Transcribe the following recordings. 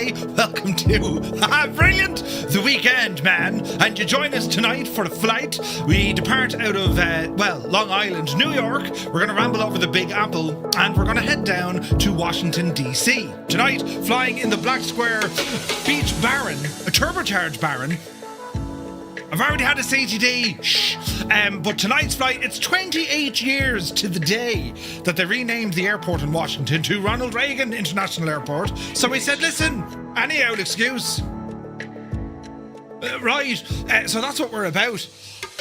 Friday. Welcome to brilliant, the weekend, man. And you join us tonight for a flight. We depart out of, Long Island, New York. We're going to ramble over the Big Apple and we're going to head down to Washington, D.C. Tonight, flying in the Black Square Beech Baron, a turbocharged Baron. I've already had a CTD, but tonight's flight, it's 28 years to the day that they renamed the airport in Washington to Ronald Reagan International Airport. So we said, listen, any old excuse. So that's what we're about.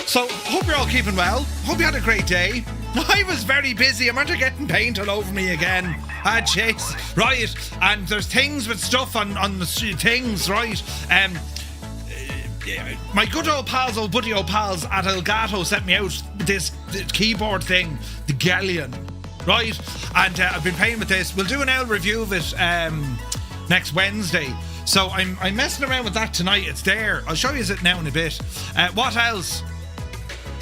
So hope you're all keeping well. Hope you had a great day. I was very busy. I'm after getting paint all over me again. Jeez. Right. And there's things with stuff on the things, right? My good old pals, old buddy old pals at Elgato sent me out this keyboard thing, the Galleon, right? And I've been playing with this. We'll do an L review of it next Wednesday. So I'm messing around with that tonight. It's there. I'll show you it now in a bit. What else?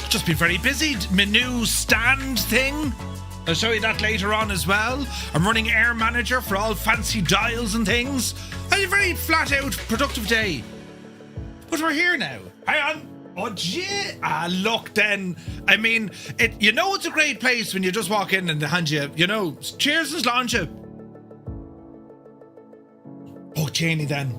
Just been very busy. My new stand thing. I'll show you that later on as well. I'm running Air Manager for all fancy dials and things. Had a very flat out, productive day. But we're here now. Hang on. Oh, gee. Look then. I mean, it's a great place when you just walk in and they hand you, cheers and sláinte. Oh, Janie then.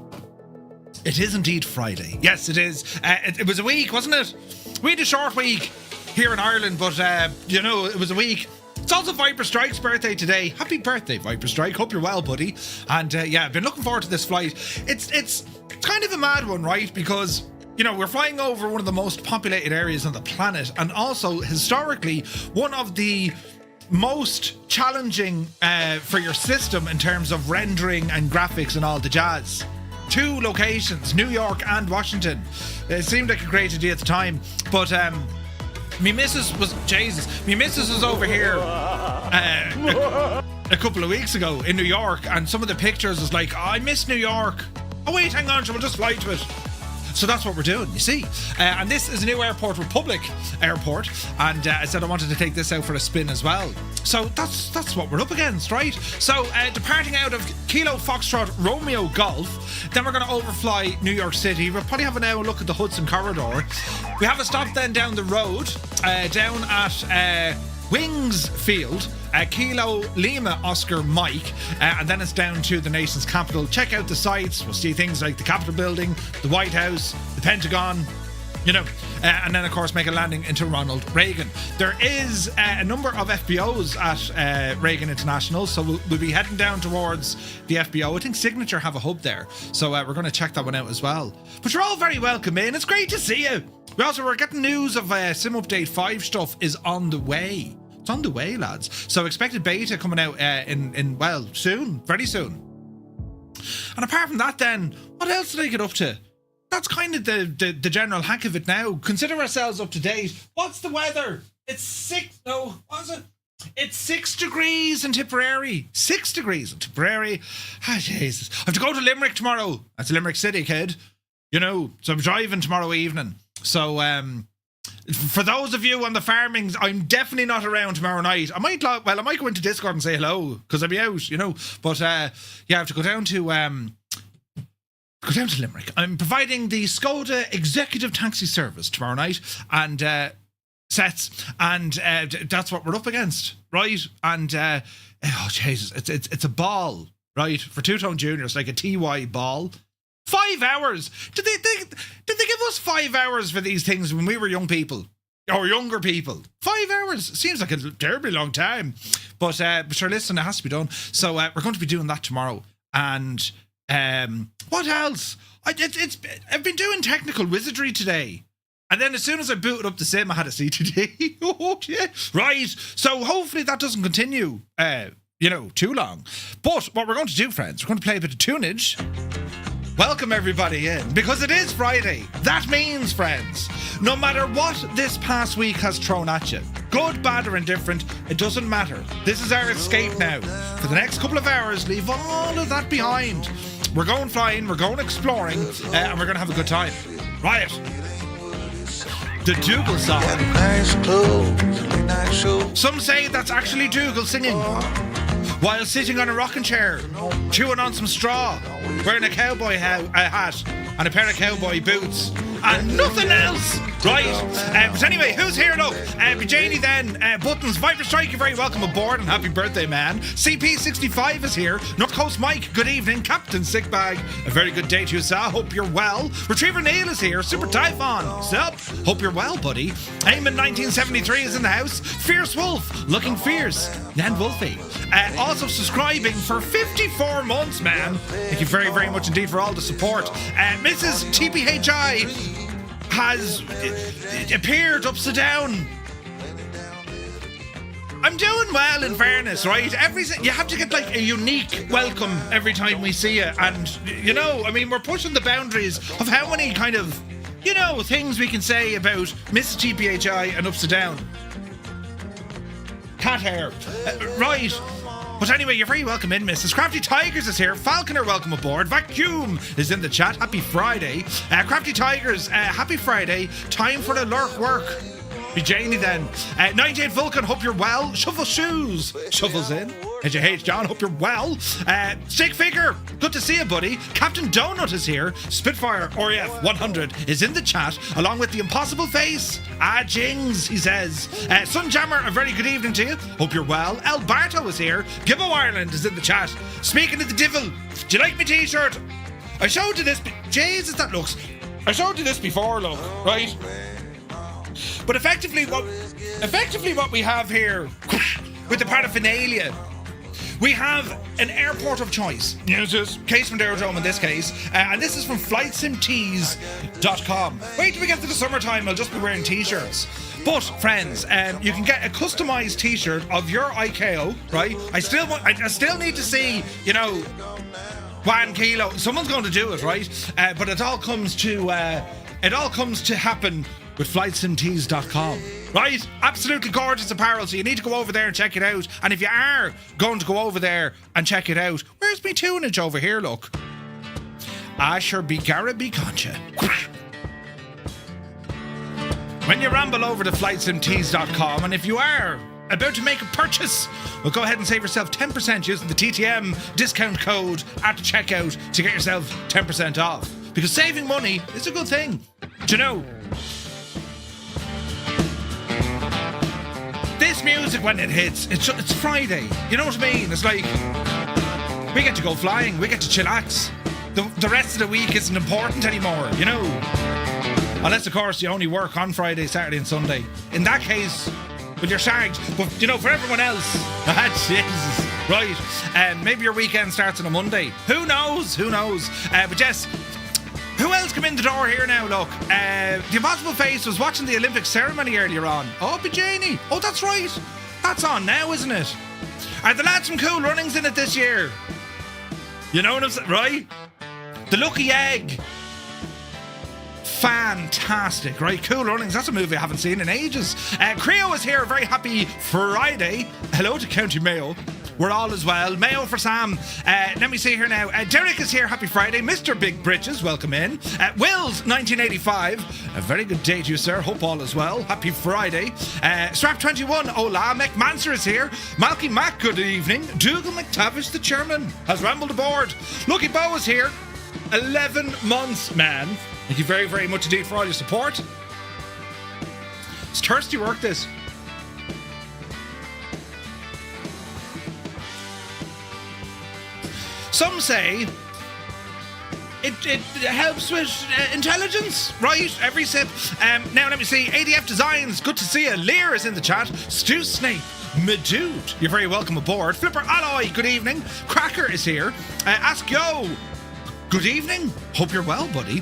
It is indeed Friday. Yes, it is. It was a week, wasn't it? We had a short week here in Ireland, but, it was a week. It's also Viper Strike's birthday today. Happy birthday, Viper Strike. Hope you're well, buddy. And, I've been looking forward to this flight. It's kind of a mad one, right? Because, we're flying over one of the most populated areas on the planet, and also, historically, one of the most challenging for your system in terms of rendering and graphics and all the jazz. 2 locations, New York and Washington. It seemed like a great idea at the time, but my missus was over here a couple of weeks ago in New York, and some of the pictures was like, I miss New York. Oh wait, hang on, we'll just fly to it. So that's what we're doing, you see. And this is a new airport, Republic Airport, and I said I wanted to take this out for a spin as well. So that's what we're up against, right? So departing out of Kilo Foxtrot Romeo Golf, then we're going to overfly New York City. We'll probably have a look at the Hudson Corridor. We have a stop then down the road, down at Wingsfield, Kilo Lima Oscar Mike, and then it's down to the nation's capital. Check out the sites. We'll see things like the Capitol Building, the White House, the Pentagon, and then of course make a landing into Ronald Reagan. There is a number of FBOs at Reagan International, so we'll be heading down towards the FBO. I think Signature have a hub there, so we're going to check that one out as well. But you're all very welcome in. It's great to see you. We're getting news of Sim Update 5 stuff is on the way. It's on the way, lads. So expected beta coming out soon, very soon. And apart from that then, what else did I get up to? That's kind of the general hack of it now. Consider ourselves up to date. What's the weather? It's 6 degrees in Tipperary. 6 degrees in Tipperary. Ah, Jesus. I have to go to Limerick tomorrow. That's Limerick City, kid. So I'm driving tomorrow evening. So, for those of you on the farmings, I'm definitely not around tomorrow night. I might go into Discord and say hello, because I'll be out, But, I have to go down to Limerick. I'm providing the Skoda executive taxi service tomorrow night, and sets, and that's what we're up against, right? And oh Jesus, it's a ball, right? For Two-Tone Junior, it's like a TY ball. 5 hours. Did they give us 5 hours for these things when we were young people or younger people? 5 hours seems like a terribly long time, but sure, listen, it has to be done. So we're going to be doing that tomorrow. And what else? I've been doing technical wizardry today. And then as soon as I booted up the sim, I had a CTD. Oh, yeah. Right. So hopefully that doesn't continue, too long. But what we're going to do, friends, we're going to play a bit of tunage. Welcome everybody in, because it is Friday. That means, friends, no matter what this past week has thrown at you, good, bad or indifferent, it doesn't matter. This is our escape now. For the next couple of hours, leave all of that behind. We're going flying, we're going exploring, and we're going to have a good time. Right. The Dougal song. Some say that's actually Dougal singing. while sitting on a rocking chair, chewing on some straw, wearing a cowboy hat and a pair of cowboy boots, and nothing else, right? But anyway, who's here? Look, Janie then, Buttons, Viper Strike, you're very welcome aboard, and happy birthday, man. CP65 is here. North Coast Mike, good evening. Captain Sickbag, a very good day to you, sir. Hope you're well. Retriever Neil is here. Super Typhon, sup? Hope you're well, buddy. Eamon 1973 is in the house. Fierce Wolf, looking fierce. And Wolfie. Also subscribing for 54 months, man. Thank you very, very much indeed for all the support. Mrs. TPHI has appeared upside down. I'm doing well, in fairness, right? You have to get like a unique welcome every time we see you, and you know, I mean, we're pushing the boundaries of how many kind of, you know, things we can say about Mrs. TPHI and upside down. Cat hair, right? But anyway, you're very welcome in, Mrs. Crafty Tigers is here. Falconer, welcome aboard. Vacuum is in the chat. Happy Friday. Crafty Tigers, happy Friday. Time for the lurk work. Be Janie then. 98 Vulcan, hope you're well. Shuffle Shoes, Shuffles in. HH John, hope you're well. Stick Figure, good to see you, buddy. Captain Donut is here. Spitfire RAF 100 is in the chat, along with the Impossible Face. Jings, he says. Sunjammer, a very good evening to you. Hope you're well. El Barto is here. Gibbo Ireland is in the chat. Speaking of the devil, do you like my t-shirt? I showed you this. Jesus, that looks. I showed you this before, look, right? But effectively what we have here with the paraphernalia, we have an airport of choice. Yes, Casement Aerodrome in this case. And this is from flightsimtees.com. Wait till we get to the summertime, I'll just be wearing t-shirts. But friends, you can get a customized t-shirt of your ICAO, right? I still need to see, you know, 1 kilo. Someone's going to do it, right? But it all comes to happen with flightsimtees.com. Right? Absolutely gorgeous apparel, so you need to go over there and check it out. And if you are going to go over there and check it out, where's me tunage over here, look? Asher be Garrett be Concha. When you ramble over to flightsimtees.com, and if you are about to make a purchase, well, go ahead and save yourself 10% using the TTM discount code at checkout to get yourself 10% off. Because saving money is a good thing. Do you know? This music, when it hits, it's Friday. You know what I mean? It's like, we get to go flying, we get to chillax. The rest of the week isn't important anymore, you know? Unless, of course, you only work on Friday, Saturday and Sunday. In that case, well, you're shagged. But, you know, for everyone else, Jesus, right? Maybe your weekend starts on a Monday. Who knows? But yes, who else come in the door here now, look? The Impossible Face was watching the Olympic ceremony earlier on. Oh, Bajani. Oh, that's right. That's on now, isn't it? Are the lads from Cool Runnings in it this year? You know what I'm saying, right? The Lucky Egg. Fantastic, right? Cool Runnings, that's a movie I haven't seen in ages. Creo is here, very happy Friday. Hello to County Mayo. We're all as well. Mayo for Sam. Let me see here now. Derek is here, happy Friday. Mr. Big Bridges, welcome in. Wills 1985, a very good day to you, sir. Hope all is well. Happy Friday. Strap 21, hola. McManser is here. Malky Mac, good evening. Dougal McTavish, the chairman, has rambled aboard. Lucky Bo is here. 11 months, man. Thank you very, very much indeed for all your support. It's thirsty work, this. Some say it helps with intelligence, right? Every sip. Now let me see. ADF Designs, good to see you. Lear is in the chat. Stu Snape, Madude, you're very welcome aboard. Flipper Alloy, good evening. Cracker is here. Ask Yo, good evening. Hope you're well, buddy.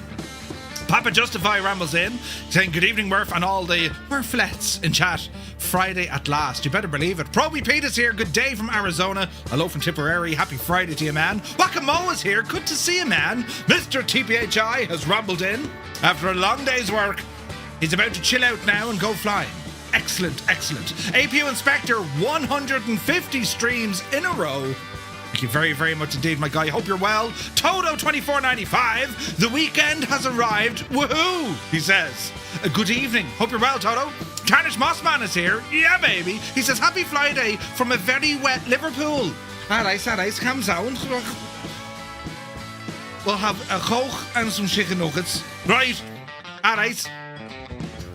Papa Justify rambles in, saying good evening, Murph, and all the Murflets in chat. Friday at last, you better believe it. Proby Pete is here, good day from Arizona. Hello from Tipperary, happy Friday to you, man. Wakamo is here, good to see you, man. Mr. TPHI has rambled in after a long day's work. He's about to chill out now and go flying. Excellent, excellent. APU Inspector, 150 streams in a row. Thank you very, very much indeed, my guy. Hope you're well. Toto2495, the weekend has arrived. Woohoo, he says. Good evening. Hope you're well, Toto. Tarnish Mossman is here. Yeah, baby. He says, happy Friday from a very wet Liverpool. Alright, calm down. We'll have a Coke and some chicken nuggets. Right. Alright.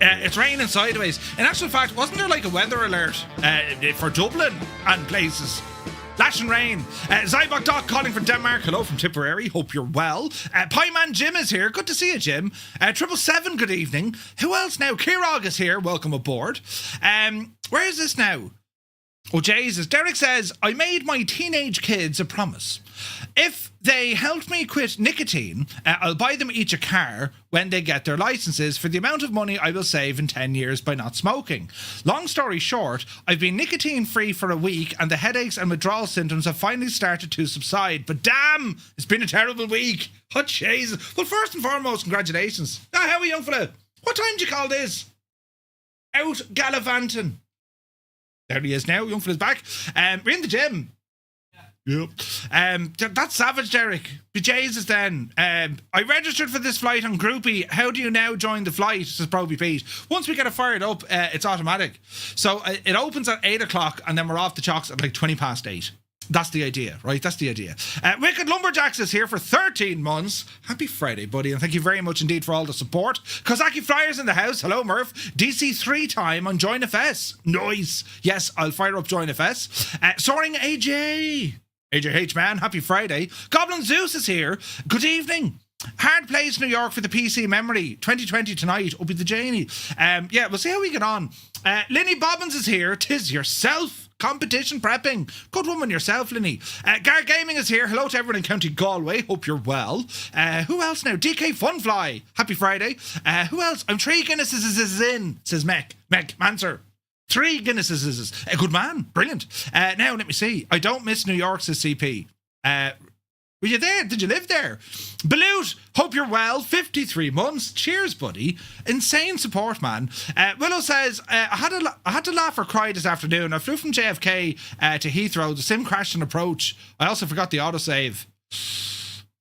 It's raining sideways. In actual fact, wasn't there like a weather alert for Dublin and places? Lashing rain. Zybok Doc calling from Denmark. Hello from Tipperary. Hope you're well. Pieman Jim is here. Good to see you, Jim. 777, good evening. Who else now? Kirog is here. Welcome aboard. Where is this now? Oh, Jesus. Derek says, I made my teenage kids a promise. If they help me quit nicotine, I'll buy them each a car when they get their licenses for the amount of money I will save in 10 years by not smoking. Long story short, I've been nicotine free for a week and the headaches and withdrawal symptoms have finally started to subside. But damn, it's been a terrible week. Oh, Jesus. Well, first and foremost, congratulations. How are you, young fella? What time do you call this? Out gallivanting. There he is now. Young fella's back. We're in the gym. Yep. That's savage, Derek. Jesus then. I registered for this flight on Groupie. How do you now join the flight? Says Probie Pete. Once we get it fired up, it's automatic. So it opens at 8 o'clock and then we're off the chocks at like 20 past 8. That's the idea, right? That's the idea. Wicked Lumberjacks is here for 13 months. Happy Friday, buddy, and thank you very much indeed for all the support. Kozaki Flyers in the house. Hello, Murph. DC3 time on Join FS. Nice. Yes, I'll fire up Join FS. Soaring AJ. AJH, man. Happy Friday. Goblin Zeus is here. Good evening. Hard Place New York for the PC memory. 2020 tonight. Up with the Janie. Yeah, we'll see how we get on. Linny Bobbins is here. Tis yourself. Competition prepping. Good woman yourself, Linny. Gar Gaming is here. Hello to everyone in County Galway. Hope you're well. Who else now? DK Funfly. Happy Friday. Who else? I'm 3 Guinnesses in, says Mech. Manser. 3 Guinnesses is a good man. Brilliant. Now, let me see. I don't miss New York, says CP. Were you there? Did you live there? Balut, hope you're well. 53 months. Cheers, buddy. Insane support, man. Willow says, I had to laugh or cry this afternoon. I flew from JFK to Heathrow. The sim crashed on approach. I also forgot the autosave.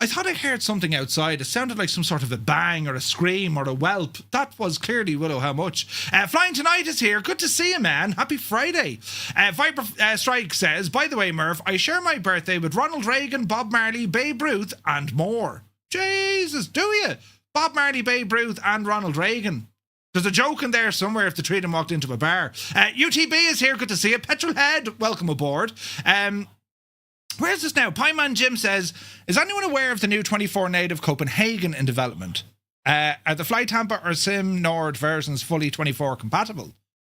I thought I heard something outside. It sounded like some sort of a bang or a scream or a whelp. That was clearly Willow how much. Flying Tonight is here. Good to see you, man. Happy Friday. Viper Strike says, by the way, Murph, I share my birthday with Ronald Reagan, Bob Marley, Babe Ruth, and more. Jesus, do you? Bob Marley, Babe Ruth, and Ronald Reagan. There's a joke in there somewhere if the three of them walked into a bar. UTB is here. Good to see you. Petrolhead, welcome aboard. Where's this now? Pieman Jim says, is anyone aware of the new 24 native Copenhagen in development? Are the Fly Tampa or Sim Nord versions fully 24 compatible?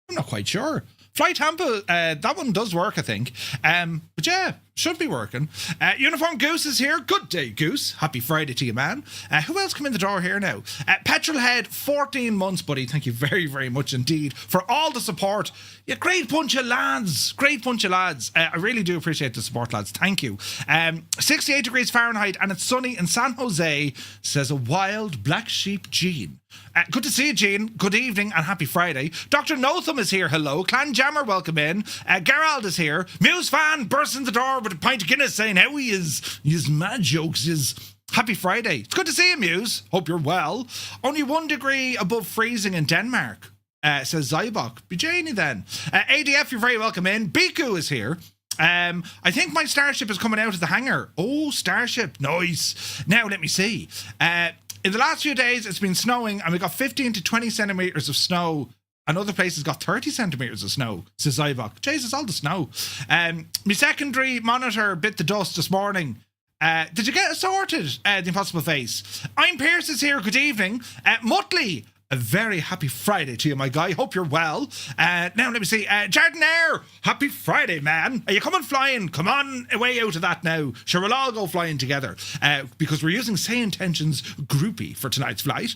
I'm not quite sure. Fly Tampa, that one does work, I think. But yeah, should be working. Uniform Goose is here. Good day, Goose. Happy Friday to you, man. Who else come in the door here now? Petrolhead, 14 months, buddy. Thank you very, very much indeed for all the support. Yeah, great bunch of lads. Great bunch of lads. I really do appreciate the support, lads. Thank you. 68 degrees Fahrenheit and it's sunny in San Jose, says a wild black sheep Jean. Good to see you, Jean. Good evening and happy Friday. Dr. Notham is here. Hello. Clan Jammer, welcome in. Gerald is here. Muse fan bursts in the door with a pint of Guinness saying how he is. His mad jokes is happy Friday. It's good to see you, Muse. Hope you're well. Only 1 degree above freezing in Denmark, says Zybok. Be Janie then. ADF, you're very welcome in. Biku is here. I think my Starship is coming out of the hangar. Oh, Starship. Nice. Now, let me see. In the last few days, it's been snowing and we got 15 to 20 centimetres of snow. And other places got 30 centimetres of snow, says Zybok. Jesus, all the snow. My secondary monitor bit the dust this morning. Did you get it sorted, the Impossible Face? I'm Pierce is here. Good evening. Muttley, a very happy Friday to you, my guy. Hope you're well. Now, let me see. Jardinaire, happy Friday, man. Are you coming flying? Come on away out of that now. Sure, we'll all go flying together because we're using Say Intentions Groupie for tonight's flight,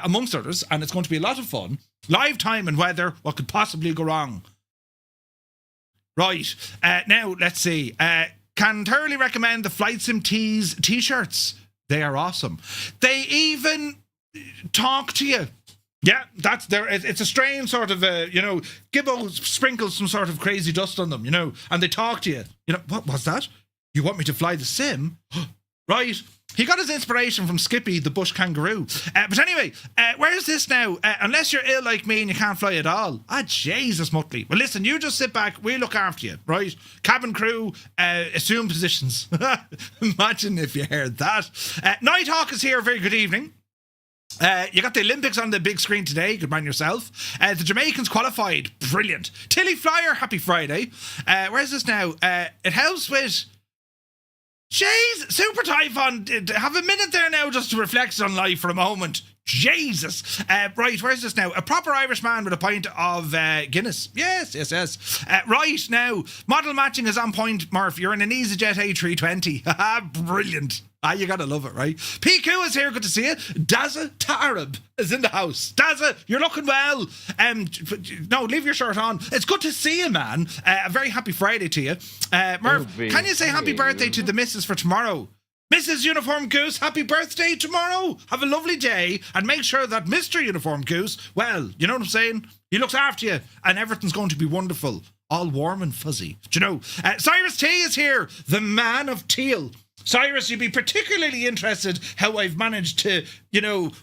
amongst others, and it's going to be a lot of fun. Live time and weather. What could possibly go wrong? Right. Now, let's see. Can thoroughly recommend the Flight Sim Tees t-shirts. They are awesome. They even talk to you. Yeah, that's there. It's a strange sort of, Gibbo sprinkles some sort of crazy dust on them, and they talk to you. What was that? You want me to fly the sim? Right. He got his inspiration from Skippy, the bush kangaroo. But anyway, where's this now? Unless you're ill like me and you can't fly at all. Ah, Jesus, Muttley. Well, listen, you just sit back. We'll look after you, right? Cabin crew, assume positions. Imagine if you heard that. Nighthawk is here. Very good evening. You got the Olympics on the big screen today. Good man yourself. The Jamaicans qualified. Brilliant. Tilly Flyer, happy Friday. Where's this now? It helps with... Jeez, Super Typhon, have a minute there now just to reflect on life for a moment. Jesus. Right, where's this now? A proper Irish man with a pint of Guinness. Yes. Right, now, model matching is on point, Murph. You're in an EasyJet A320. Brilliant. You gotta love it, right? PQ is here, good to see you. Dazza Tarab is in the house. Dazza, you're looking well. No, leave your shirt on. It's good to see you, man. A very happy Friday to you. Murph, can you say happy birthday to the missus for tomorrow? Mrs. Uniform Goose, happy birthday tomorrow. Have a lovely day and make sure that Mr. Uniform Goose, well, you know what I'm saying? He looks after you and everything's going to be wonderful. All warm and fuzzy. Do you know? Cyrus T is here, the man of teal. Cyrus, you'd be particularly interested how I've managed to,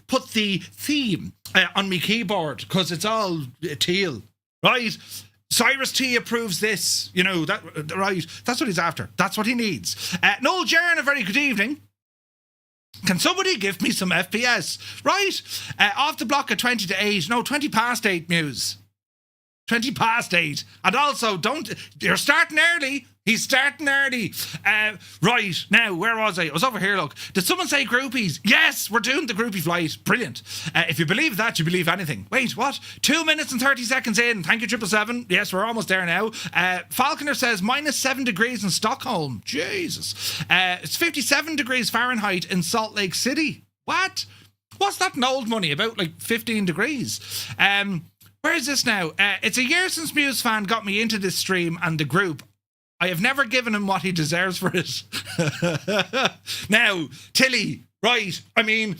put the theme on my keyboard because it's all teal, right? Cyrus T approves this, that right? That's what he's after. That's what he needs. Noel Jaron, a very good evening. Can somebody give me some FPS? Right? Off the block at 20 to 8. No, 20 past 8, Muse. 20 past 8. And also, you're starting early. He's starting early. Right, now, where was I? I was over here, look. Did someone say groupies? Yes, we're doing the groupie flight. Brilliant. If you believe that, you believe anything. Wait, what? 2 minutes and 30 seconds in. Thank you, 777. Yes, we're almost there now. Falconer says -7 degrees in Stockholm. Jesus. It's 57 degrees Fahrenheit in Salt Lake City. What? What's that in old money? About 15 degrees. Where is this now? It's a year since Muse Fan got me into this stream and the group. I have never given him what he deserves for it. Now, Tilly, right, I mean,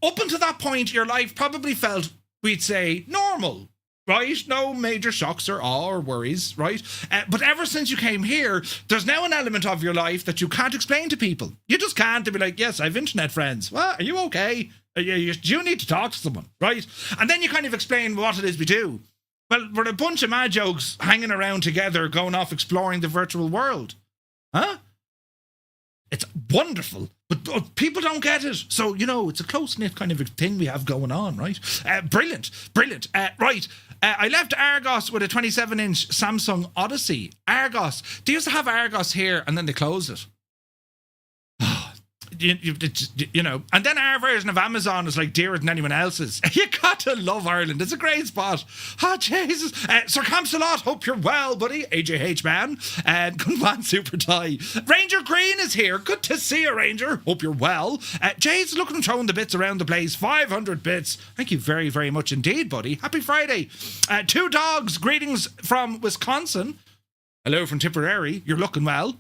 up until that point, your life probably felt, we'd say, normal, right? No major shocks or awe or worries, right? But ever since you came here, there's now an element of your life that you can't explain to people. You just can't. They'll be like, yes, I have internet friends. Well, are you okay? You need to talk to someone, right? And then you kind of explain what it is we do. Well, we're a bunch of mad jokes hanging around together, going off exploring the virtual world. Huh? It's wonderful, but people don't get it. So, it's a close-knit kind of a thing we have going on, right? Brilliant. Right. I left Argos with a 27-inch Samsung Odyssey. Argos. They used to have Argos here, and then they closed it. And then our version of Amazon is dearer than anyone else's. You got to love Ireland. It's a great spot. Oh, Jesus. Sir Camsalot, hope you're well, buddy. AJH man. Good man, Super Tie. Ranger Green is here. Good to see you, Ranger. Hope you're well. Jay's looking and throwing the bits around the place. 500 bits. Thank you very, very much indeed, buddy. Happy Friday. Two Dogs, greetings from Wisconsin. Hello from Tipperary. You're looking well.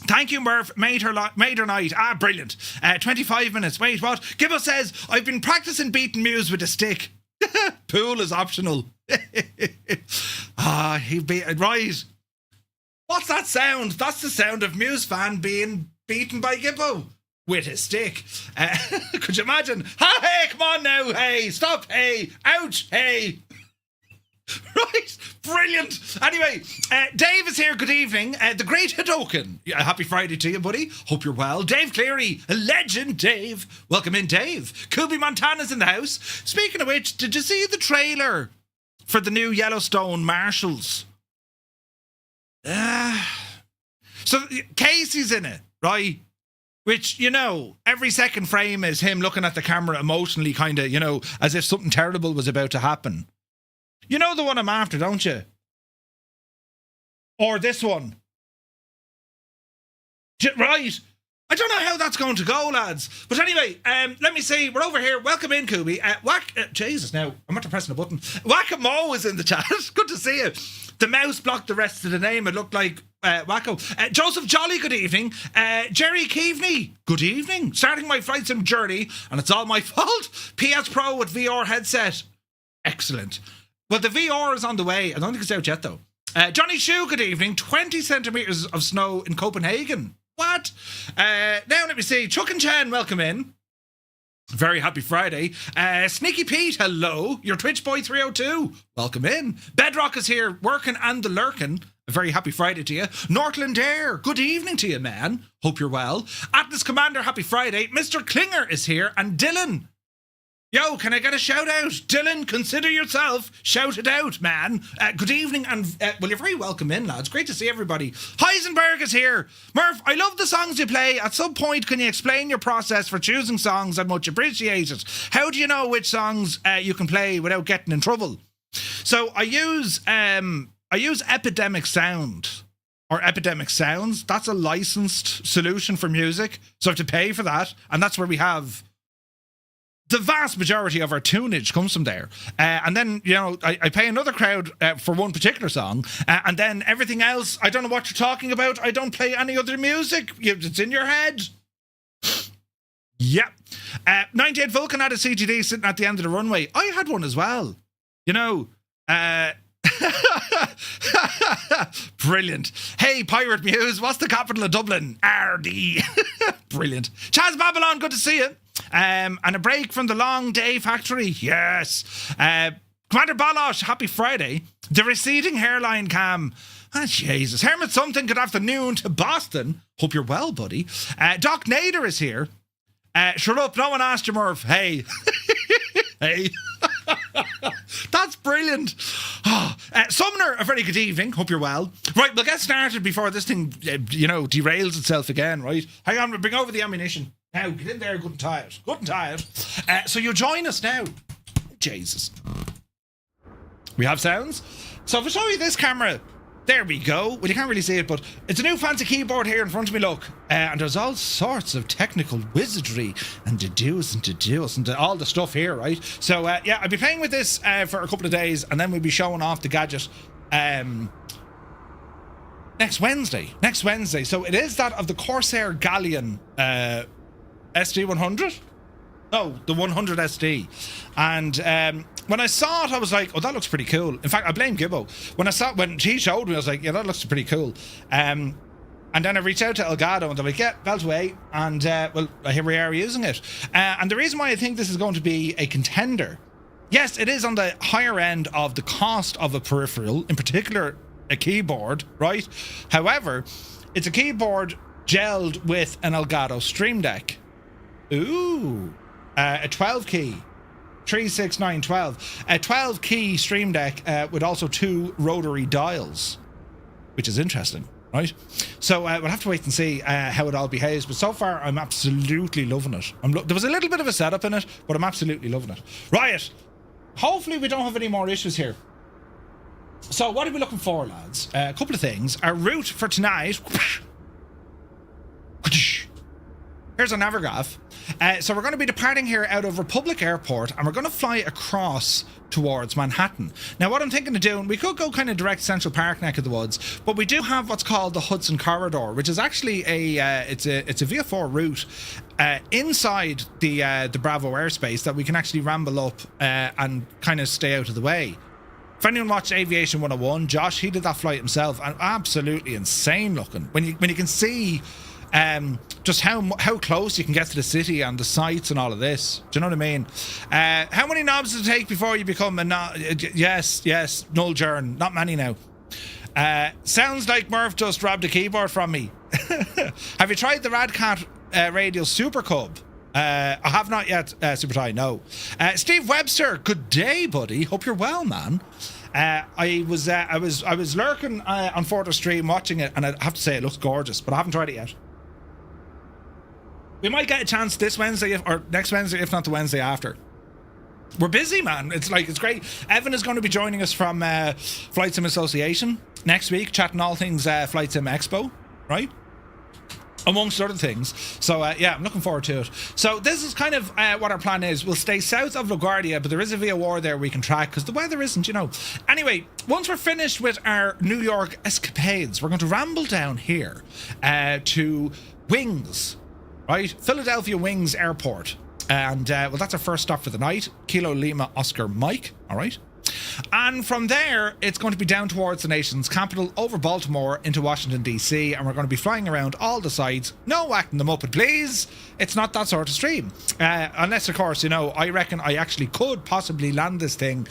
Thank you, Murph. Made her night. Brilliant. 25 minutes. Wait, what? Gibbo says, I've been practicing beating Muse with a stick. Pool is optional. Right. What's that sound? That's the sound of Muse Fan being beaten by Gibbo with a stick. Could you imagine? Hey, come on now. Hey, stop. Hey, ouch. Hey. Right, brilliant. Anyway, Dave is here. Good evening. The great Hadoken. Happy Friday to you, buddy. Hope you're well. Dave Cleary, a legend. Dave, welcome in, Dave. Kubi Montana's in the house. Speaking of which, did you see the trailer for the new Yellowstone Marshals? So Casey's in it, right? Which, every second frame is him looking at the camera emotionally, kind of, as if something terrible was about to happen. You know the one I'm after, don't you? Or this one. Right. I don't know how that's going to go, lads. But anyway, let me see. We're over here. Welcome in, Kubi. Jesus, now. I'm not pressing a button. Whack-a-mo is in the chat. Good to see you. The mouse blocked the rest of the name. It looked like Wacko. Joseph Jolly, good evening. Jerry Keaveney, good evening. Starting my flight sim journey, and it's all my fault. PS Pro with VR headset. Excellent. Well, the VR is on the way. I don't think it's out yet, though. Johnny Shue, good evening. 20 centimetres of snow in Copenhagen. What? Now let me see. Chuck and Chen, welcome in. Very happy Friday. Sneaky Pete, hello. Your Twitch boy 302, welcome in. Bedrock is here, working and the lurking. A very happy Friday to you. Northland Air, good evening to you, man. Hope you're well. Atlas Commander, happy Friday. Mr. Klinger is here, and Dylan. Yo, can I get a shout out? Dylan, consider yourself shouted out, man. Good evening, and well, you're very welcome in, lads. Great to see everybody. Heisenberg is here. Murph, I love the songs you play. At some point, can you explain your process for choosing songs? I'd much appreciate it. How do you know which songs you can play without getting in trouble? So I use Epidemic Sound or Epidemic Sounds. That's a licensed solution for music, so I have to pay for that, and that's where we have the vast majority of our tunage comes from there. And then, you know, I pay another crowd for one particular song, and then everything else, I don't know what you're talking about. I don't play any other music. It's in your head. Yeah. 98 Vulcan had a CGD sitting at the end of the runway. I had one as well. You know, brilliant. Hey, Pirate Muse, what's the capital of Dublin? RD. Brilliant. Chaz Babylon, good to see you. And a break from the long day factory. Yes. Commander Balosh, happy Friday. The receding hairline cam. Ah, Jesus. Hermit something, good afternoon to Boston. Hope you're well, buddy. Doc Nader is here. Shut up, no one asked you, Murph. Hey. Hey. That's brilliant. Sumner, a very good evening. Hope you're well. Right, we'll get started before this thing, derails itself again, right? Hang on, we'll bring over the ammunition. Now, get in there good and tired. Good and tired. So you join us now. Jesus. We have sounds. So if I show you this camera, there we go. Well, you can't really see it, but it's a new fancy keyboard here in front of me, look. And there's all sorts of technical wizardry and deduce and all the stuff here, right? So, yeah, I'll be playing with this for a couple of days, and then we'll be showing off the gadget next Wednesday. So it is that of the Corsair Galleon SD100. No, the 100 SD. And when I saw it, I was like, oh, that looks pretty cool. In fact, I blame Gibbo. When she showed me, I was like, yeah, that looks pretty cool. And then I reached out to Elgato and they're like, yeah, belt away. And well, here we are using it. And the reason why I think this is going to be a contender, yes, it is on the higher end of the cost of a peripheral, in particular a keyboard, right? However, it's a keyboard gelled with an Elgato Stream Deck. Ooh. A 12 key. 36912. A 12 key Stream Deck with also 2 rotary dials, which is interesting, right? So we'll have to wait and see how it all behaves. But so far, I'm absolutely loving it. There was a little bit of a setup in it, but I'm absolutely loving it. Right. Hopefully, we don't have any more issues here. So what are we looking for, lads? A couple of things. Our route for tonight. Here's a Navigraph. So we're going to be departing here out of Republic Airport, and we're going to fly across towards Manhattan. Now, what I'm thinking of doing, we could go kind of direct Central Park neck of the woods, but we do have what's called the Hudson Corridor, which is actually it's a VF4 route inside the Bravo airspace that we can actually ramble up and kind of stay out of the way. If anyone watched Aviation 101, Josh, he did that flight himself, and absolutely insane looking. When you can see just how close you can get to the city and the sights and all of this. Do you know what I mean? How many knobs does it take before you become a yes, null journ. Not many now. Sounds like Murph just robbed a keyboard from me. Have you tried the Radcat Radial Super Cub? I have not yet, Super Tie, no. Steve Webster, good day, buddy. Hope you're well, man. I was lurking on Fortress Stream watching it, and I have to say it looks gorgeous, but I haven't tried it yet. We might get a chance this Wednesday or next Wednesday, if not the Wednesday after. We're busy, man. It's great. Evan is going to be joining us from Flight Sim Association next week, chatting all things Flight Sim Expo, right? Amongst other things. So, yeah, I'm looking forward to it. So, this is kind of what our plan is. We'll stay south of LaGuardia, but there is a VOR there we can track because the weather isn't, you know. Anyway, once we're finished with our New York escapades, we're going to ramble down here to Wings, right? Philadelphia Wings Airport. And, well, that's our first stop for the night. Kilo Lima Oscar Mike, all right? And from there, it's going to be down towards the nation's capital, over Baltimore, into Washington, D.C., and we're going to be flying around all the sides. No whacking them up, please. It's not that sort of stream. Unless, of course, I reckon I actually could possibly land this thing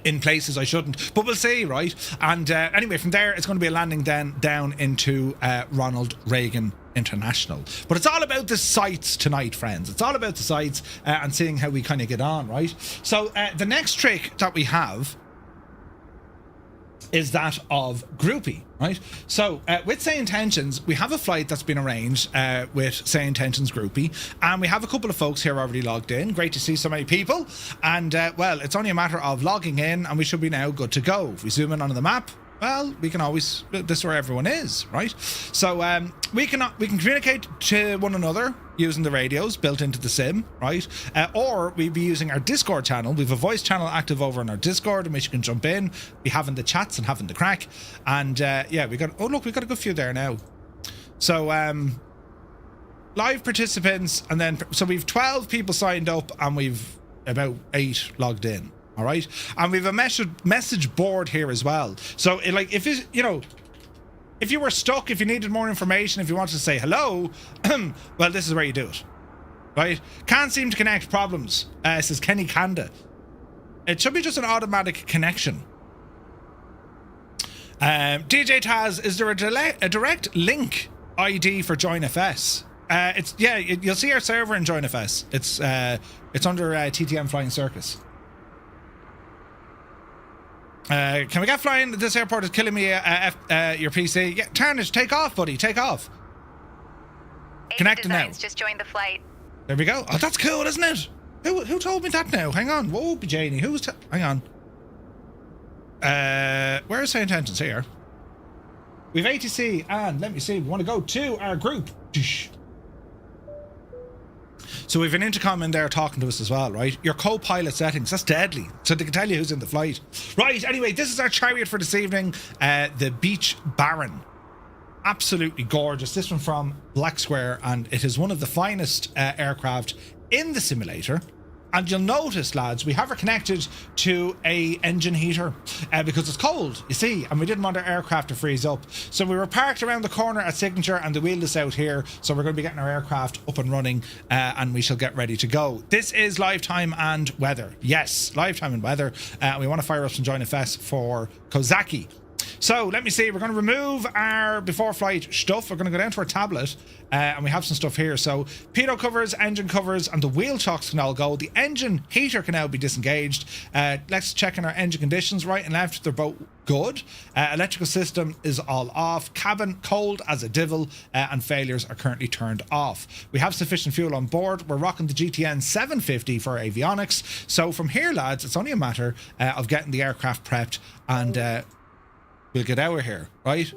in places I shouldn't, but we'll see, right? And anyway, from there, it's going to be a landing down into Ronald Reagan International. But it's all about the sights tonight, friends. It's all about the sights and seeing how we kind of get on, right? So the next trick that we have is that of groupie, right? So with Say Intentions, we have a flight that's been arranged with Say Intentions groupie, and we have a couple of folks here already logged in. Great to see so many people. And well, it's only a matter of logging in, and we should be now good to go. If we zoom in onto the map, well, we can always, this is where everyone is, right? So we can communicate to one another using the radios built into the sim, right? Or we'd be using our Discord channel. We have a voice channel active over on our Discord in which you can jump in, be having the chats and having the crack. And yeah, we got a good few there now. So live participants, and then so we've 12 people signed up, and we've about 8 logged in. All right, and we have a message board here as well. So, if you were stuck, if you needed more information, if you wanted to say hello, well, this is where you do it. Right? Can't seem to connect. Problems. Says Kenny Kanda. It should be just an automatic connection. DJ Taz, is there a direct link ID for JoinFS? You'll see our server in JoinFS. It's under TTM Flying Circus. Can we get flying? This airport is killing me. Your PC. Yeah, Tarnish, take off, buddy. Take off. Connected now. Just joined the flight. There we go. Oh, that's cool, isn't it? Who told me that now? Hang on. Whoa, Janie. Hang on. Where is Say Intentions here? We've ATC, and let me see. We want to go to our group. So we've an intercom in there talking to us as well, right? Your co-pilot settings, that's deadly. So they can tell you who's in the flight. Right, anyway, this is our chariot for this evening. The Beech Baron. Absolutely gorgeous. This one from Black Square, and it is one of the finest aircraft in the simulator. And you'll notice, lads, we have her connected to a engine heater because it's cold, you see, and we didn't want our aircraft to freeze up. So we were parked around the corner at Signature, and the wheel is out here. So we're going to be getting our aircraft up and running, and we shall get ready to go. This is live time and weather. Yes, live time and weather. We want to fire up some JoinFS for Kozaki. So let me see, we're going to remove our before flight stuff. We're going to go down to our tablet and we have some stuff here. So pitot covers, engine covers, and the wheel chocks can all go. The engine heater can now be disengaged. Let's check in our engine conditions. Right and left, they're both good. Electrical system is all off. Cabin cold as a devil, and failures are currently turned off. We have sufficient fuel on board. We're rocking the GTN 750 for avionics. So from here, lads, it's only a matter of getting the aircraft prepped, and we'll get out of here, right?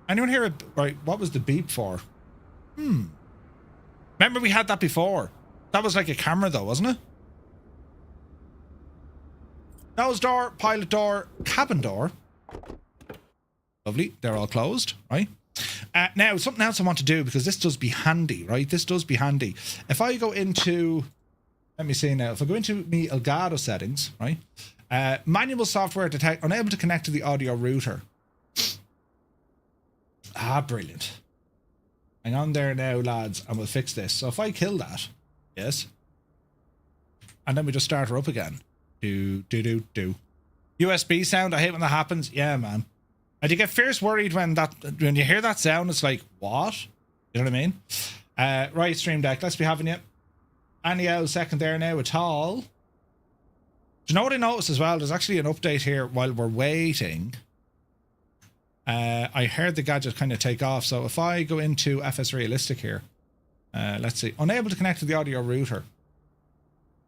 Anyone hear it? Right, what was the beep for? Remember we had that before? That was like a camera though, wasn't it? Nose door, pilot door, cabin door. Lovely, they're all closed, right? Now, something else I want to do, because this does be handy, right? This does be handy. If I go into, let me see now, if I go into me Elgato settings, right? Manual software detect, unable to connect to the audio router. Brilliant. Hang on there now, lads, and we'll fix this. So if I kill that, yes, and then we just start her up again. Do. USB sound, I hate when that happens. Yeah, man. And you get fierce worried when you hear that sound, it's like, what? You know what I mean? Right, Stream Deck, let's be having you. Any second there now at all. Do you know what I noticed as well? There's actually an update here while we're waiting. I heard the gadget kind of take off. So if I go into FS Realistic here, let's see. Unable to connect to the audio router.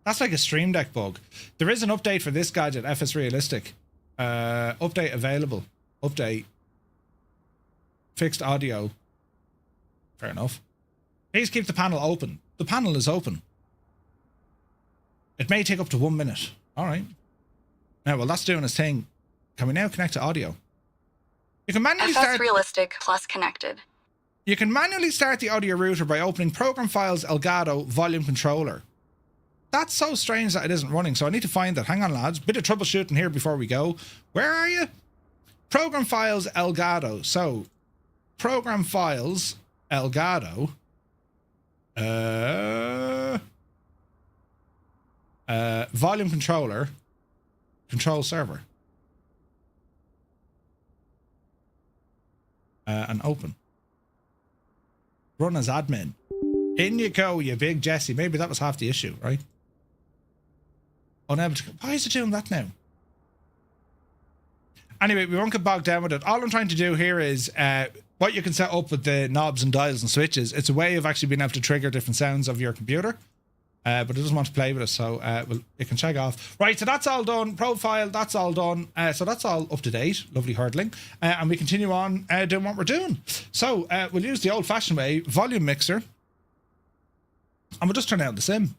That's like a Stream Deck bug. There is an update for this gadget, FS Realistic. Update available. Update. Fixed audio. Fair enough. Please keep the panel open. The panel is open. It may take up to 1 minute. All right. Now, well, that's doing its thing. Can we now connect to audio? You can manually FS Realistic plus connected. You can manually start the audio router by opening Program Files Elgato Volume Controller. That's so strange that it isn't running, so I need to find that. Hang on, lads. Bit of troubleshooting here before we go. Where are you? Program files Elgato. So, program files Elgato. Volume controller. Control server. And open. Run as admin. In you go, you big Jesse. Maybe that was half the issue, right? Unable to... Why is it doing that now? Anyway, we won't get bogged down with it. All I'm trying to do here is what you can set up with the knobs and dials and switches. It's a way of actually being able to trigger different sounds of your computer. But it doesn't want to play with us, so it can check off. Right, so that's all done. Profile, that's all done. So that's all up to date. Lovely hurdling. And we continue on doing what we're doing. So we'll use the old-fashioned way, volume mixer. And we'll just turn down the sim.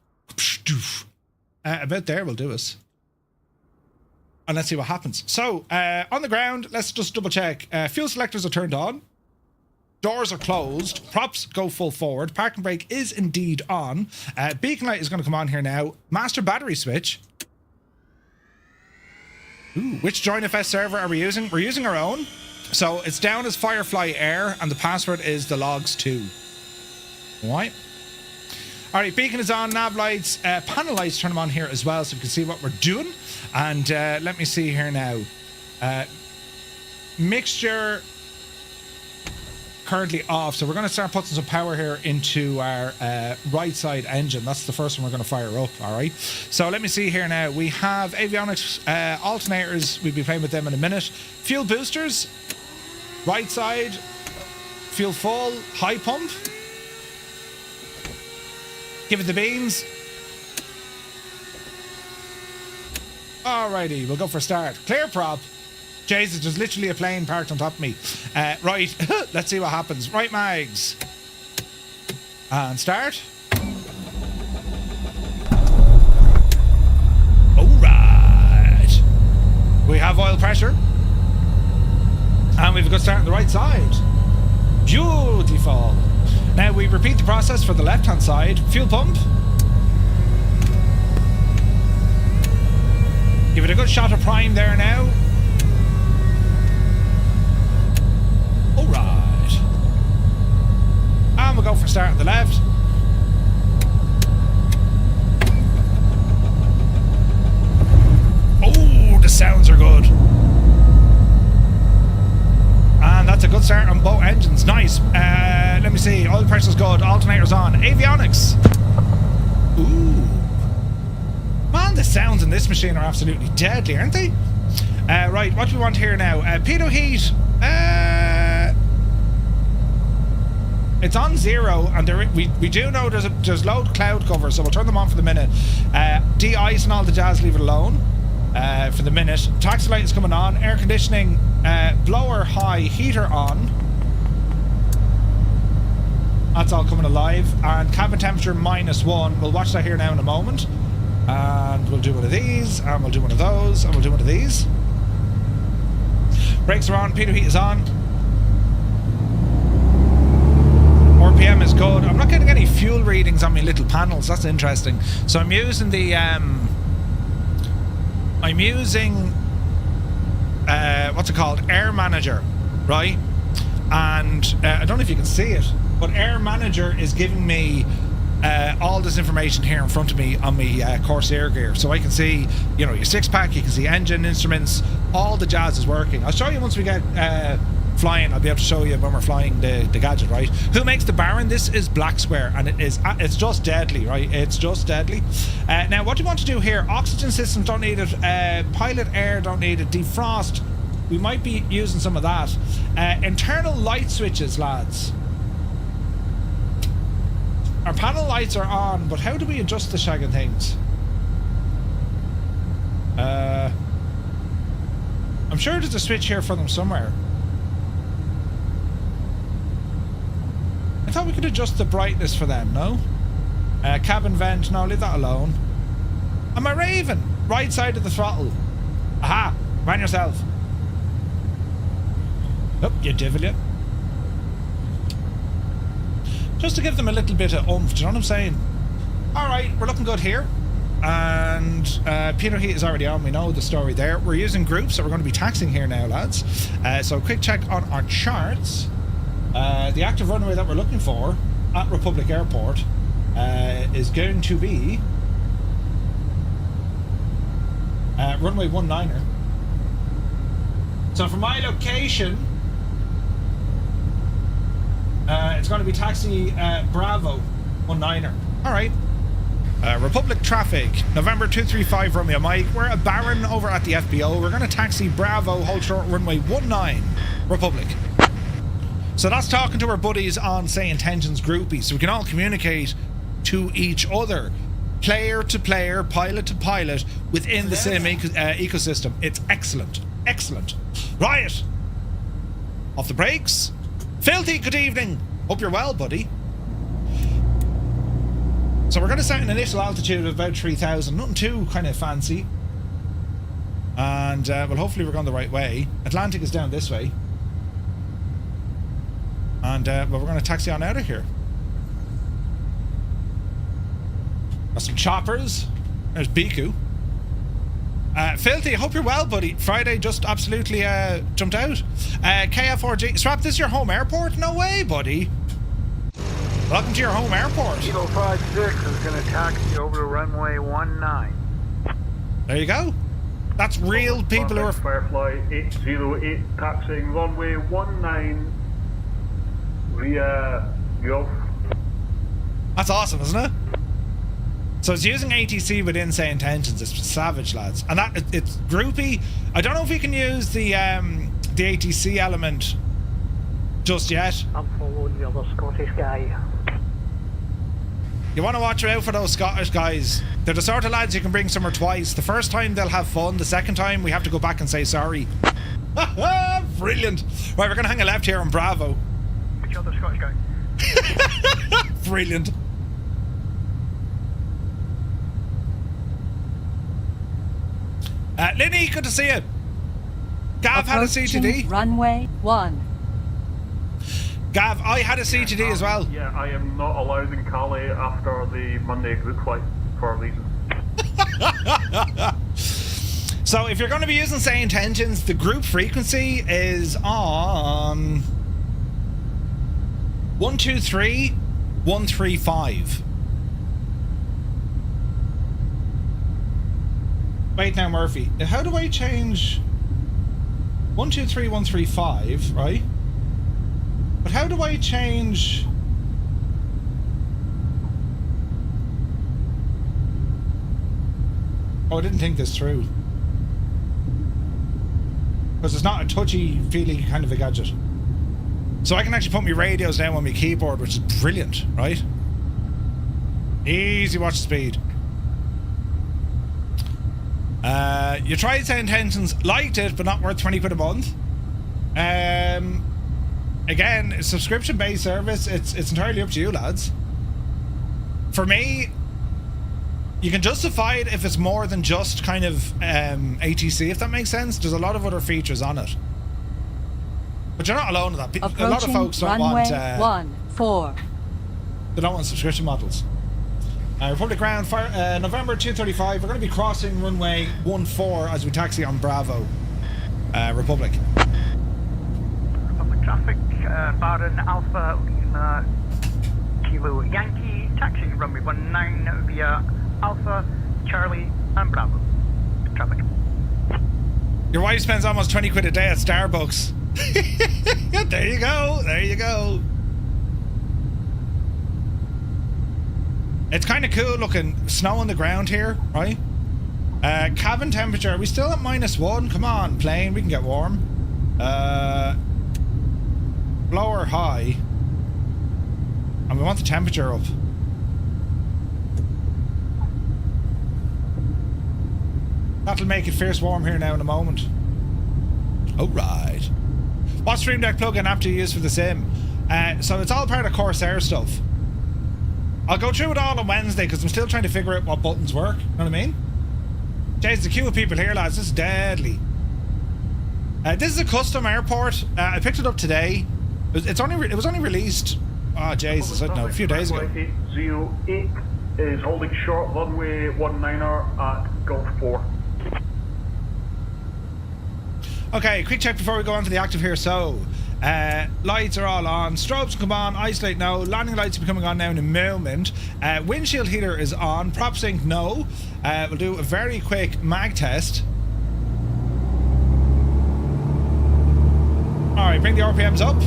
About there will do us. And let's see what happens. So, on the ground, let's just double check. Fuel selectors are turned on. Doors are closed. Props go full forward. Parking brake is indeed on. Beacon light is going to come on here now. Master battery switch. Ooh, which JoinFS server are we using? We're using our own. So it's down as Firefly Air and the password is the logs 2. Alright. Alright, beacon is on, nav lights, panel lights, turn them on here as well so we can see what we're doing. And let me see here now. Mixture currently off, so we're going to start putting some power here into our right side engine. That's the first one we're going to fire up. All right, so let me see here now. We have avionics alternators. We'll be playing with them in a minute. Fuel boosters, right side, fuel full, high pump. Give it the beans. Alrighty, we'll go for a start. Clear prop. Jesus, there's literally a plane parked on top of me. Right, let's see what happens. Right, mags. And start. Alright. We have oil pressure. And we've a good start on the right side. Beautiful. Now we repeat the process for the left-hand side. Fuel pump. Give it a good shot of prime there now. Alright. And we'll go for start on the left. Oh, the sounds are good. And that's a good start on both engines. Nice. Let me see. Oil pressure's good. Alternator's on. Avionics. Ooh. Man, the sounds in this machine are absolutely deadly, aren't they? Right, what do we want here now? Pitot heat. It's on 0, and we do know there's load cloud cover, so we'll turn them on for the minute. De-ice and all the jazz, leave it alone for the minute. Taxi light is coming on. Air conditioning, blower high, heater on. That's all coming alive. And cabin temperature -1. We'll watch that here now in a moment. And we'll do one of these, and we'll do one of those, and we'll do one of these. Brakes are on, pitot heat is on. RPM is good. I'm not getting any fuel readings on my little panels. That's interesting. So I'm using the what's it called? Air Manager, right? And I don't know if you can see it, but Air Manager is giving me all this information here in front of me on my Corsair gear, so I can see, you know, your 6-pack, you can see engine, instruments, all the jazz is working. I'll show you once we get flying. I'll be able to show you when we're flying the gadget, right? Who makes the Baron? This is Black Square, and it's just deadly, right? It's just deadly. Now, what do you want to do here? Oxygen systems don't need it. Pilot air don't need it. Defrost, we might be using some of that. Internal light switches, lads. Our panel lights are on, but how do we adjust the shagging things? I'm sure there's a switch here for them somewhere. I thought we could adjust the brightness for them, no? Cabin vent, no, leave that alone. Am I raving? Right side of the throttle. Aha! Man yourself. Oh, you devil, you. Just to give them a little bit of oomph, do you know what I'm saying? Alright, we're looking good here. And Peter Heat is already on. We know the story there. We're using groups, so we're going to be taxiing here now, lads. So quick check on our charts. The active runway that we're looking for at Republic Airport is going to be runway 19er. So from my location, it's going to be taxi Bravo 19er. All right. Republic traffic, November 235 Romeo Mike. We're at Baron over at the FBO. We're going to taxi Bravo, hold short, runway 19, Republic. So that's talking to our buddies on Say Intentions Groupie, so we can all communicate to each other, player to player, pilot to pilot, within the same ecosystem. It's excellent. Excellent. Right. Off the brakes. Filthy, good evening. Hope you're well, buddy. So we're going to set an initial altitude of about 3,000, nothing too kind of fancy. And, well, hopefully we're going the right way. Atlantic is down this way. And, well, we're going to taxi on out of here. Got some choppers. There's Biku. Filthy, hope you're well, buddy. Friday just absolutely jumped out. KFRG. Swap, this is your home airport? No way, buddy. Welcome to your home airport. Kilo 56 is going to taxi over to runway 19. There you go. That's real people who are... Firefly 808 taxiing runway 19 via Gulf. That's awesome, isn't it? So it's using ATC within Say Intentions. It's savage, lads. And that it's groupie. I don't know if we can use the ATC element just yet. I'm following the other Scottish guy. You want to watch out for those Scottish guys. They're the sort of lads you can bring somewhere twice. The first time they'll have fun. The second time we have to go back and say sorry. Brilliant. Right, we're going to hang a left here on Bravo. Which other Scottish guy? Brilliant. Linny, good to see you. Gav had a CTD. Runway 1. Gav, I had a CTD as well. Yeah, I am not allowed in Calais after the Monday group flight for a reason. So if you're going to be using Say Intentions, the group frequency is on 123.135. Wait now, Murphy. How do I change 123.135, right? But how do I change... Oh, I didn't think this through. Because it's not a touchy-feely kind of a gadget. So I can actually put my radios down on my keyboard, which is brilliant, right? Easy watch speed. You tried Say Intentions, liked it, but not worth 20 quid a month. Again, it's subscription-based service. It's entirely up to you, lads. For me, you can justify it if it's more than just kind of ATC, if that makes sense. There's a lot of other features on it. But you're not alone in that. A lot of folks don't want... 14. They don't want subscription models. Republic Ground, November 235. We're going to be crossing runway 14 as we taxi on Bravo. Republic. Republic traffic, Baron Alpha Lima Kilo Yankee, taxi runway 19 via Alpha, Charlie and Bravo. Traffic. Your wife spends almost 20 quid a day at Starbucks. There you go. There you go. It's kind of cool looking. Snow on the ground here, right? Cabin temperature. Are we still at -1? Come on, plane. We can get warm. Low or high. And we want the temperature up. That'll make it fierce warm here now in a moment. Alright. What Stream Deck plugin app do you use for the sim? So it's all part of Corsair stuff. I'll go through it all on Wednesday because I'm still trying to figure out what buttons work. You know what I mean? Jeez, the queue of people here, lads. This is deadly. This is a custom airport. I picked it up today. It was only released. Oh Jesus, I don't know, a few days ago. 808 is holding short runway 19er at Gulf 4. Okay, quick check before we go on to the active here. So, lights are all on. Strobes will come on. Isolate no. Landing lights will be coming on now in a moment. Windshield heater is on. Prop sync no. We'll do a very quick mag test. Alright, bring the RPMs up.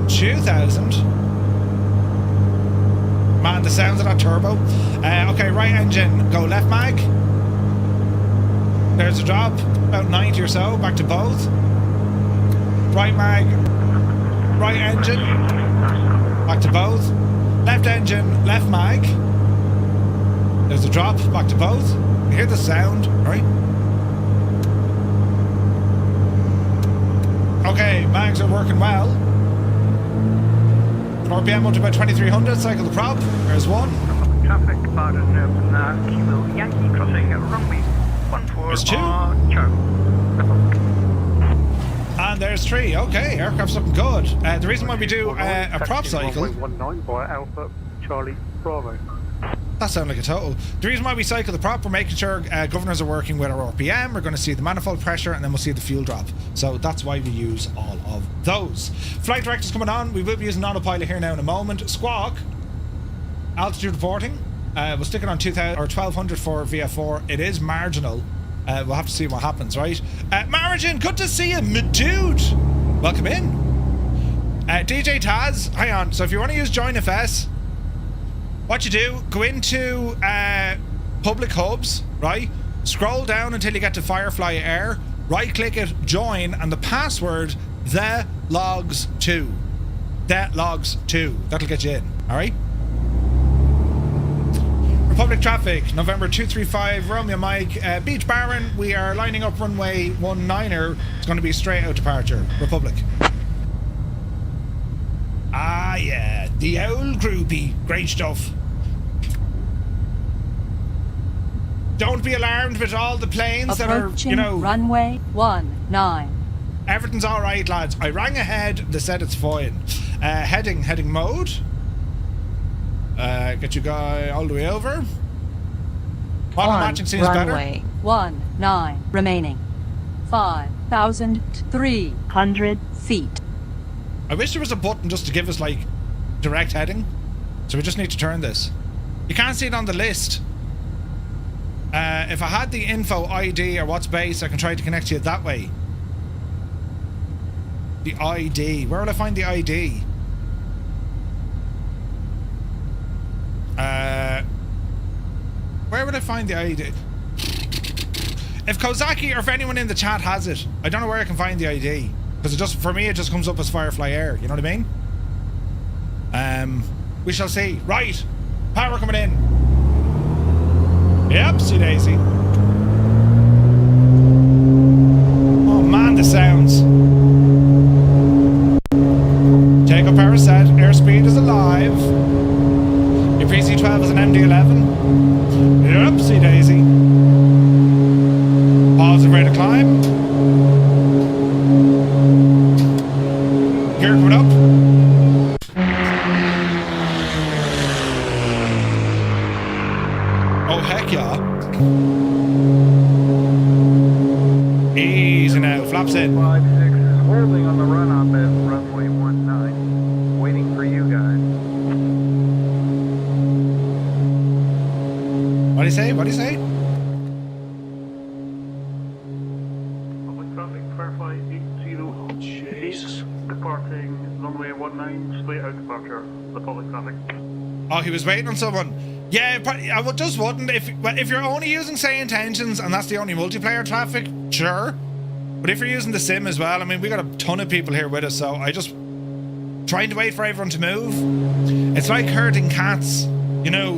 2,000. Man, the sounds of that turbo. Okay, right engine, go left mag. There's a drop, about 90 or so, back to both. Right mag, right engine, back to both. Left engine, left mag. There's a drop, back to both. You hear the sound, right? Okay, mags are working well. RPM up to about 2300, cycle the prop. There's one. Traffic, Baron, Kilo Yankee, crossing runway 14. There's two. Charlie. And there's three. Okay, aircraft's looking good. The reason why we do a prop cycle... 19 by Alpha Charlie Bravo. That sounds like a total. The reason why we cycle the prop, we're making sure governors are working with our RPM. We're going to see the manifold pressure, and then we'll see the fuel drop. So that's why we use all of those. Flight director's coming on. We will be using autopilot here now in a moment. Squawk. Altitude reporting. We'll stick it on 2000 or 1200 for VF4. It is marginal. We'll have to see what happens, right? Margin, good to see you, dude. Welcome in. DJ Taz, hang on. So if you want to use Join FS, what you do, go into public hubs, right? Scroll down until you get to Firefly Air, right click it, join, and the password, the logs 2. That logs 2. That'll get you in, alright? Republic traffic, November 235, Romeo Mike, Beech Baron, we are lining up runway 19er. It's going to be straight out departure, Republic. Ah, yeah, the old groupie. Great stuff. Don't be alarmed with all the planes that are, you know... runway 19. Everything's alright, lads. I rang ahead, they said it's fine. Heading mode. Get you guy all the way over. Model matching seems better. Runway 19 remaining. 5,300 feet. I wish there was a button just to give us, like, direct heading. So we just need to turn this. You can't see it on the list. If I had the info ID or what's base, I can try to connect to you that way. The ID. Where will I find the ID? Where would I find the ID? If Kozaki or if anyone in the chat has it, I don't know where I can find the ID. Because it just, for me, it just comes up as Firefly Air. You know what I mean? We shall see. Right. Power coming in. Yep, see Daisy. Oh man, the sounds. Takeoff power set. Airspeed is alive. Your PC-12 is an MD-11. Yep, see Daisy. Positive rate of climb. Gear coming up. Oh, heck yeah. Easy now, flaps in. 56 is holding on the run up at runway 19. Waiting for you guys. What do you say? What do you say? Public traffic, Firefly 80. Jesus. Departing runway 19, straight out departure. The public traffic. Oh, he was waiting on someone. Yeah, I would just wouldn't. If you're only using say intentions and that's the only multiplayer traffic, sure. But if you're using the sim as well, I mean, we got a ton of people here with us, so I just trying to wait for everyone to move. It's like herding cats, you know,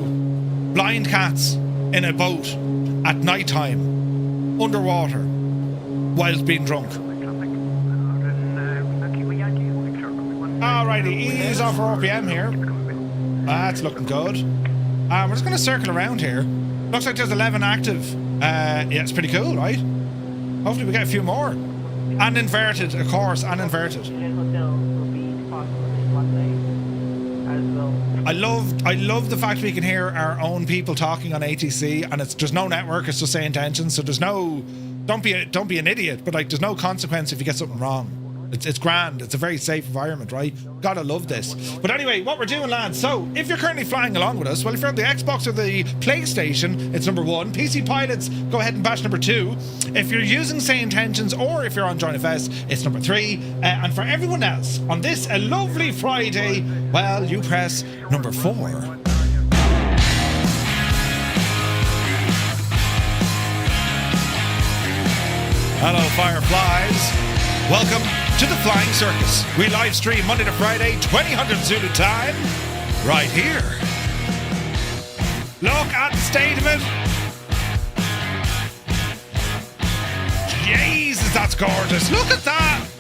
blind cats in a boat at night time, underwater, whilst being drunk. Alrighty, ease off our RPM here. That's looking good. We're just going to circle around here. Looks like there's 11 active. Yeah, it's pretty cool, right? Hopefully we get a few more. And inverted, of course, and inverted. Hotel will be departing this runway as well. I love the fact we can hear our own people talking on ATC, and there's no network. It's just say intentions. So there's no. Don't be an idiot. But like, there's no consequence if you get something wrong. It's grand. It's a very safe environment, right? Gotta love this. But anyway, what we're doing, lads. So, if you're currently flying along with us, well, if you're on the Xbox or the PlayStation, it's number 1. PC pilots, go ahead and bash number 2. If you're using Say Intentions, or if you're on Join FS, it's number 3. And for everyone else, on this a lovely Friday, well, you press number 4. Hello, Fireflies. Welcome to the Flying Circus. We live stream Monday to Friday, 2000 Zulu time, right here. Look at the state of it. Jesus, that's gorgeous. Look at that.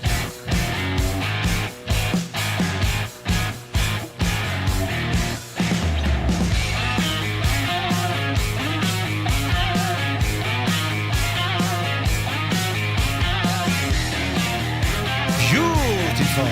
Beautiful.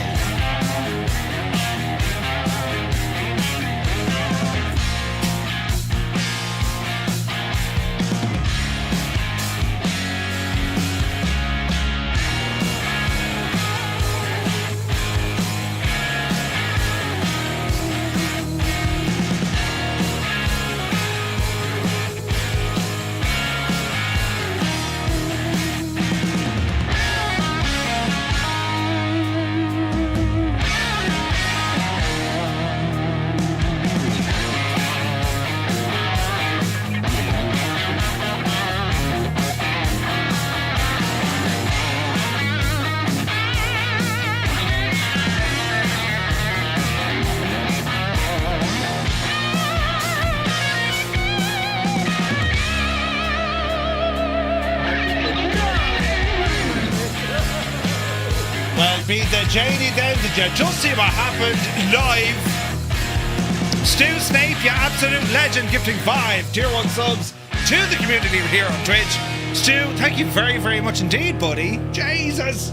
Be the JD then, did you just see what happened live? Stu Snape, you absolute legend, gifting 5 tier 1 subs to the community here on Twitch. Stu, thank you very, very much indeed, buddy. Jesus.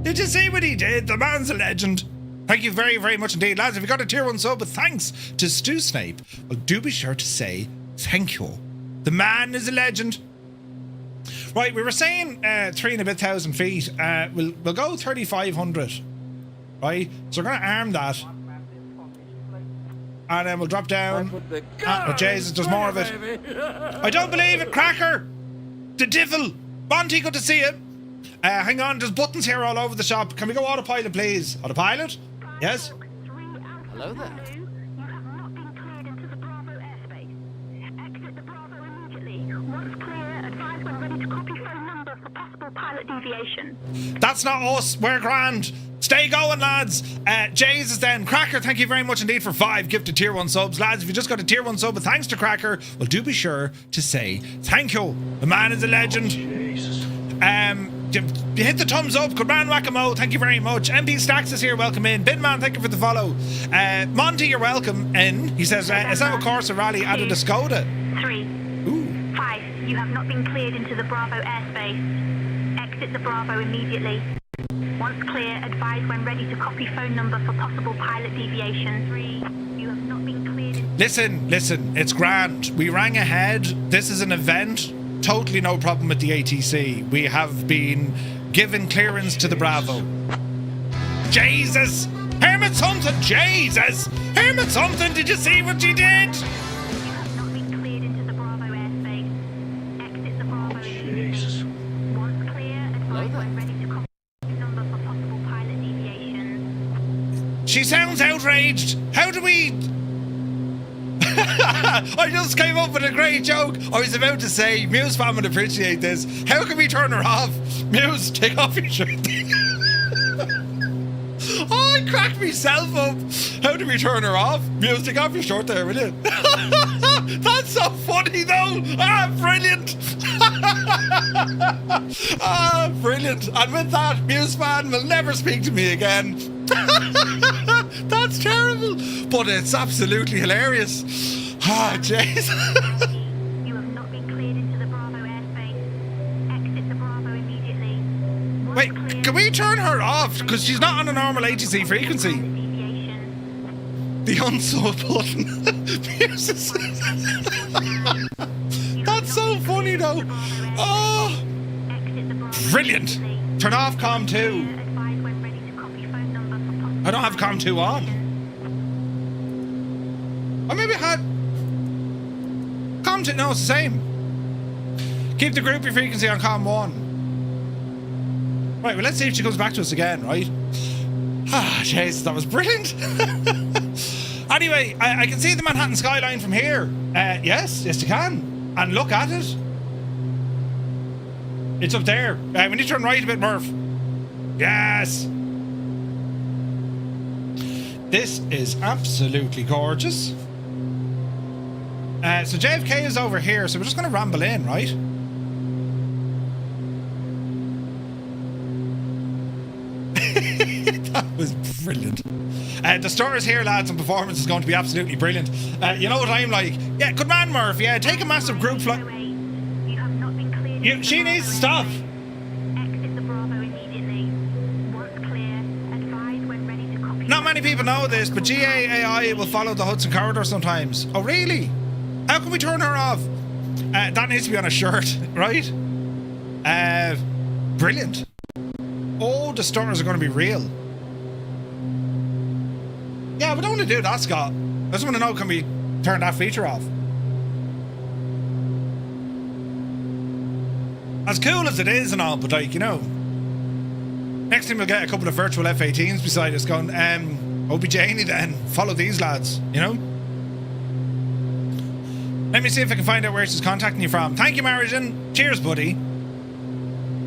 Did you see what he did? The man's a legend. Thank you very, very much indeed. Lads, if you got a tier 1 sub with thanks to Stu Snape, well, do be sure to say thank you. The man is a legend. Right, we were saying 3 and a bit thousand feet. We'll go 3,500. Right, so we're gonna arm that, and then we'll drop down. Oh Jesus, there's more of it. I don't believe it, Cracker. The devil. Monty, good to see you. Hang on, there's buttons here all over the shop. Can we go autopilot, please? Autopilot? Yes. Hello there. Pilot deviation. That's not us. We're grand. Stay going, lads. Jays is then. Cracker, thank you very much indeed for 5 gifted tier 1 subs. Lads, if you just got a tier 1 sub, with thanks to Cracker, well, do be sure to say thank you. The man is a legend. Jesus. You hit the thumbs up. Good man, Whack-A-Mo. Thank you very much. MP Stacks is here. Welcome in. Binman, thank you for the follow. Monty, you're welcome in. He says, is that of course a rally added a Skoda? 3. Ooh. 5. You have not been cleared into the Bravo airspace. Exit the Bravo immediately. Once clear, advise when ready to copy phone number for possible pilot deviation. 3. You have not been cleared. Listen, it's grand. We rang ahead. This is an event. Totally no problem with the ATC. We have been given clearance to the Bravo. Jesus! Hermit something! Jesus! Hermit something! Did you see what you did? You have not been cleared into the Bravo airspace. Exit the Bravo immediately. Jesus. Once clear, advise when ready to copy phone number for possible pilot deviation. She sounds outraged. How do we... I just came up with a great joke. I was about to say, Muse fan would appreciate this. How can we turn her off? Muse, take off your shirt. Oh, I cracked myself up. How do we turn her off? Muse, take off your shirt there, will you? That's so funny though. Ah, brilliant. Ah, brilliant. And with that, Muse fan will never speak to me again. That's terrible, but it's absolutely hilarious. Ah, jeez. You have not been cleared into the Bravo airspace. Exit the Bravo immediately. Once Wait, clear, can we turn her off? Because she's not on a normal ATC frequency. deviation. The unsub button. That's so funny though. Oh, brilliant. Turn off COM 2. I don't have COM 2 on. Or maybe I had COM 2. No, it's the same. Keep the groupie frequency on COM 1. Right, well, let's see if she comes back to us again, right? Ah, jeez, that was brilliant. Anyway, I can see the Manhattan skyline from here. Yes, you can. And look at it. It's up there. We need to turn right a bit, Murph. Yes. This is absolutely gorgeous. So JFK is over here, so we're just going to ramble in, right? That was brilliant. The stars here, lads, and performance is going to be absolutely brilliant. You know what I'm like? Yeah, good man, Murph. Yeah, take a massive group flight. She needs to stop. Exit the Bravo immediately. Once clear, advise when ready to copy. Not many people know this, but GAAI will follow the Hudson Corridor sometimes. Oh, really? How can we turn her off? That needs to be on a shirt, right? Brilliant. Oh, the stars are going to be real. Yeah, we don't want to do that, Scott. I just want to know, can we turn that feature off? As cool as it is and all, but like, you know, next time we'll get a couple of virtual F-18s beside us going, Obie Janey then, follow these lads, you know? Let me see if I can find out where she's contacting you from. Thank you, Marijan. Cheers, buddy.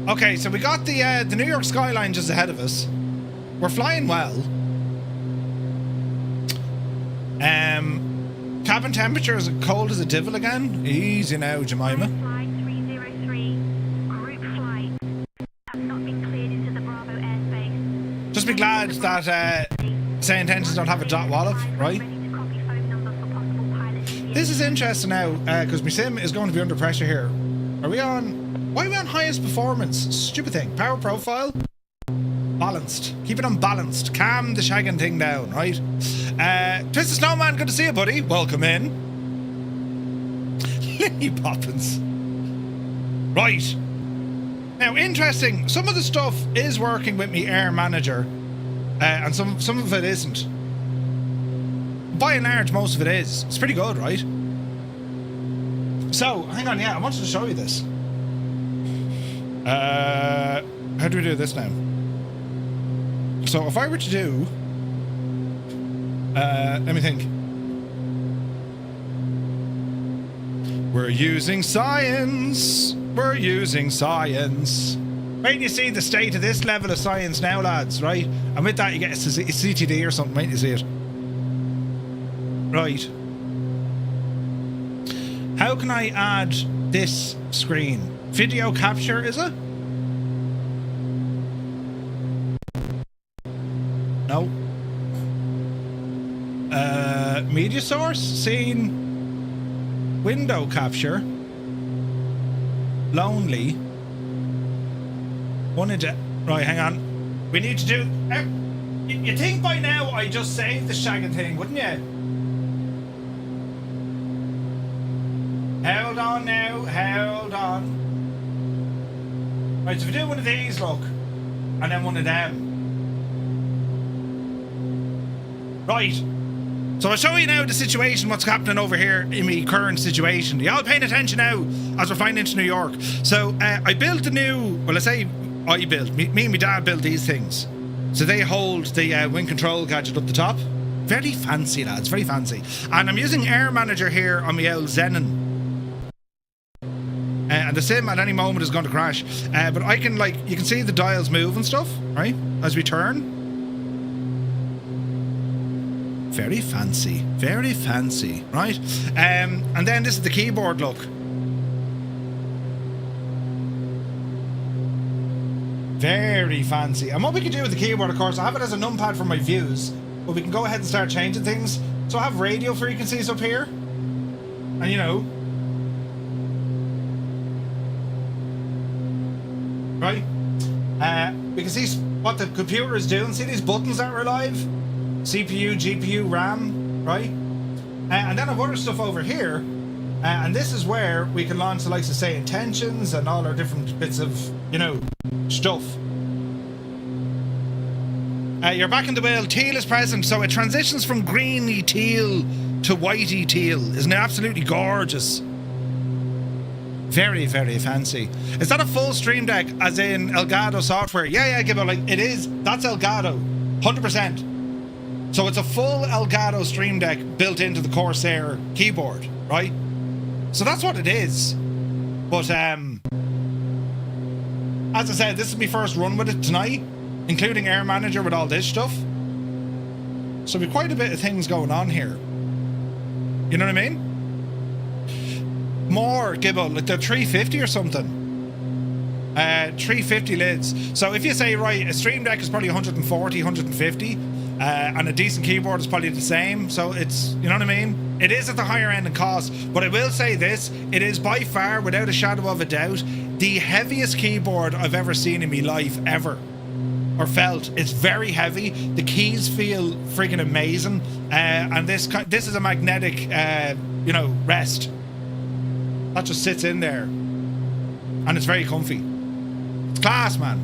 Okay, so we got the New York skyline just ahead of us. We're flying well. Cabin temperature is cold as a devil again. Easy now, Jemima. Flight 303, group flight, have not been cleared into the Bravo airspace. Just be glad that say intentions don't have a dot wallop, right? Ready to copy phone number for possible pilot deviation. This is interesting now, because my sim is going to be under pressure here. Are we on... Why are we on highest performance? Stupid thing. Power profile? Balanced. Keep it unbalanced. Calm the shagging thing down, right? Twisted Snowman, good to see you, buddy. Welcome in. Lily Poppins. Right. Now, interesting. Some of the stuff is working with me Air Manager, and some of it isn't. By and large, most of it is. It's pretty good, right? So, hang on, yeah, I wanted to show you this. How do we do this now? So if I were to do, let me think. We're using science. We're using science. Wait till you see the state of this level of science now, lads, right? And with that you get a CTD or something, wait till you see it. Right. How can I add this screen? Video capture, is it? No. Media source, scene, window capture, lonely, one inch. Right, hang on. We need to do. You think by now I just saved the shagging thing, wouldn't you? Hold on now, hold on. Right, so if we do one of these, look, and then one of them. Right. So I'll show you now the situation, what's happening over here in my current situation. Y'all paying attention now as we're flying into New York. So I built the new, well I say I built, me and my dad built these things. So they hold the wind control gadget up the top. Very fancy, lads, very fancy. And I'm using Air Manager here on my old Zenon. And the sim at any moment is going to crash. But I can, like, you can see the dials move and stuff, right? As we turn. Very fancy, right? And then this is the keyboard, look. Very fancy. And what we can do with the keyboard, of course, I have it as a numpad for my views, but we can go ahead and start changing things. So I have radio frequencies up here. And you know, right? We can see what the computer is doing. See these buttons that are alive? CPU, GPU, RAM. right? And then I've other stuff over here, and this is where we can launch the likes of, say, intentions and all our different bits of, you know, stuff. You're back in the whale. Teal is present, so it transitions from greeny teal to whitey teal. Isn't it absolutely gorgeous? Very, very fancy. Is that a full Stream Deck, as in Elgato software? Yeah, Gibbo, like, it is. That's Elgato, 100%. So it's a full Elgato Stream Deck built into the Corsair keyboard, right? So that's what it is. But, as I said, this is my first run with it tonight, including Air Manager with all this stuff. So we've quite a bit of things going on here. You know what I mean? More, Gibbo, like they're 350 or something. 350 lids. So if you say, right, a Stream Deck is probably 140, 150, and a decent keyboard is probably the same. So it's, you know what I mean? It is at the higher end in cost, but I will say this, it is by far, without a shadow of a doubt, the heaviest keyboard I've ever seen in my life, ever. Or felt. It's very heavy. The keys feel friggin' amazing. And this is a magnetic, you know, rest. That just sits in there. And it's very comfy. It's class, man.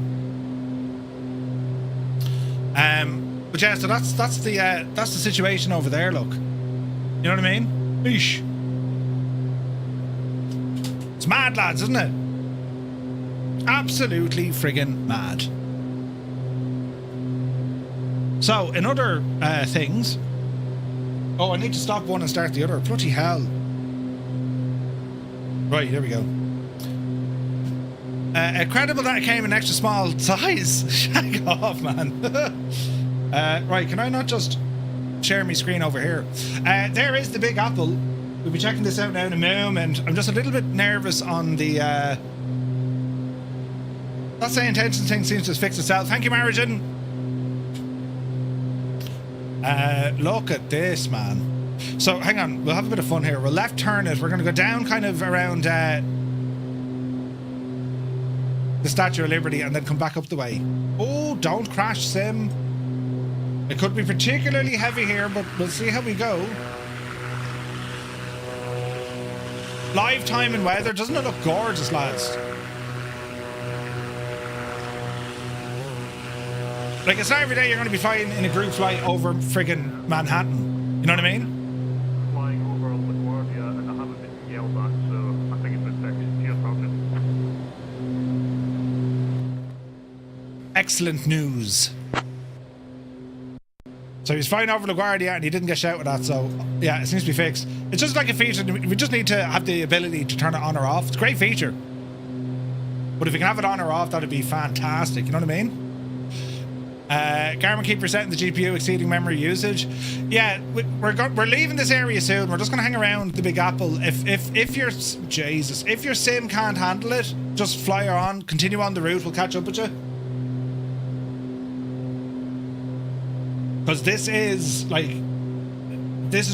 But yeah, so that's the situation over there, look. You know what I mean? Eesh. It's mad, lads, isn't it? Absolutely friggin' mad. So, in other things... Oh, I need to stop one and start the other. Bloody hell. Right, here we go. Incredible that it came in extra small size. Shag off, man. Right, can I not just share my screen over here? There is the Big Apple. We'll be checking this out now in a moment. I'm just a little bit nervous on the... That say intention thing seems to have fixed itself. Thank you, Marijan. Look at this, man. So, hang on. We'll have a bit of fun here. We'll left turn it. We're going to go down kind of around the Statue of Liberty and then come back up the way. Oh, don't crash, Sim. It could be particularly heavy here, but we'll see how we go. Live time and weather. Doesn't it look gorgeous, lads? Like, it's not every day you're going to be flying in a group flight over friggin' Manhattan. You know what I mean? Flying over LaGuardia and I haven't been yelled at, so I think it's been fixed. Cheers, Falcon. Excellent news. So he's flying over LaGuardia and he didn't get shouted at, so yeah, it seems to be fixed. It's just like a feature. We just need to have the ability to turn it on or off. It's a great feature. But if we can have it on or off, that'd be fantastic. You know what I mean? Garmin keep resetting the GPU, exceeding memory usage. Yeah, we're leaving this area soon. We're just going to hang around the Big Apple. If your sim can't handle it, just fly on, continue on the route. We'll catch up with you. Because this is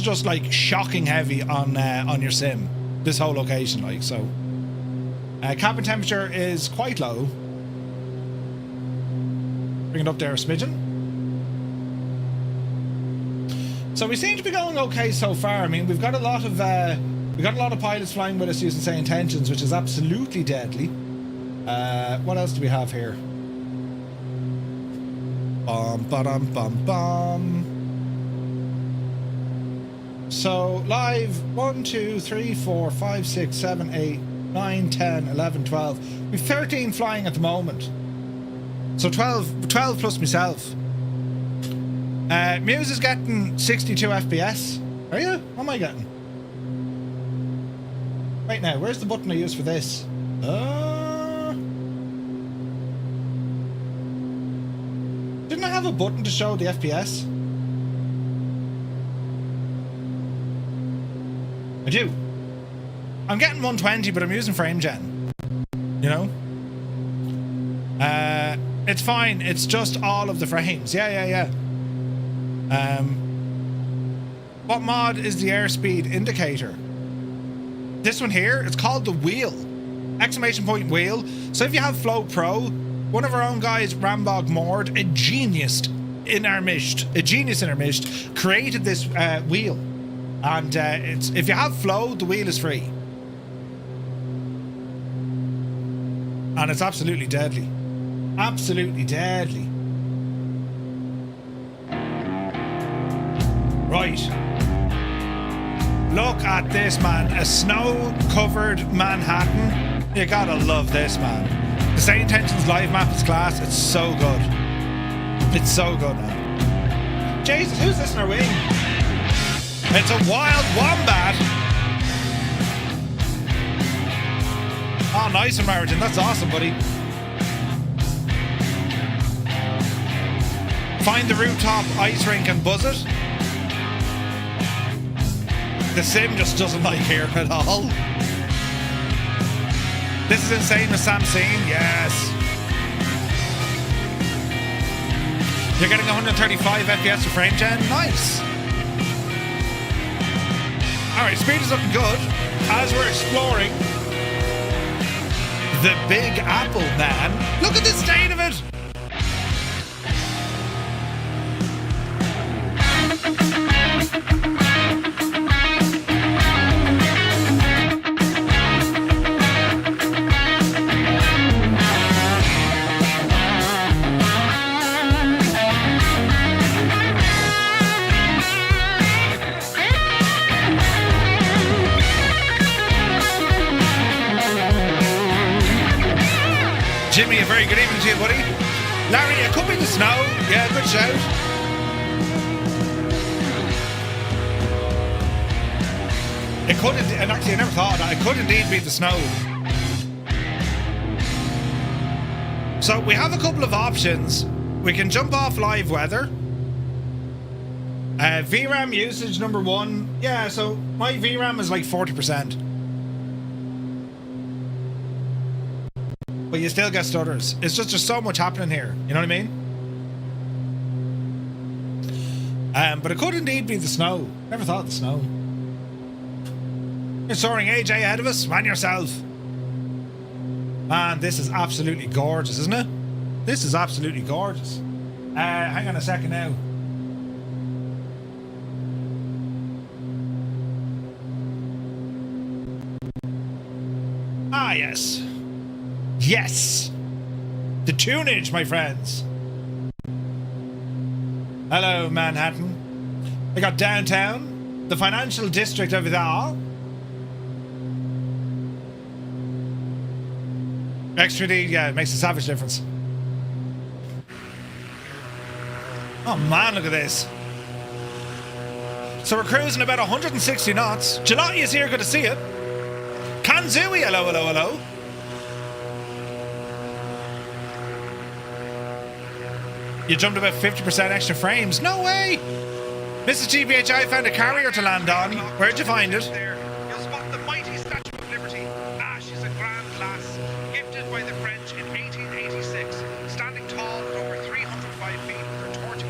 just like shocking heavy on your sim. This whole location, like so. Cabin temperature is quite low. Bring it up there a smidgen. So we seem to be going okay so far. I mean, we've got a lot of pilots flying with us using, say, intentions, which is absolutely deadly. What else do we have here? Bum ba-dum bum bum. So live 1, 2, 3, 4, 5, 6, 7, 8, 9, 10, 11, 12. We've 13 flying at the moment. So 12 plus myself. Muse is getting 62 FPS. Are you? What am I getting? Right now, where's the button I use for this? Didn't I have a button to show the FPS? I do. I'm getting 120, but I'm using frame gen. You know? It's fine. It's just all of the frames. Yeah. What mod is the airspeed indicator? This one here, it's called the wheel. Exclamation point wheel. So if you have Float Pro, one of our own guys, Rambog Mord, a genius in our midst, a genius in our midst, created this wheel. And it's, if you have flow, the wheel is free. And it's absolutely deadly. Absolutely deadly. Right. Look at this, man. A snow-covered Manhattan. You gotta love this, man. The St. Intentions live map is class. It's so good. It's so good, man. Jesus, who's this in our wing? It's a wild wombat. Oh, nice, American. That's awesome, buddy. Find the rooftop ice rink and buzz it. The sim just doesn't like here at all. This is insane with Sam Scene. Yes. You're getting 135 FPS for frame gen. Nice. Alright, speed is looking good as we're exploring the Big Apple, man. Look at the state of it. Jimmy, a very good evening to you, buddy. Larry, it could be the snow. Yeah, good shout. It could, and actually I never thought of that. It could indeed be the snow. So we have a couple of options. We can jump off live weather. VRAM usage number 1. Yeah, so my VRAM is like 40%. But you still get stutters. It's just there's so much happening here. You know what I mean? But it could indeed be the snow. Never thought of the snow. You're soaring AJ ahead of us. Man yourself. Man, this is absolutely gorgeous, isn't it? This is absolutely gorgeous. Hang on a second now. Ah, yes. Yes! The tunage, my friends. Hello, Manhattan. I got downtown, the financial district over there. Extra D, yeah, it makes a savage difference. Oh man, look at this. So we're cruising about 160 knots. Gelati is here, good to see you. Kanzui, hello, hello, hello. You jumped about 50% extra frames. No way! Mrs. GBHI found a carrier to land on. Where'd you find it? You'll spot the mighty Statue of Liberty. Ah, she's a grand lass. Gifted by the French in 1886. Standing tall at over 305 feet with her torch.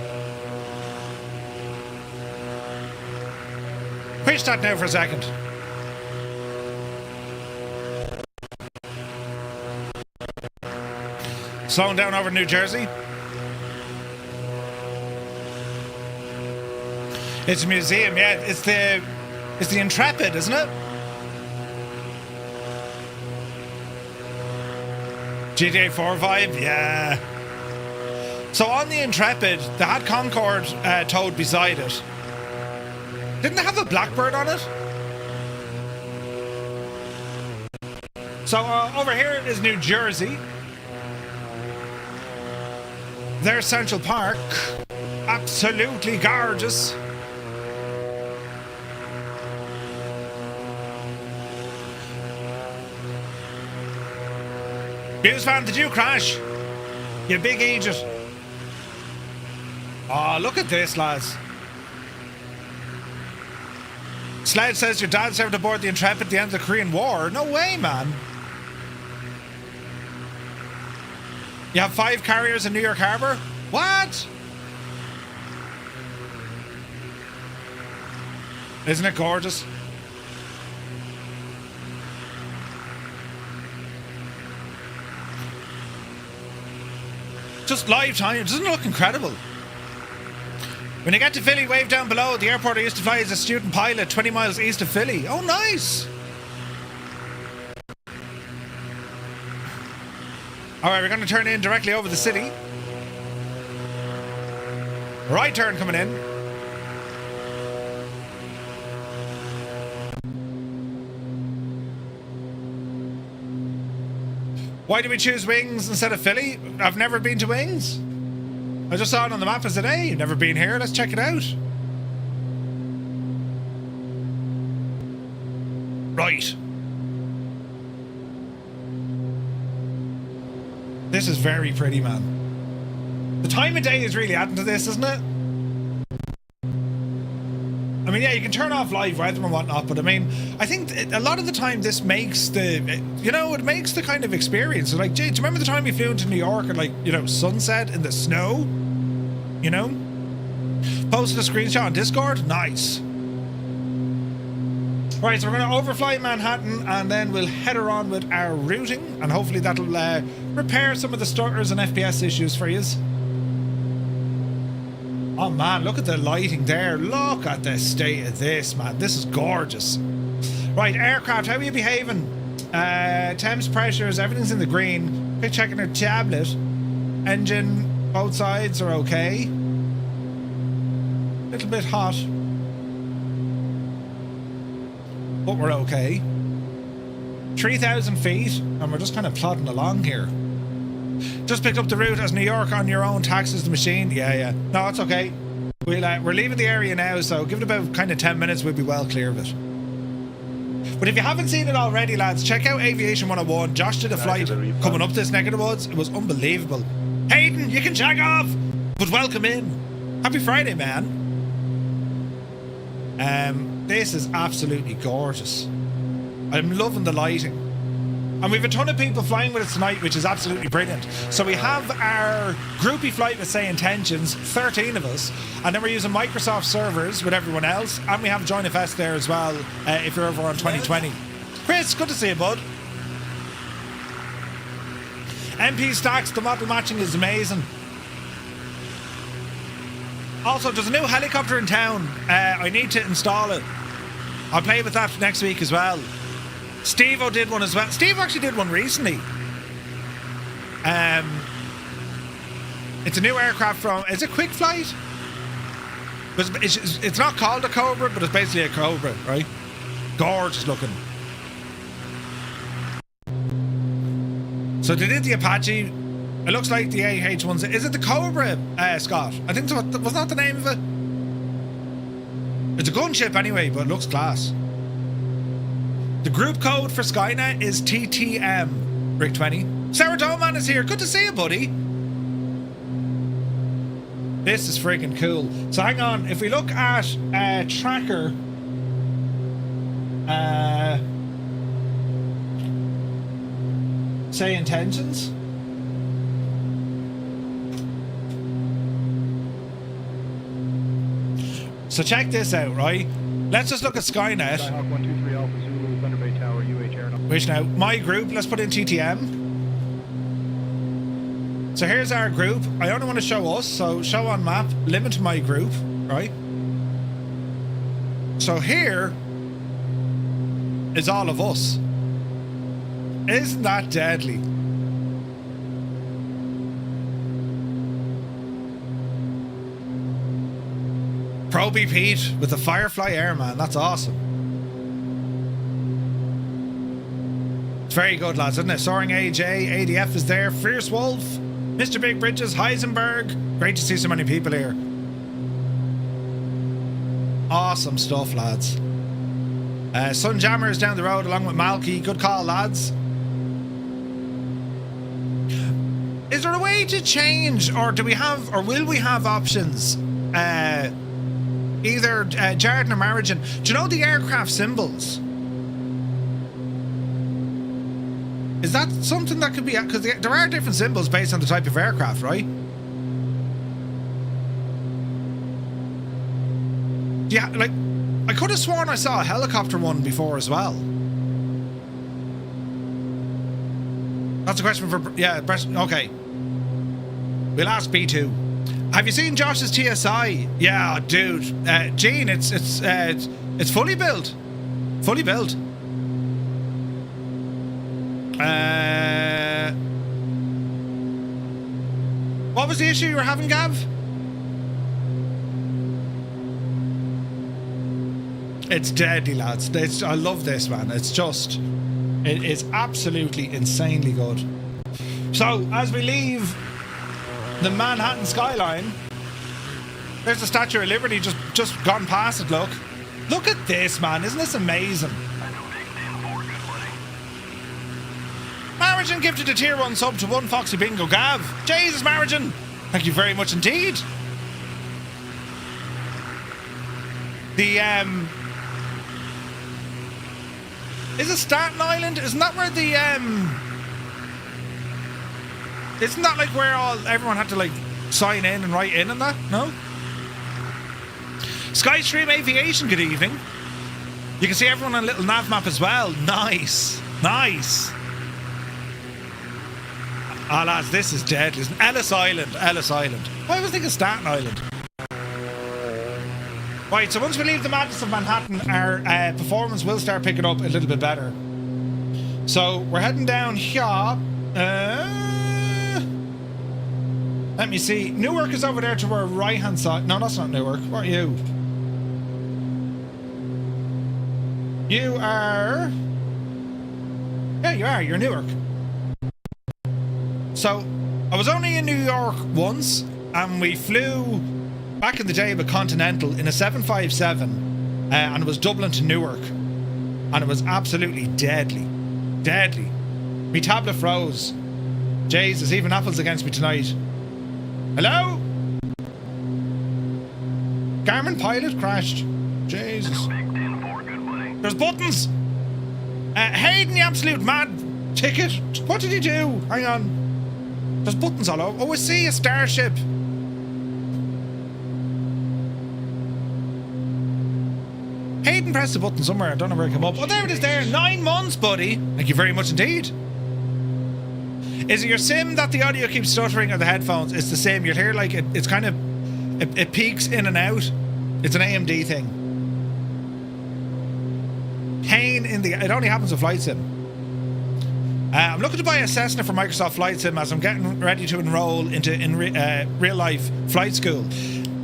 Pitch that now for a second. Slowing down over New Jersey. It's a museum, yeah. It's the Intrepid, isn't it? GTA 4 vibe, yeah. So on the Intrepid, they had Concorde towed beside it. Didn't they have a Blackbird on it? So over here is New Jersey. There's Central Park. Absolutely gorgeous. News fan, did you crash? You big idiot. Oh, look at this, lads. Sled says your dad served aboard the Intrepid at the end of the Korean War. No way, man. You have 5 carriers in New York Harbor? What? Isn't it gorgeous? Just live time. Doesn't it look incredible? When you get to Philly, wave down below. The airport I used to fly as a student pilot, 20 miles east of Philly. Oh, nice. All right, we're going to turn in directly over the city. Right turn coming in. Why do we choose Wings instead of Philly? I've never been to Wings. I just saw it on the map and said, hey, you've never been here, let's check it out. Right. This is very pretty, man. The time of day is really adding to this, isn't it? I mean, yeah, you can turn off live weather and whatnot, but I mean, I think a lot of the time this makes the, you know, it makes the kind of experience. Like, do you remember the time we flew into New York at, like, you know, sunset in the snow? You know? Posted a screenshot on Discord? Nice. Right, so we're going to overfly Manhattan and then we'll header on with our routing and hopefully that'll repair some of the stutters and FPS issues for you. Oh man, look at the lighting there. Look at the state of this, man. This is gorgeous. Right, aircraft, how are you behaving? Temps, pressures, everything's in the green. Quick checking our tablet. Engine, both sides are okay. Little bit hot. But we're okay. 3,000 feet, and we're just kind of plodding along here. Just picked up the route as New York on your own, taxes the machine. Yeah. No, it's okay. We're leaving the area now, so give it about kind of 10 minutes, we'll be well clear of it. But if you haven't seen it already, lads, check out Aviation 101. Josh did a flight coming up this neck of the woods. It was unbelievable. Hayden, you can check off, but welcome in. Happy Friday, man. This is absolutely gorgeous. I'm loving the lighting. And we've a ton of people flying with us tonight, which is absolutely brilliant. So we have our groupie flight with Say Intentions, 13 of us, and then we're using Microsoft servers with everyone else, and we have JoinFS there as well, if you're over on 2020. Chris, good to see you, bud. MP stacks, the model matching is amazing. Also, there's a new helicopter in town. I need to install it. I'll play with that next week as well. Steve-O did one as well. Steve actually did one recently. It's a new aircraft from... Is it Quick Flight? It's not called a Cobra, but it's basically a Cobra, right? Gorgeous looking. So they did the Apache. It looks like the AH-1. Is it the Cobra, Scott? I think so. Was that the name of it? It's a gunship anyway, but it looks class. The group code for Skynet is TTM, Rick20. Sarah Doman is here. Good to see you, buddy. This is freaking cool. So hang on. If we look at tracker... Say intentions. So check this out, right? Let's just look at Skynet. Skyhawk 123 Alpha Zulu, Thunder Bay Tower, UH Air. Which now, my group, let's put in TTM. So here's our group. I only want to show us, so show on map, limit to my group, right? So here is all of us. Isn't that deadly? Proby Pete with the Firefly Airman. That's awesome. It's very good, lads, isn't it? Soaring AJ, ADF is there. Fierce Wolf, Mr. Big Bridges, Heisenberg. Great to see so many people here. Awesome stuff, lads. Sunjammer is down the road along with Malky. Good call, lads. Is there a way to change, or do we have, or will we have options? Either Jarden or Marigin. Do you know the aircraft symbols? Is that something that could be... Because there are different symbols based on the type of aircraft, right? Yeah, like... I could have sworn I saw a helicopter one before as well. That's a question for... Yeah, okay. We'll ask B2. Have you seen Josh's TSI? Yeah, dude. Gene, it's fully built. Fully built. What was the issue you were having, Gav? It's deadly, lads. I love this, man. It's just... It is absolutely insanely good. So, as we leave the Manhattan skyline, there's the Statue of Liberty just gone past it, look. Look at this, man. Isn't this amazing? Marigen gifted a tier 1 sub to 1 Foxy Bingo Gav. Jesus, Marigen. Thank you very much indeed. The, is it Staten Island? Isn't that where the, isn't that like where everyone had to like sign in and write in and that? No? Skystream Aviation, good evening. You can see everyone on a little nav map as well. Nice. Nice. Ah, lads, this is deadly. Ellis Island. Ellis Island. I was thinking Staten Island. Right, so once we leave the madness of Manhattan, our performance will start picking up a little bit better. So we're heading down here. Let me see. Newark is over there to our right-hand side. No, that's not Newark. What are you? You are... Yeah, you are. You're Newark. So, I was only in New York once, and we flew back in the day with Continental in a 757, and it was Dublin to Newark, and it was absolutely deadly. Deadly. Me tablet froze. Jesus, even Apple's against me tonight. Hello? Garmin pilot crashed. Jesus. There's buttons. Hayden, the absolute mad ticket. What did he do? Hang on. There's buttons all over. Oh, I see a starship. Hayden pressed the button somewhere. I don't know where it came up. Oh, there it is there. 9 months, buddy. Thank you very much indeed. Is it your sim that the audio keeps stuttering or the headphones? It's the same. You'll hear like it's kind of... It peaks in and out. It's an AMD thing. Pain in the... It only happens with Flight Sim. I'm looking to buy a Cessna for Microsoft Flight Sim as I'm getting ready to enroll into real-life flight school.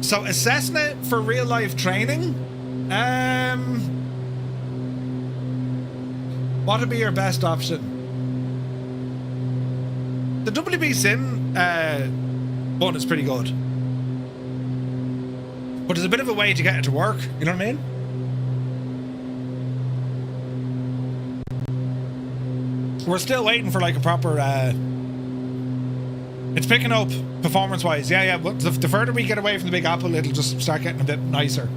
So a Cessna for real-life training? What would be your best option? The WB Sim one is pretty good. But there's a bit of a way to get it to work, you know what I mean? We're still waiting for like a proper it's picking up performance-wise. Yeah, but the further we get away from the Big Apple, it'll just start getting a bit nicer.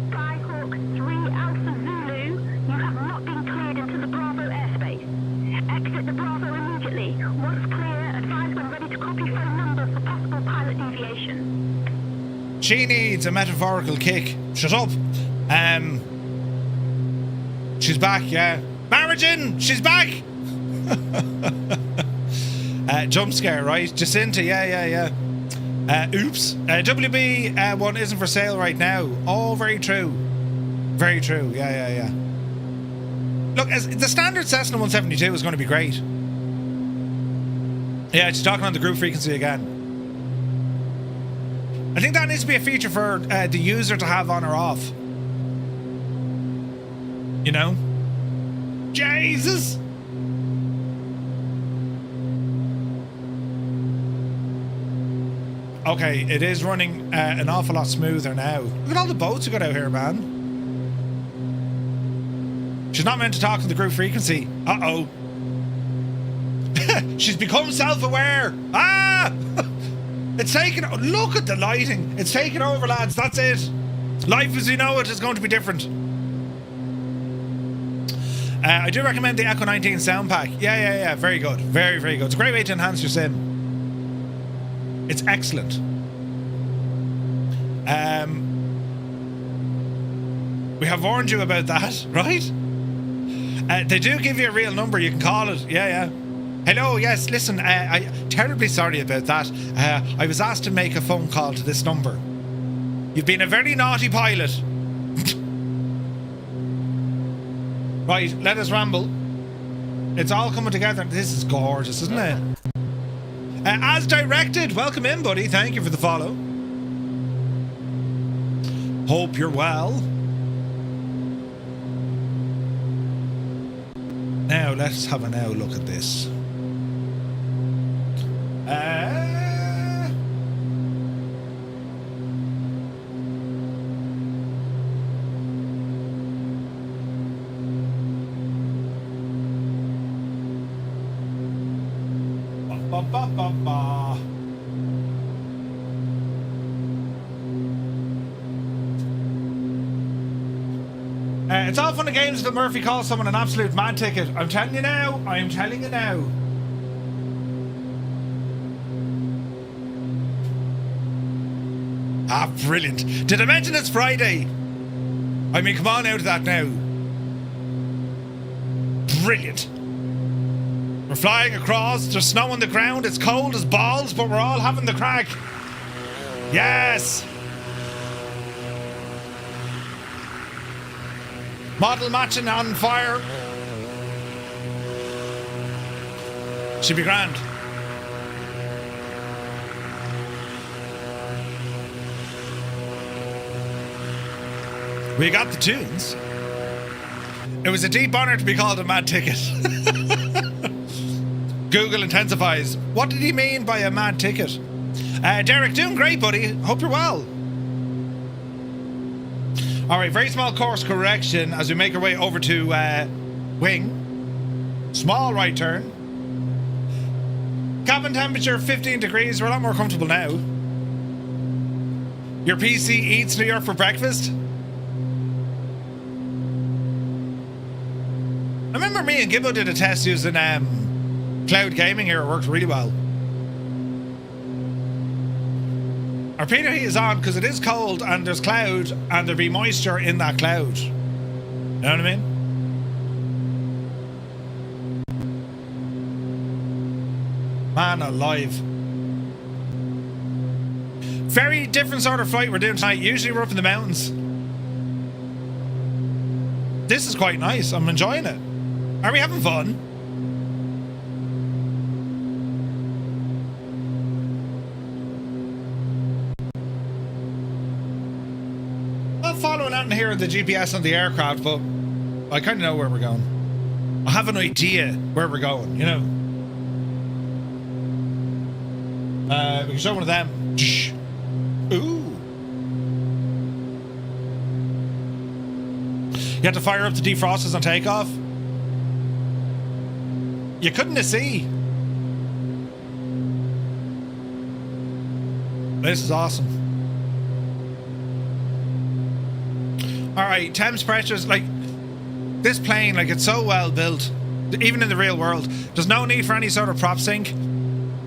Skyhawk 3 Alpha Zulu, you have not been cleared into the Bravo airspace. Exit the Bravo immediately. Once clear, advise when ready to copy phone number for possible pilot deviation. She needs a metaphorical kick. Shut up. She's back, yeah. Marigen, she's back. Jump scare, right? Jacinta, yeah. Oops. WB one isn't for sale right now. Oh, very true. Very true. Yeah. Look, the standard Cessna 172 is going to be great. Yeah, it's talking on the group frequency again. I think that needs to be a feature for the user to have on or off. You know? Jesus! Okay, it is running an awful lot smoother now. Look at all the boats we got out here, man. She's not meant to talk to the group frequency. Uh-oh. She's become self-aware. Ah! It's taken... Look at the lighting. It's taken over, lads. That's it. Life as we know it is going to be different. I do recommend the Echo 19 sound pack. Yeah. Very good. Very, very good. It's a great way to enhance your sim. It's excellent. We have warned you about that, right? They do give you a real number. You can call it. Yeah. Hello, yes, listen, I'm terribly sorry about that. I was asked to make a phone call to this number. You've been a very naughty pilot. Right, let us ramble. It's all coming together. This is gorgeous, isn't it? As directed, welcome in, buddy. Thank you for the follow. Hope you're well. Now, let's have a now look at this. It's all fun and games until Murphy calls someone an absolute mad ticket. I'm telling you now. I'm telling you now. Ah, brilliant. Did I mention it's Friday? I mean, come on out of that now. Brilliant. We're flying across. There's snow on the ground. It's cold as balls, but we're all having the crack. Yes. Model matching on fire. Should be grand. We got the tunes. It was a deep honour to be called a mad ticket. Google intensifies. What did he mean by a mad ticket? Derek, doing great, buddy. Hope you're well. Alright, very small course correction as we make our way over to wing. Small right turn. Cabin temperature 15 degrees. We're a lot more comfortable now. Your PC eats New York for breakfast? I remember me and Gibbo did a test using cloud gaming here. It worked really well. Our Peter heat is on because it is cold and there's cloud and there'll be moisture in that cloud. You know what I mean? Man alive. Very different sort of flight we're doing tonight. Usually we're up in the mountains. This is quite nice. I'm enjoying it. Are we having fun? Not following out in here the GPS on the aircraft, but I kind of know where we're going. I have an idea where we're going, you know. We can show one of them. Ooh. You had to fire up the defrosters on takeoff. You couldn't see. This is awesome. Alright, temps pressures, like this plane, like it's so well built, even in the real world. There's no need for any sort of prop sync.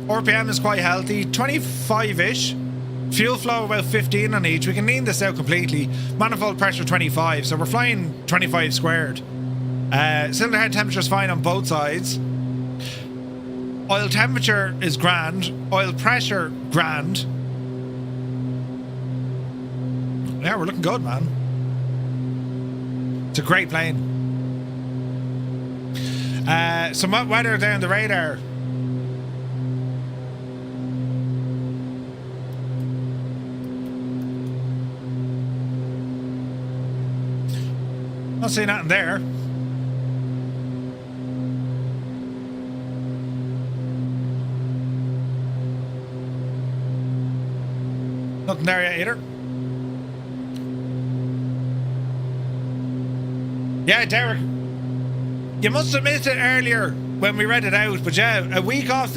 RPM is quite healthy, 25-ish. Fuel flow about 15 on each. We can lean this out completely. Manifold pressure 25, so we're flying 25 squared. Cylinder head temperature is fine on both sides. Oil temperature is grand. Oil pressure, grand. Yeah, we're looking good, man. It's a great plane. Some wet weather there on the radar. Not seeing nothing there. Nothing there yet either. Yeah, Derek, you must have missed it earlier when we read it out, but yeah, a week off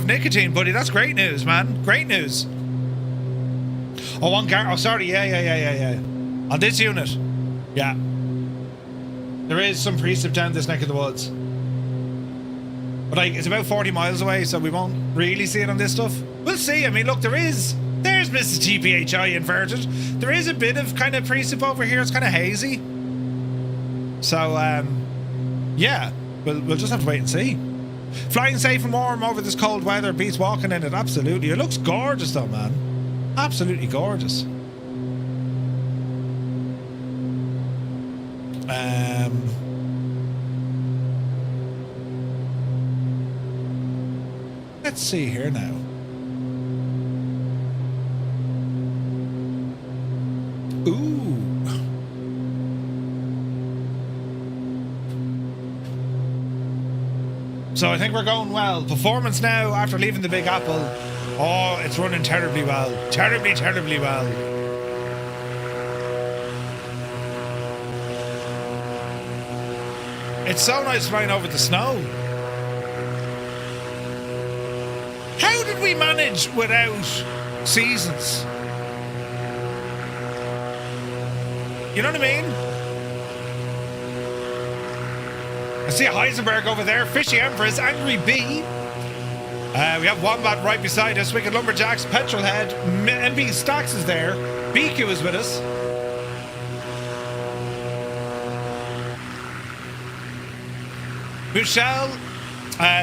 nicotine, buddy. That's great news, man. Great news. Oh, one car. Oh, sorry. Yeah. On this unit, yeah, there is some precip down this neck of the woods, but like it's about 40 miles away, so we won't really see it on this stuff. We'll see. I mean, look, there's Mrs. GPHI inverted. There is a bit of kind of precip over here. It's kind of hazy. So, yeah, we'll just have to wait and see. Flying safe and warm over this cold weather beats walking in it. Absolutely. It looks gorgeous though, man. Absolutely gorgeous. Let's see here now. Ooh. So I think we're going well. Performance now after leaving the Big Apple. Oh, it's running terribly well. Terribly, terribly well. It's so nice flying over the snow. How did we manage without seasons? You know what I mean? I see a Heisenberg over there, Fishy Empress, Angry Bee. We have Wombat right beside us, Wicked Lumberjacks, Petrolhead, MB Stacks is there, BQ is with us. Michelle,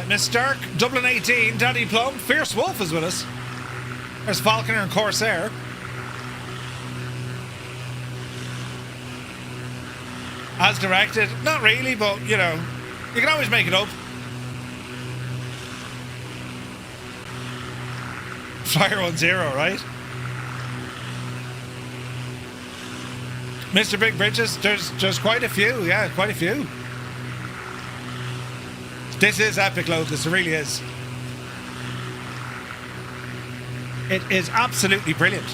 Miss Stark, Dublin 18, Daddy Plum, Fierce Wolf is with us. There's Falconer and Corsair. As directed, not really, but you know, you can always make it up. Flyer 10, right? Mr. Big Bridges, there's quite a few, yeah, quite a few. This is epic, Locus, it really is. It is absolutely brilliant.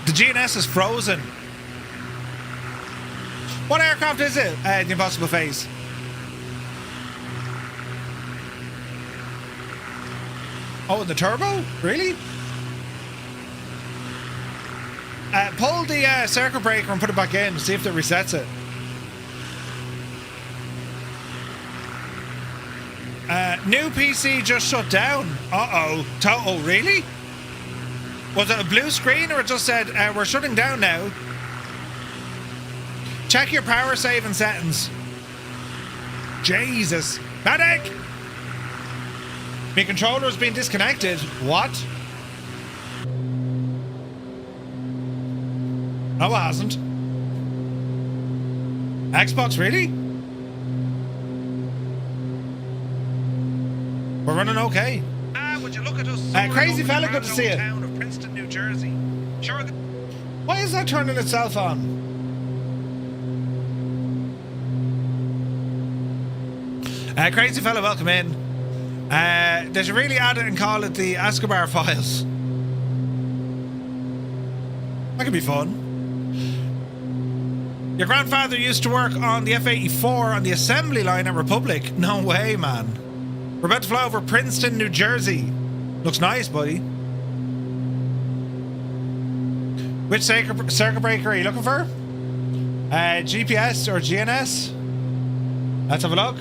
The GNS is frozen. What aircraft is it? The Impossible Phase. Oh, the turbo? Really? Pull the circuit breaker and put it back in. See if it resets it. New PC just shut down. Uh-oh. Oh, really? Was it a blue screen or it just said, we're shutting down now? Check your power saving settings. Jesus. Medic! My controller's been disconnected. What? No, it hasn't. Xbox, really? We're running okay. Would you look at us? Crazy fella, good to see you. Town of Princeton, New Jersey. Sure. Why is that turning itself on? Crazy fella, welcome in. They should really add it and call it the Escobar Files. That could be fun. Your grandfather used to work on the F-84 on the assembly line at Republic. No way, man. We're about to fly over Princeton, New Jersey. Looks nice, buddy. Which circuit breaker are you looking for? GPS or GNS? Let's have a look.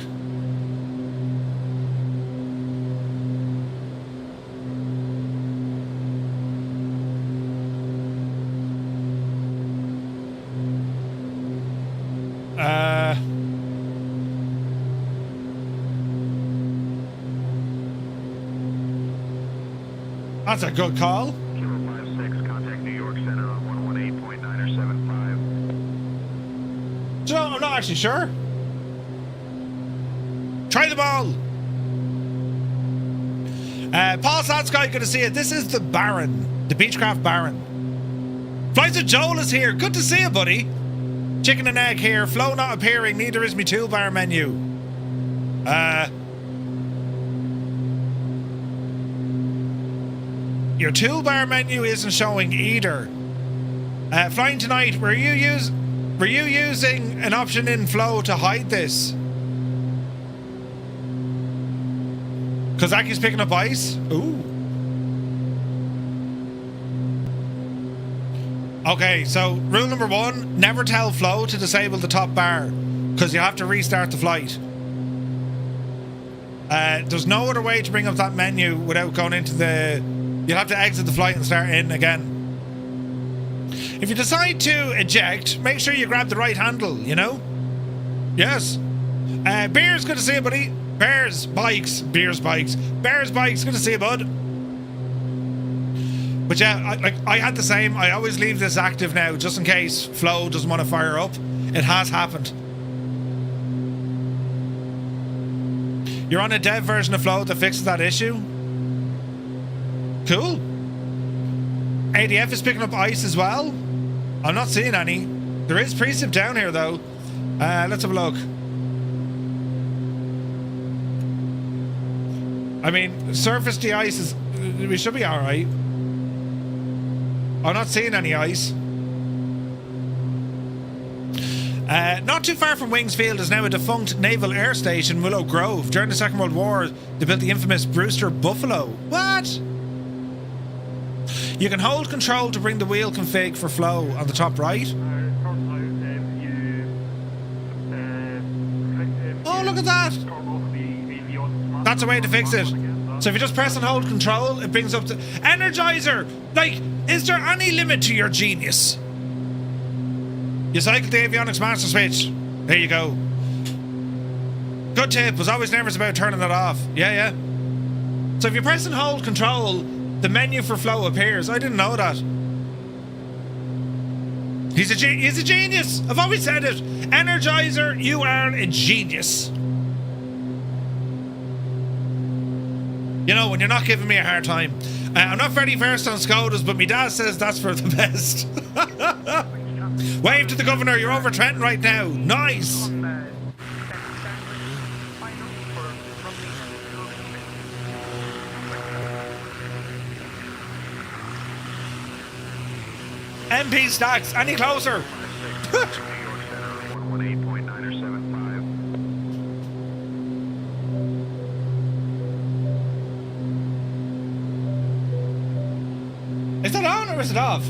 That's a good call. Kilo 56, contact New York Center on 118.975. Do you know, I'm not actually sure. Try them all. Paul Satsky, good to see you. This is the Baron, the Beechcraft Baron. Flights of Joel is here. Good to see you, buddy. Chicken and egg here. Flow not appearing. Neither is me toolbar menu. Your toolbar menu isn't showing either. Flying tonight, were you using an option in Flow to hide this? Kozaki's picking up ice? Ooh. Okay, so rule number 1, never tell Flow to disable the top bar, because you have to restart the flight. There's no other way to bring up that menu without going into the... You'll have to exit the flight and start in again. If you decide to eject, make sure you grab the right handle, you know? Yes. Beers, good to see you, buddy. Bears bikes. Good to see you, bud. But yeah, I had the same. I always leave this active now, just in case Flow doesn't want to fire up. It has happened. You're on a dev version of Flow that fixes that issue? Cool. ADF is picking up ice as well. I'm not seeing any. There is precip down here though. Let's have a look. I mean, surface de-ice is... we should be alright. I'm not seeing any ice. Not too far from Wingsfield is now a defunct naval air station, Willow Grove. During the Second World War, they built the infamous Brewster Buffalo. What? You can hold control to bring the wheel config for Flow on the top right. Oh, look at that! That's a way to fix it. So if you just press and hold control, it brings up the... Energizer! Like, is there any limit to your genius? You cycle the avionics master switch. There you go. Good tip. Was always nervous about turning that off. Yeah. So if you press and hold control, the menu for Flow appears. I didn't know that. He's a genius. I've always said it. Energizer, you are a genius. You know, when you're not giving me a hard time. I'm not very versed on Skodas, but my dad says that's for the best. Wave to the governor, you're over Trenton right now. Nice. MP stacks, any closer? Is that on or is it off?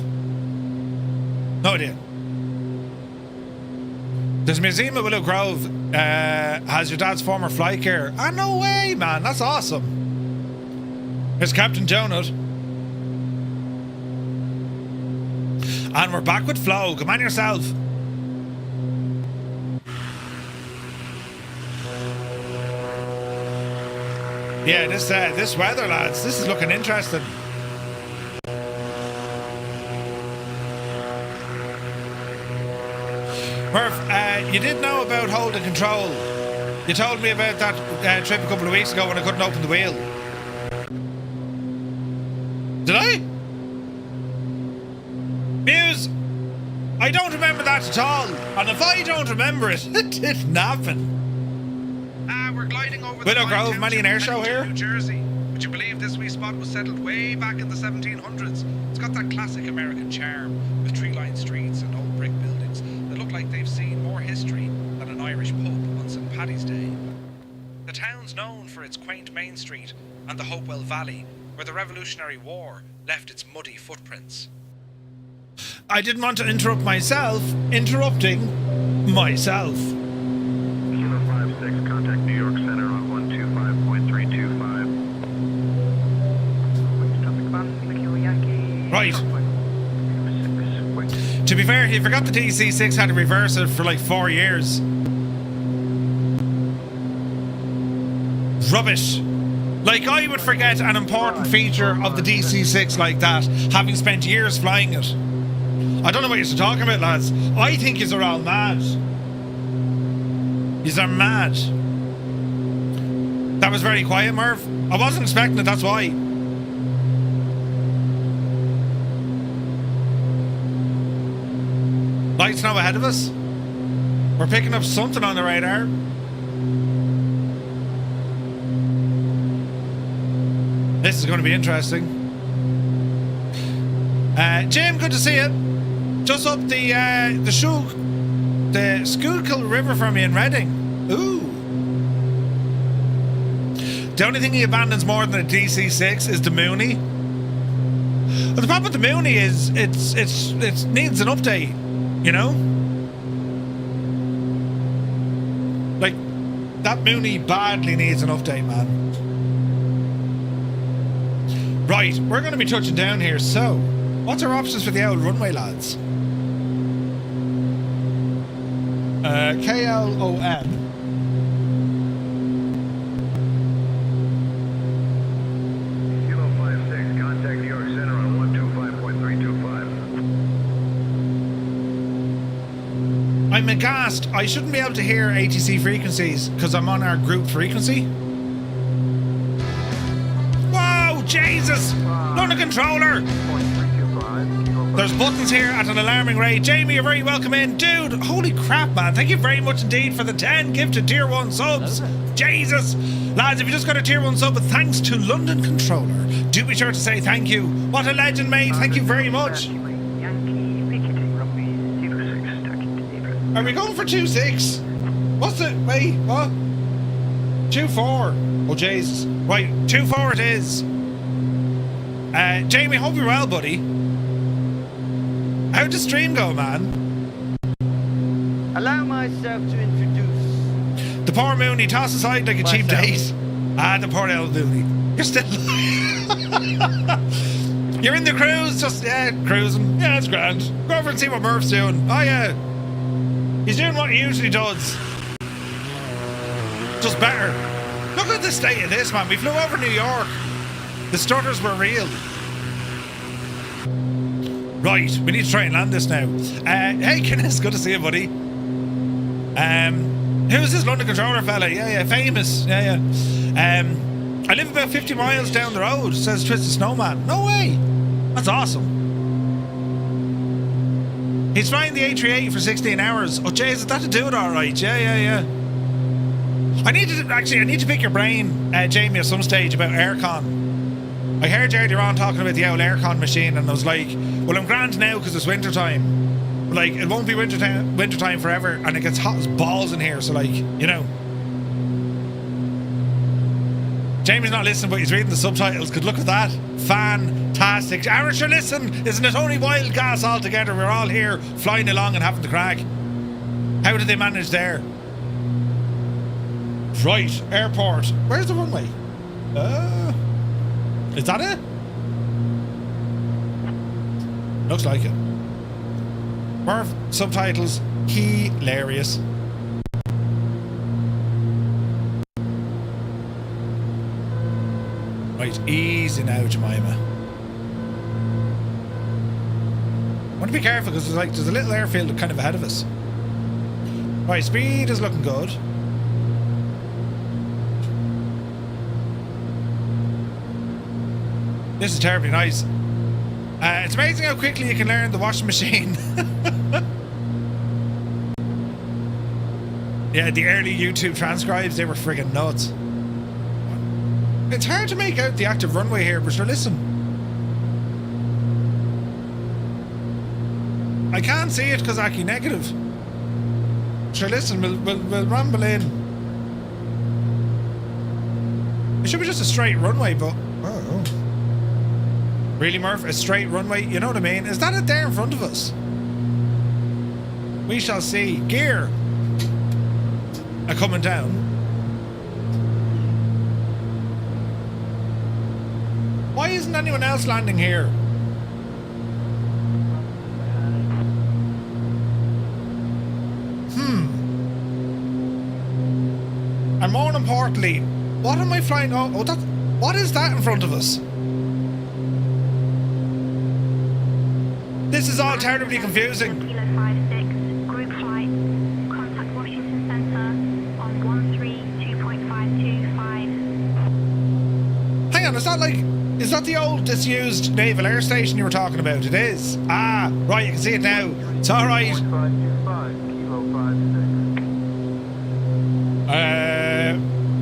No idea. There's a museum at Willow Grove. Has your dad's former flight gear. Ah, no way, man. That's awesome. There's Captain Donut. And we're back with Flow. Come on yourself. Yeah, this weather, lads. This is looking interesting. Murph, you did know about holding control. You told me about that trip a couple of weeks ago when I couldn't open the wheel. Did I? Muse, I don't remember that at all. And if I don't remember it, it didn't happen. We're gliding over Willow the Grove, many an air show here. New Jersey. Would you believe this wee spot was settled way back in the 1700s? It's got that classic American charm with tree-lined streets and old brick buildings that look like they've seen more history than an Irish pub on St. Paddy's Day. The town's known for its quaint Main Street and the Hopewell Valley, where the Revolutionary War left its muddy footprints. I didn't want to interrupt myself, interrupting myself. Kilo 56, contact New York Center on 125.325. Right. To be fair, he forgot the DC6 had to reverse it for like 4 years. Rubbish. Like, I would forget an important feature of the DC6 like that, having spent years flying it. I don't know what you're talking about, lads. I think yous are all mad. Yous are mad. That was very quiet, Merv. I wasn't expecting it, that's why. Lights now ahead of us. We're picking up something on the radar. This is going to be interesting. Jim, good to see you. Just up the Schuylkill River from you in Reading. Ooh. The only thing he abandons more than a DC6 is the Mooney. But the problem with the Mooney is it needs an update, you know? Like, that Mooney badly needs an update, man. Right, we're going to be touching down here, so what's our options for the old runway, lads? KLOM. I'm aghast. I shouldn't be able to hear ATC frequencies because I'm on our group frequency. Whoa, Jesus! London controller! There's buttons here at an alarming rate. Jamie, you're very welcome in. Dude, holy crap, man. Thank you very much indeed for the 10 gifted tier 1 subs. Jesus. Lads, if you just got a tier 1 sub, thanks to London Controller, do be sure to say thank you. What a legend, mate. Thank you very much. Are we going for 2-6? What's it? Wait, what? 2-4. Oh, Jesus. Right, 2-4 it is. Jamie, hope you're well, buddy. How'd the stream go, man? Allow myself to introduce. The poor Mooney, toss aside like a cheap date. Ah, the poor old Mooney. You're still... You're in the cruise, just, cruising. Yeah, it's grand. Go over and see what Murph's doing. Oh, yeah. He's doing what he usually does. Just better. Look at the state of this, man. We flew over New York. The stutters were real. Right, we need to try and land this now. Hey, Kenneth, good to see you, buddy. Who's this London controller fella? Yeah, famous. Yeah. I live about 50 miles down the road, says Twisted Snowman. No way. That's awesome. He's flying the A38 for 16 hours. Oh, Jesus, that'll do it all right. Yeah. I need to pick your brain, Jamie, at some stage about aircon. I heard you earlier on talking about the old aircon machine, and I was like, well, I'm grand now because it's winter time. Like, it won't be winter time forever, and it gets hot as balls in here, so like, you know. Jamie's not listening, but he's reading the subtitles. Could look at that. Fantastic. Aaron, sure, listen. Isn't it only wild gas altogether? We're all here flying along and having the crack. How did they manage there? Right, airport. Where's the runway? Is that it? Looks like it. Murph, subtitles, hilarious. Right, easy now, Jemima. I want to be careful because there's a little airfield kind of ahead of us. Right, speed is looking good. This is terribly nice. It's amazing how quickly you can learn the washing machine. Yeah, the early YouTube transcribes, they were friggin' nuts. It's hard to make out the active runway here, but sure, listen. I can't see it because Aki negative. Sure, listen, we'll ramble in. It should be just a straight runway, but... Oh. Really, Murph? A straight runway? You know what I mean? Is that it there in front of us? We shall see. Gear. Coming down. Why isn't anyone else landing here? And more importantly, what am I flying? Oh, what is that in front of us? This is all terribly confusing. Kilo 56, group flight, contact Washington Center on 132.525. Hang on, is that the old disused naval air station you were talking about? It is. Ah, right, you can see it now. It's all right.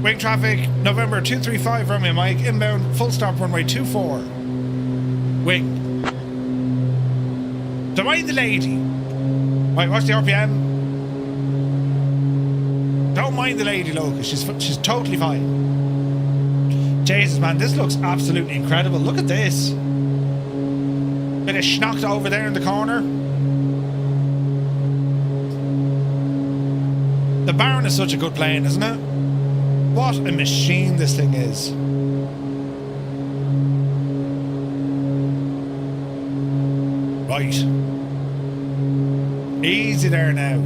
Wing traffic, November 235, Romeo Mike, inbound, full stop runway 24. Wing. Don't mind the lady. Right, what's the RPM? Don't mind the lady, Lucas. She's totally fine. Jesus, man, this looks absolutely incredible. Look at this. Bit of schnocked over there in the corner. The Baron is such a good plane, isn't it? What a machine this thing is. Right. Easy there now.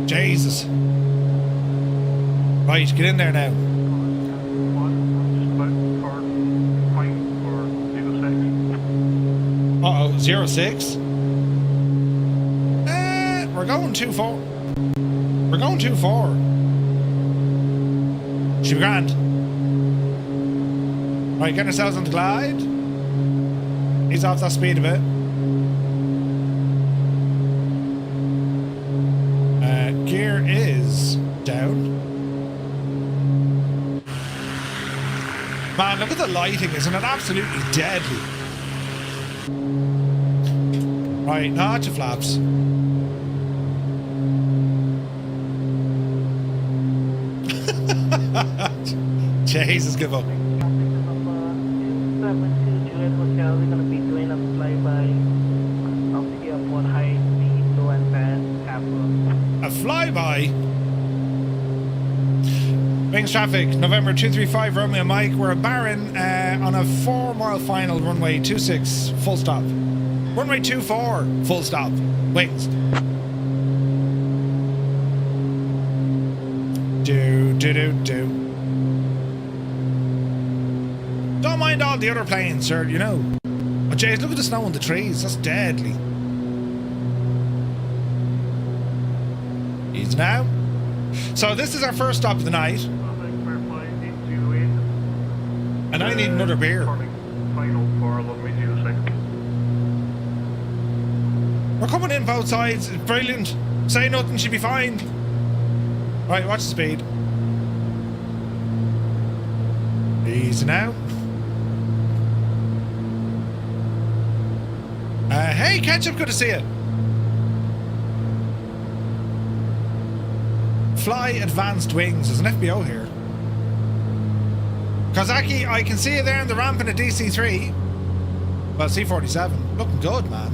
Jesus. Right, get in there now. 06. We're going too far. We're going too far. Should be grand. Right, getting ourselves on the glide. Ease off that speed a bit. Gear is down. Man, look at the lighting. Isn't it absolutely deadly? Right, not your flaps. Jesus, give up. Hotel, we're gonna be doing a flyby of the airport high speed, low and fast, A flyby? Wings traffic, November 235 Romeo Mike. We're at Baron on a 4-mile final, runway 26, full stop. Runway 24, full stop. Wings. Do. Don't mind all the other planes, sir, you know. Oh, jeez, look at the snow on the trees. That's deadly. Easy now. So this is our first stop of the night. And I need another beer. Final for runway 06. We're coming in both sides. It's brilliant. Say nothing, she'll be fine. Right, watch the speed. Easy now. Hey, Ketchup, good to see you. Fly advanced wings. There's an FBO here. Kozaki, I can see you there in the ramp in a DC-3. Well, C-47. Looking good, man.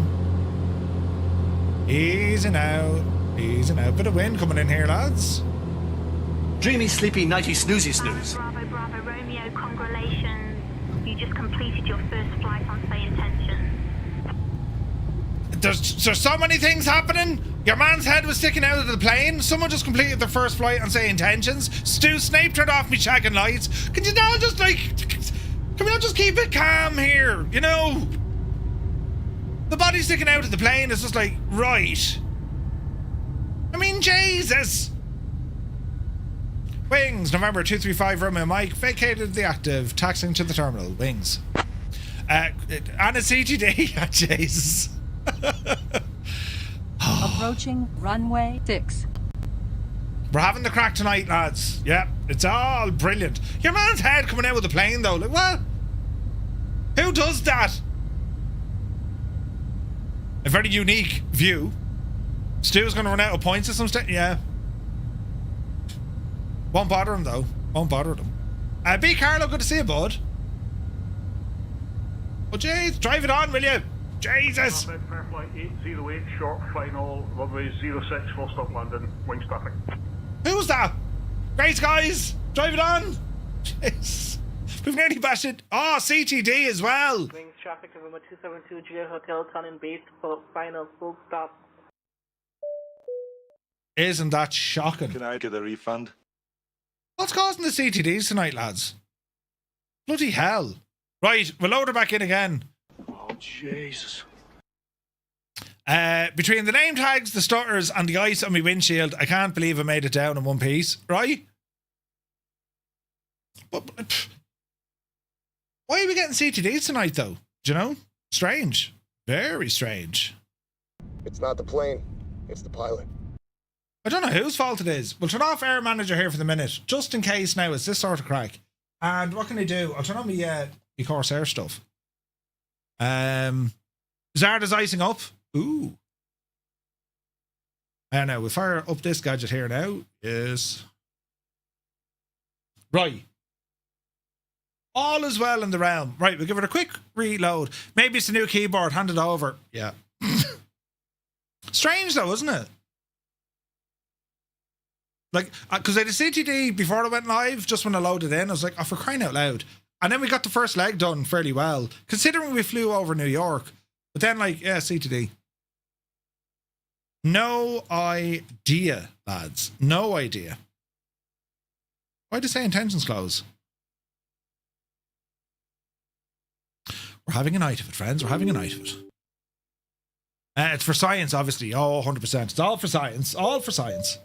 Easy now. Easy now. Bit of wind coming in here, lads. Dreamy, sleepy, nighty, snoozy, snooze. Bravo, Bravo, Romeo, congratulations. You just completed your first flight on say intentions. There's so many things happening. Your man's head was sticking out of the plane. Someone just completed their first flight on say intentions. Stu Snape turned off me shagging lights. Can you now just like... Can we not just keep it calm here? You know? The body sticking out of the plane is just like, right. I mean, Jesus. Wings, November 235 Romeo Mike. Vacated the active. Taxing to the terminal. Wings. And a CTD. Oh, Jesus. Approaching runway 6. We're having the crack tonight, lads. Yeah, it's all brilliant. Your man's head coming out of the plane, though. Like, what? Who does that? A very unique view. Stu's going to run out of points at some stage. Yeah. Won't bother him, though. Won't bother him. B. Carlo, good to see you, bud. Oh, jeez. Drive it on, will you? Jesus! Fair flight 808, short final, runway 06, full stop London, wings traffic. Who's that? Great skies! Drive it on! Jeez. We've nearly bashed it. Oh, CTD as well! Wings traffic November 272 Juliet Hotel, turning base for final full stop. Isn't that shocking? Can I get a refund? What's causing the CTDs tonight, lads? Bloody hell. Right, we'll load her back in again. Oh, Jesus. Between the name tags, the stutters, and the ice on my windshield, I can't believe I made it down in one piece, right? But why are we getting CTDs tonight, though? Do you know? Strange. Very strange. It's not the plane. It's the pilot. I don't know whose fault it is. We'll turn off Air Manager here for the minute, just in case now it's this sort of crack. And what can I do? I'll turn on my Corsair stuff. Zarda's icing up. Ooh. I don't know. We'll fire up this gadget here now. Yes. Right. All is well in the realm. Right, we'll give it a quick reload. Maybe it's a new keyboard. Hand it over. Yeah. Strange though, isn't it? Like, because I had a CTD before I went live, just when I loaded in, I was like, oh, for crying out loud. And then we got the first leg done fairly well, considering we flew over New York. But then, like, yeah, CTD. No idea, lads. No idea. Why do you say intentions close? We're having a night of it, friends. We're having a night of it. It's for science, obviously. Oh, 100%. It's all for science. All for science.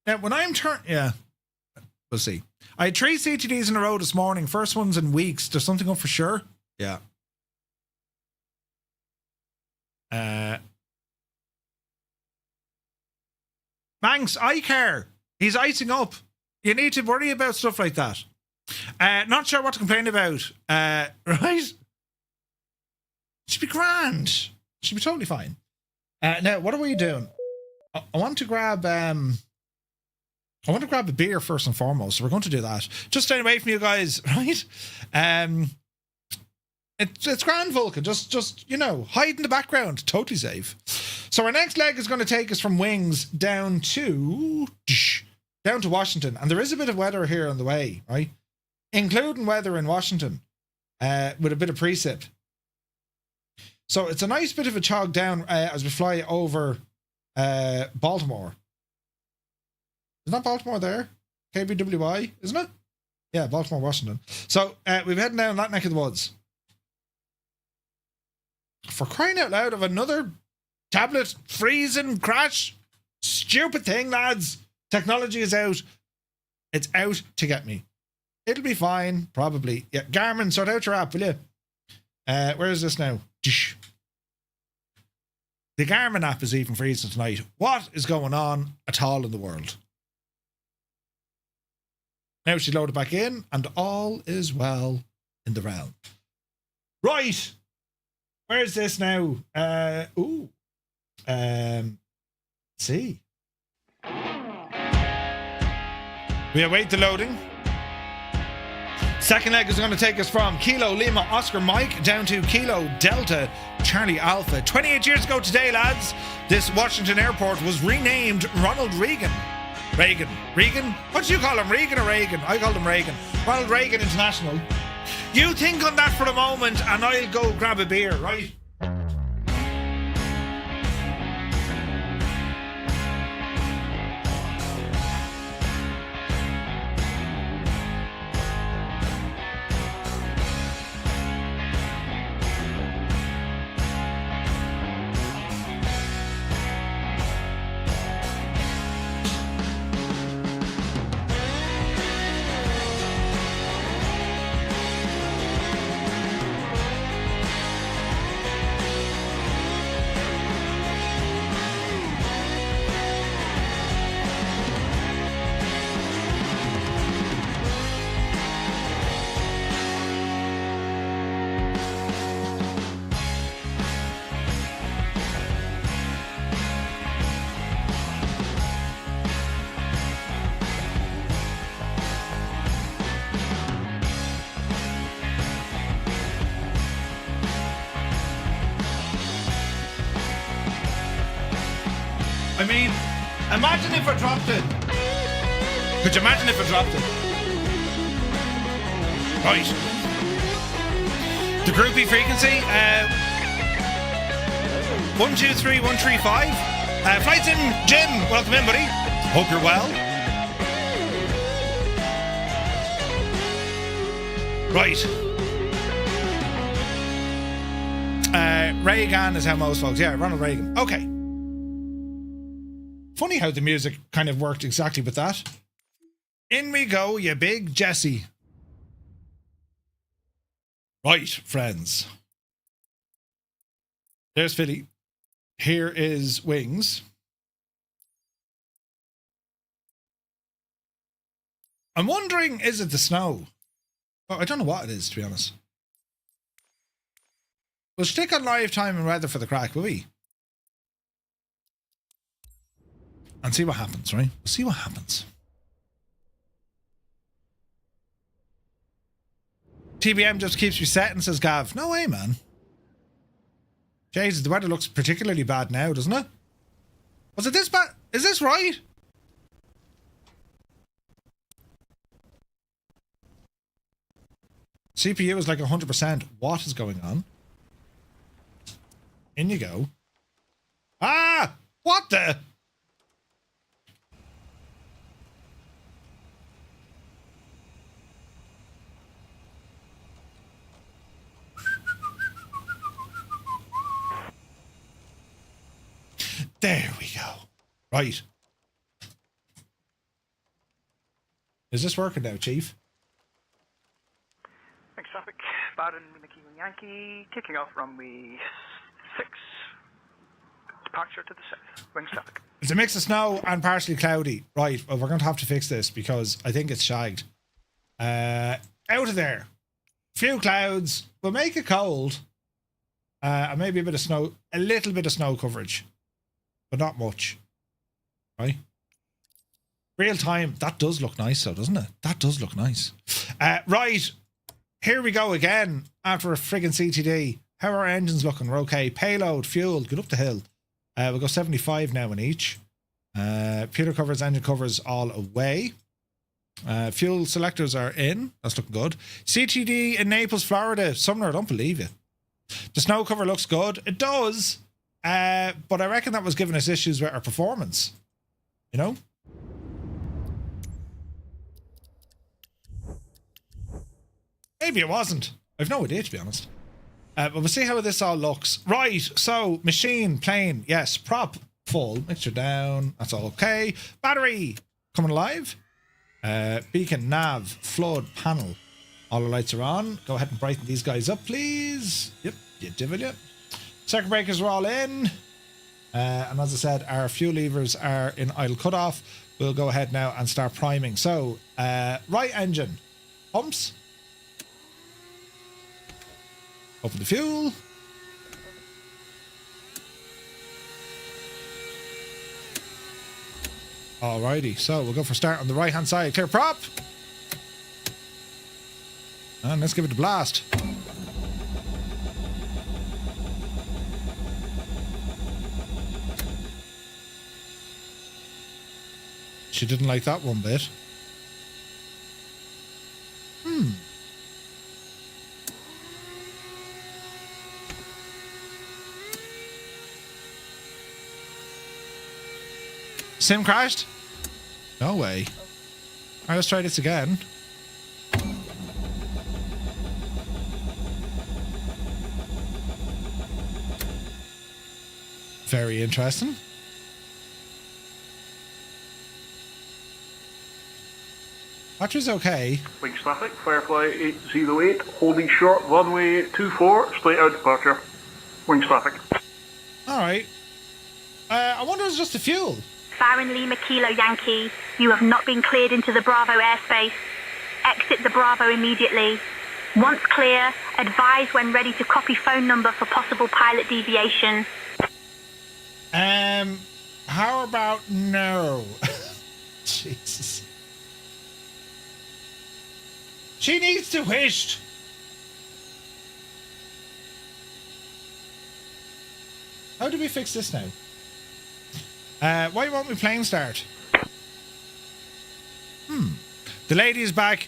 Now, when I'm yeah, we'll see. I had 3 CTDs in a row this morning. First one's in weeks. There's something up for sure. Yeah. Manx, I care. He's icing up. You need to worry about stuff like that. Not sure what to complain about. Right? Should be grand. Should be totally fine. Now, what are we doing? I want to grab a beer first and foremost. So we're going to do that. Just staying away from you guys, right? It's grand, Vulcan. Just hide in the background. Totally safe. So our next leg is going to take us from Wings down to Washington. And there is a bit of weather here on the way, right? Including weather in Washington with a bit of precip. So it's a nice bit of a jog down as we fly over Baltimore. Is not Baltimore there? KBWI, isn't it? Yeah, Baltimore, Washington. So we're heading down that neck of the woods. For crying out loud, of another tablet freezing crash. Stupid thing, lads. Technology is out. It's out to get me. It'll be fine, probably. Yeah, Garmin, sort out your app, will you? Where is this now? The Garmin app is even freezing tonight. What is going on at all in the world? Now she's loaded back in, and all is well in the realm. Right. Where's this now? See. We await the loading. Second leg is going to take us from Kilo Lima Oscar Mike down to Kilo Delta Charlie Alpha. 28 years ago today, lads, this Washington airport was renamed Ronald Reagan. Reagan? What do you call him? Reagan or Reagan? I called him Reagan. Ronald Reagan International. You think on that for a moment and I'll go grab a beer, right? I mean, imagine if I dropped it. Could you imagine if I dropped it? Right. The groupie frequency, 123135. Flights in, Jim. Welcome in, buddy. Hope you're well. Right. Reagan is how most folks. Yeah, Ronald Reagan. Okay. Funny how the music kind of worked exactly with that. In we go, you big Jesse. Right, friends. There's Philly. Here is Wings. I'm wondering, is it the snow? Oh, I don't know what it is, to be honest. We'll stick on live time and weather for the crack, will we? And see what happens, right? We'll see what happens. TBM just keeps resetting, says Gav. No way, man. Jesus, the weather looks particularly bad now, doesn't it? Was it this bad? Is this right? CPU is like 100%. What is going on? In you go. Ah! What the? There we go. Right. Is this working now, Chief? Thanks, traffic. Baron, Lima Kilo Yankee, kicking off runway 6. Departure to the south. Wings traffic. It's a mix of snow and partially cloudy. Right, well, we're going to have to fix this because I think it's shagged. Out of there. Few clouds. We'll make it cold. And maybe a bit of snow. A little bit of snow coverage. But not much. Right? Real time. That does look nice though, doesn't it? That does look nice. Right. Here we go again. After a friggin' CTD. How are our engines looking? We're okay. Payload, fuel. Get up the hill. We'll go 75 now in each. Fuel covers, engine covers all away. Fuel selectors are in. That's looking good. CTD in Naples, Florida. Sumner, I don't believe you. The snow cover looks good. It does. But I reckon that was giving us issues with our performance. You know? Maybe it wasn't. I've no idea, to be honest. But we'll see how this all looks. Right, so machine, plane, yes, prop, full, mixture down, that's all okay. Battery, coming alive. Beacon, nav, flood, panel. All the lights are on. Go ahead and brighten these guys up, please. Yep, you divil it. Circuit breakers are all in. And as I said, our fuel levers are in idle cutoff. We'll go ahead now and start priming. So, right engine, pumps. Open the fuel. Alrighty, so we'll go for start on the right hand side. Clear prop. And let's give it a blast. She didn't like that one bit. Sim crashed? No way. Alright, let's try this again. Very interesting. Battery's okay. Wings traffic, Firefly 808, holding short, runway 24, straight out departure. Wings traffic. Alright. I wonder if it's just the fuel. Baron Lima Kilo Yankee, you have not been cleared into the Bravo airspace. Exit the Bravo immediately. Once clear, advise when ready to copy phone number for possible pilot deviation. How about no? Jesus. She needs to wish. How do we fix this now? Why won't we plane start? The lady is back.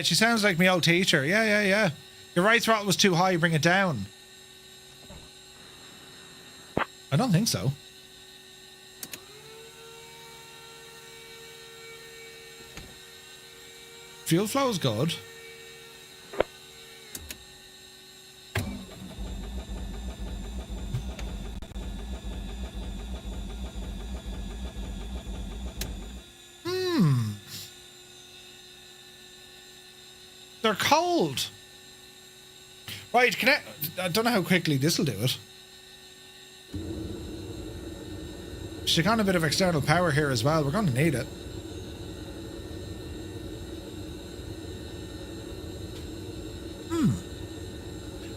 She sounds like my old teacher. Yeah. Your right throttle was too high. Bring it down. I don't think so. Fuel flow is good. They're cold. Right, I don't know how quickly this will do it. She's got a bit of external power here as well. We're going to need it.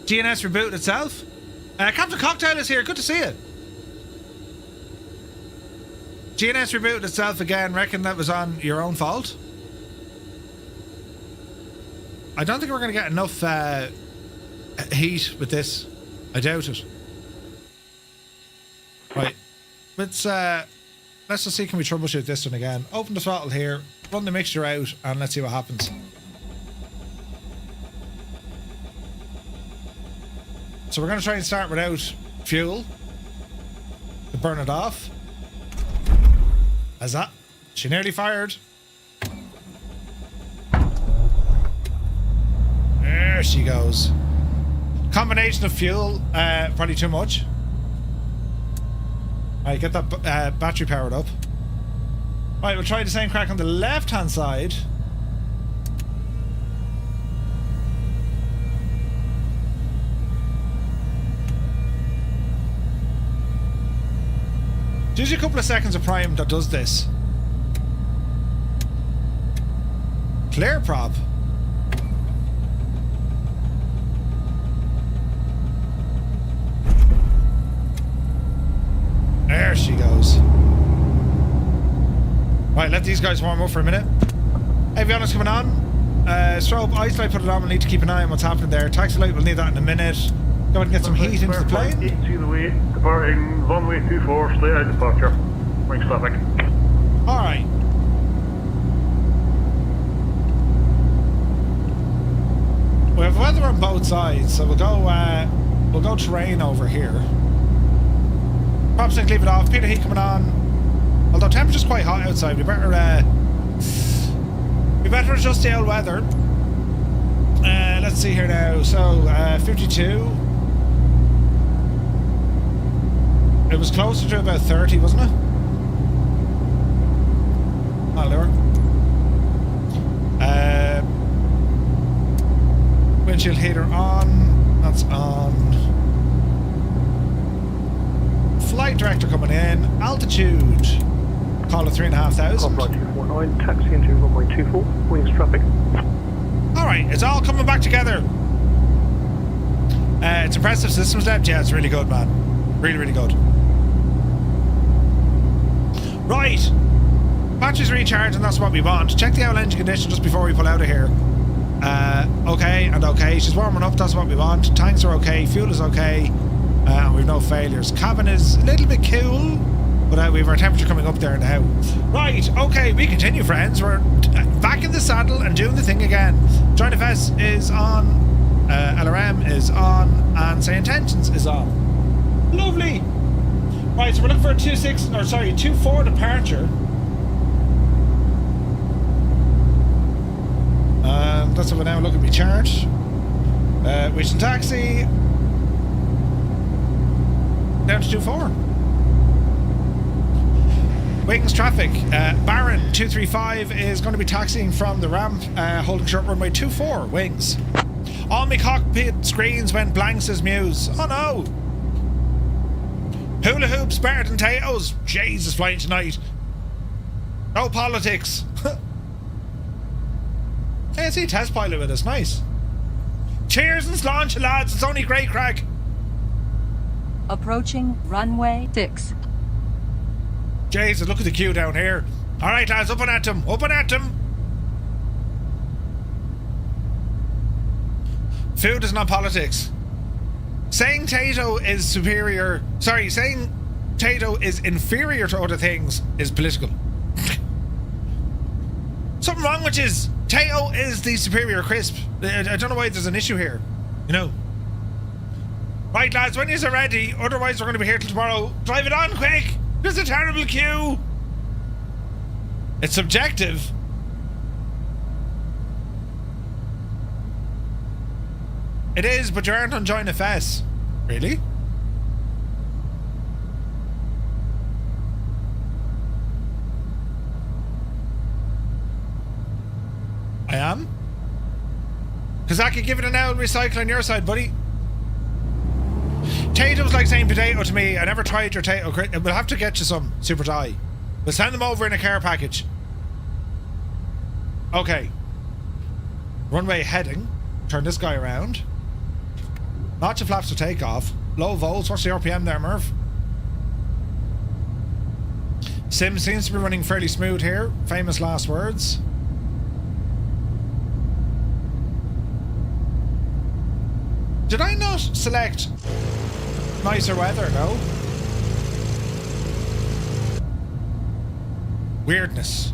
DNS reboot itself. Captain Cocktail is here. Good to see you. DNS rebooted itself again. Reckon that was on your own fault. I don't think we're going to get enough heat with this. I doubt it. Right. Let's just see, can we troubleshoot this one again. Open the throttle here. Run the mixture out and let's see what happens. So we're going to try and start without fuel. To burn it off. As that. She nearly fired. There she goes. Combination of fuel, probably too much. Alright, get that battery powered up. Right, we'll try the same crack on the left-hand side. Just a couple of seconds of prime that does this. Clear prop. There she goes. Right, let these guys warm up for a minute. Avionics coming on. Strobe, ice light, put it on. We'll need to keep an eye on what's happening there. Taxi light, we'll need that in a minute. Go ahead and get some heat into the plane. 8 the way, departing runway 24, straight out departure. Wings traffic. Alright. We have weather on both sides, so we'll go terrain over here. Props and leave it off. Peter heat coming on. Although temperature's quite hot outside, we better adjust the old weather. Let's see here now. So 52. It was closer to about 30, wasn't it? Oh, lower. Windshield heater on. That's on. Flight director coming in. Altitude. Call it 3,500. Cockpit 249, taxi into runway 24, wings traffic. Alright, it's all coming back together. It's impressive. Systems left. Yeah, it's really good, man. Really, really good. Right. Batteries recharged, and that's what we want. Check the oil engine condition just before we pull out of here. Okay and okay. She's warming up. That's what we want. Tanks are okay. Fuel is okay. And we've no failures. Cabin is a little bit cool, but we have our temperature coming up there now. Right, okay, we continue, friends. We're back in the saddle and doing the thing again. Joint FS is on, LRM is on, and say intentions is on. Lovely. Right, so we're looking for a 2-4 departure. That's what we're now looking to be charged. Wish and taxi. Down to 2-4. Wings traffic. Baron 235 is going to be taxiing from the ramp, holding short runway 24. Wings. All my cockpit screens went blank, says Muse. Oh no. Hula hoops, Bart and Teos. Jesus, flying tonight. No politics. Hey, I see test pilot with us. Nice. Cheers and sláinte, lads. It's only great crack. Approaching runway 6. Jesus, look at the queue down here. Alright, lads, up and at them. Up and at them. Food is not politics. Saying Tato is superior... Sorry, saying Tato is inferior to other things is political. Something wrong with his... Tato is the superior crisp. I don't know why there's an issue here. You know. Right, lads, when you're ready, otherwise we're going to be here till tomorrow. Drive it on, quick! There's a terrible queue! It's subjective. It is, but you aren't on Join FS. Really? I am? Because I could give it an L recycle on your side, buddy. Tato's like saying potato to me. I never tried your tato. We'll have to get you some, Super Die. We'll send them over in a care package. Okay. Runway heading. Turn this guy around. Notch of flaps to take off. Low volts. What's the RPM there, Murph? Sim seems to be running fairly smooth here. Famous last words. Did I not select nicer weather? No. Weirdness.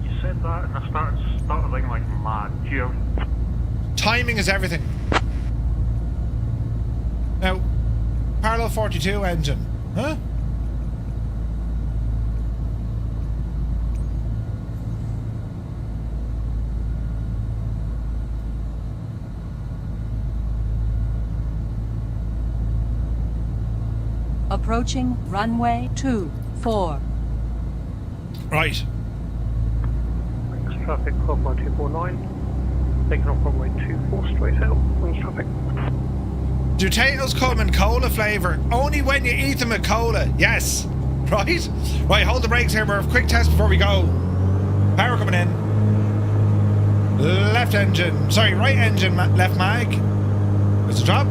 You said that and I started thinking like mad. Cheers. Timing is everything. Now, parallel 42 engine. Huh? Approaching runway 24. Right. Wings traffic, Cockpit 249. Taking off runway 24 straight out. Wings traffic. Do potatoes come in cola flavour? Only when you eat them with cola. Yes. Right? Right, hold the brakes here. We're a quick test before we go. Power coming in. Left engine. Sorry, right engine, left mag. There's a drop.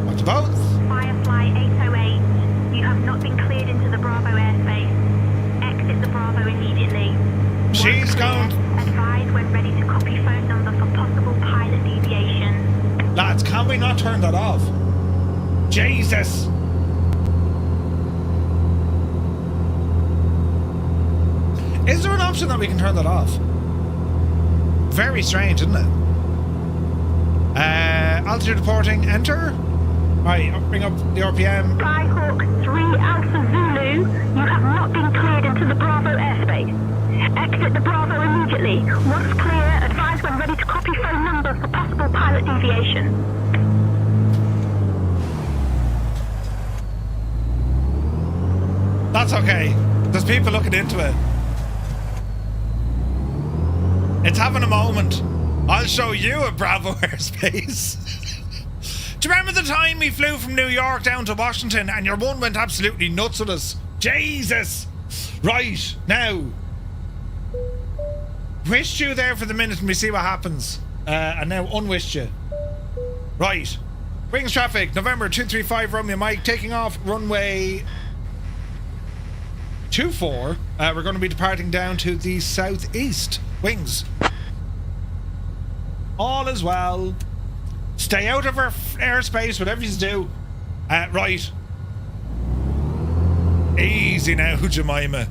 Watch the both. Firefly 808, you have not been cleared into the Bravo airspace. Exit the Bravo immediately. She's going. Advise when ready to copy phone number for possible pilot deviation. Lads, can we not turn that off? Jesus. Is there an option that we can turn that off? Very strange, isn't it? Altitude reporting, enter. Right, bring up the RPM. Skyhawk 3 Alpha Zulu, you have not been cleared into the Bravo airspace. Exit the Bravo immediately. Once clear, advise when ready to copy phone number for possible pilot deviation. That's okay. There's people looking into it. It's having a moment. I'll show you a Bravo airspace. Do you remember the time we flew from New York down to Washington and your one went absolutely nuts with us? Jesus! Right, now. Wished you there for the minute and we see what happens. And now unwished you. Right. Wings traffic, November 235 Romeo Mike, taking off runway 24. We're going to be departing down to the southeast. Wings. All is well. Stay out of our airspace, whatever you do. Right. Easy now, Jemima.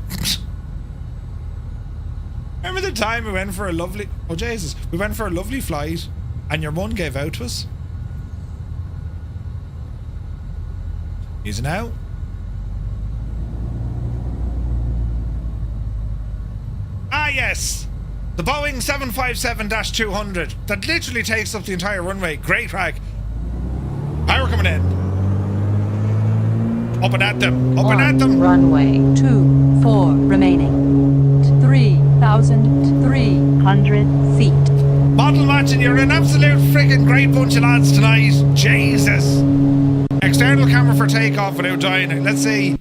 Remember the time we went for a lovely... Oh, Jesus. We went for a lovely flight and your one gave out to us? Easy now. Ah, yes. The Boeing 757-200 that literally takes up the entire runway. Great crack. Power coming in. Up and at them. Up and at them. Runway 24 remaining. 3,300 feet. Model matching, you're an absolute freaking great bunch of lads tonight. Jesus. External camera for takeoff without dying. Let's see.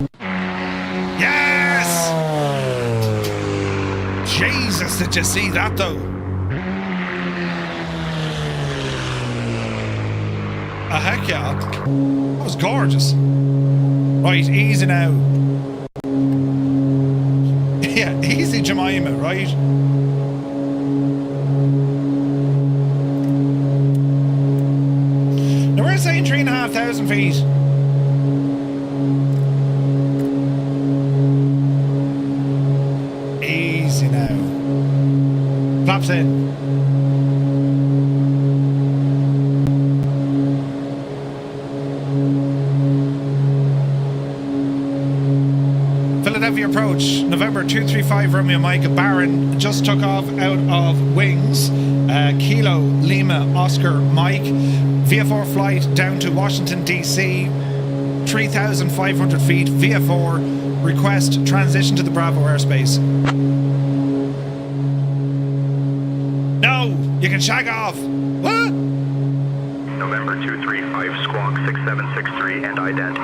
Yes! Jesus, did you see that though? Heck yeah. That was gorgeous. Right, easy now. Yeah, easy Jemima, right? Now we're saying 3,500 feet. Easy now. Flaps in. Philadelphia approach, November 235 Romeo Mike Baron just took off out of Wings. Kilo Lima Oscar Mike. VFR flight down to Washington DC. 3,500 feet. VFR request transition to the Bravo airspace. No, you can shag off. What? November 235 Squawk 6763 and ident.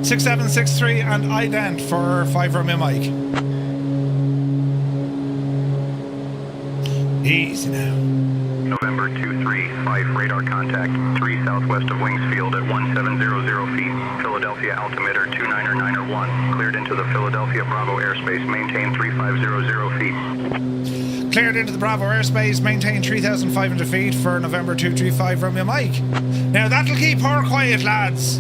6763 and ident for 5 Romeo Mike. Easy now. November 235 radar contact 3 southwest of Wingsfield at 1700 feet. Philadelphia altimeter 29901. Cleared into the Philadelphia Bravo airspace. Maintain 3500 feet. Cleared into the Bravo airspace. Maintain 3,500 feet for November 235 Romeo Mike. Now that'll keep her quiet, lads.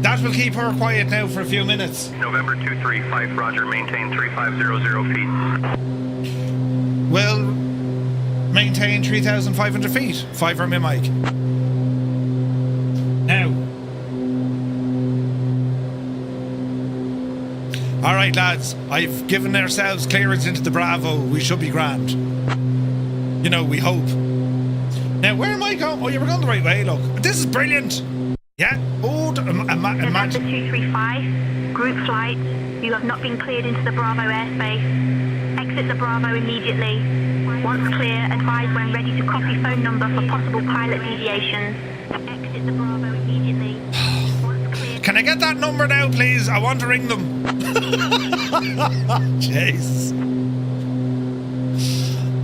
That will keep her quiet now for a few minutes. November 235 Roger. Maintain 3500 feet. Will maintain 3,500 feet. 5 Romeo Mike. Now. Alright lads, I've given ourselves clearance into the Bravo. We should be grand. You know, we hope. Now, where am I going? Oh, yeah, we're going the right way, look. This is brilliant. Yeah. Oh, November imagine. 235, group flight. You have not been cleared into the Bravo airspace. Exit the Bravo immediately. Once clear, advise when ready to copy phone number for possible pilot deviations. Exit the Bravo immediately. Once clear... Can I get that number now, please? I want to ring them. Jeez.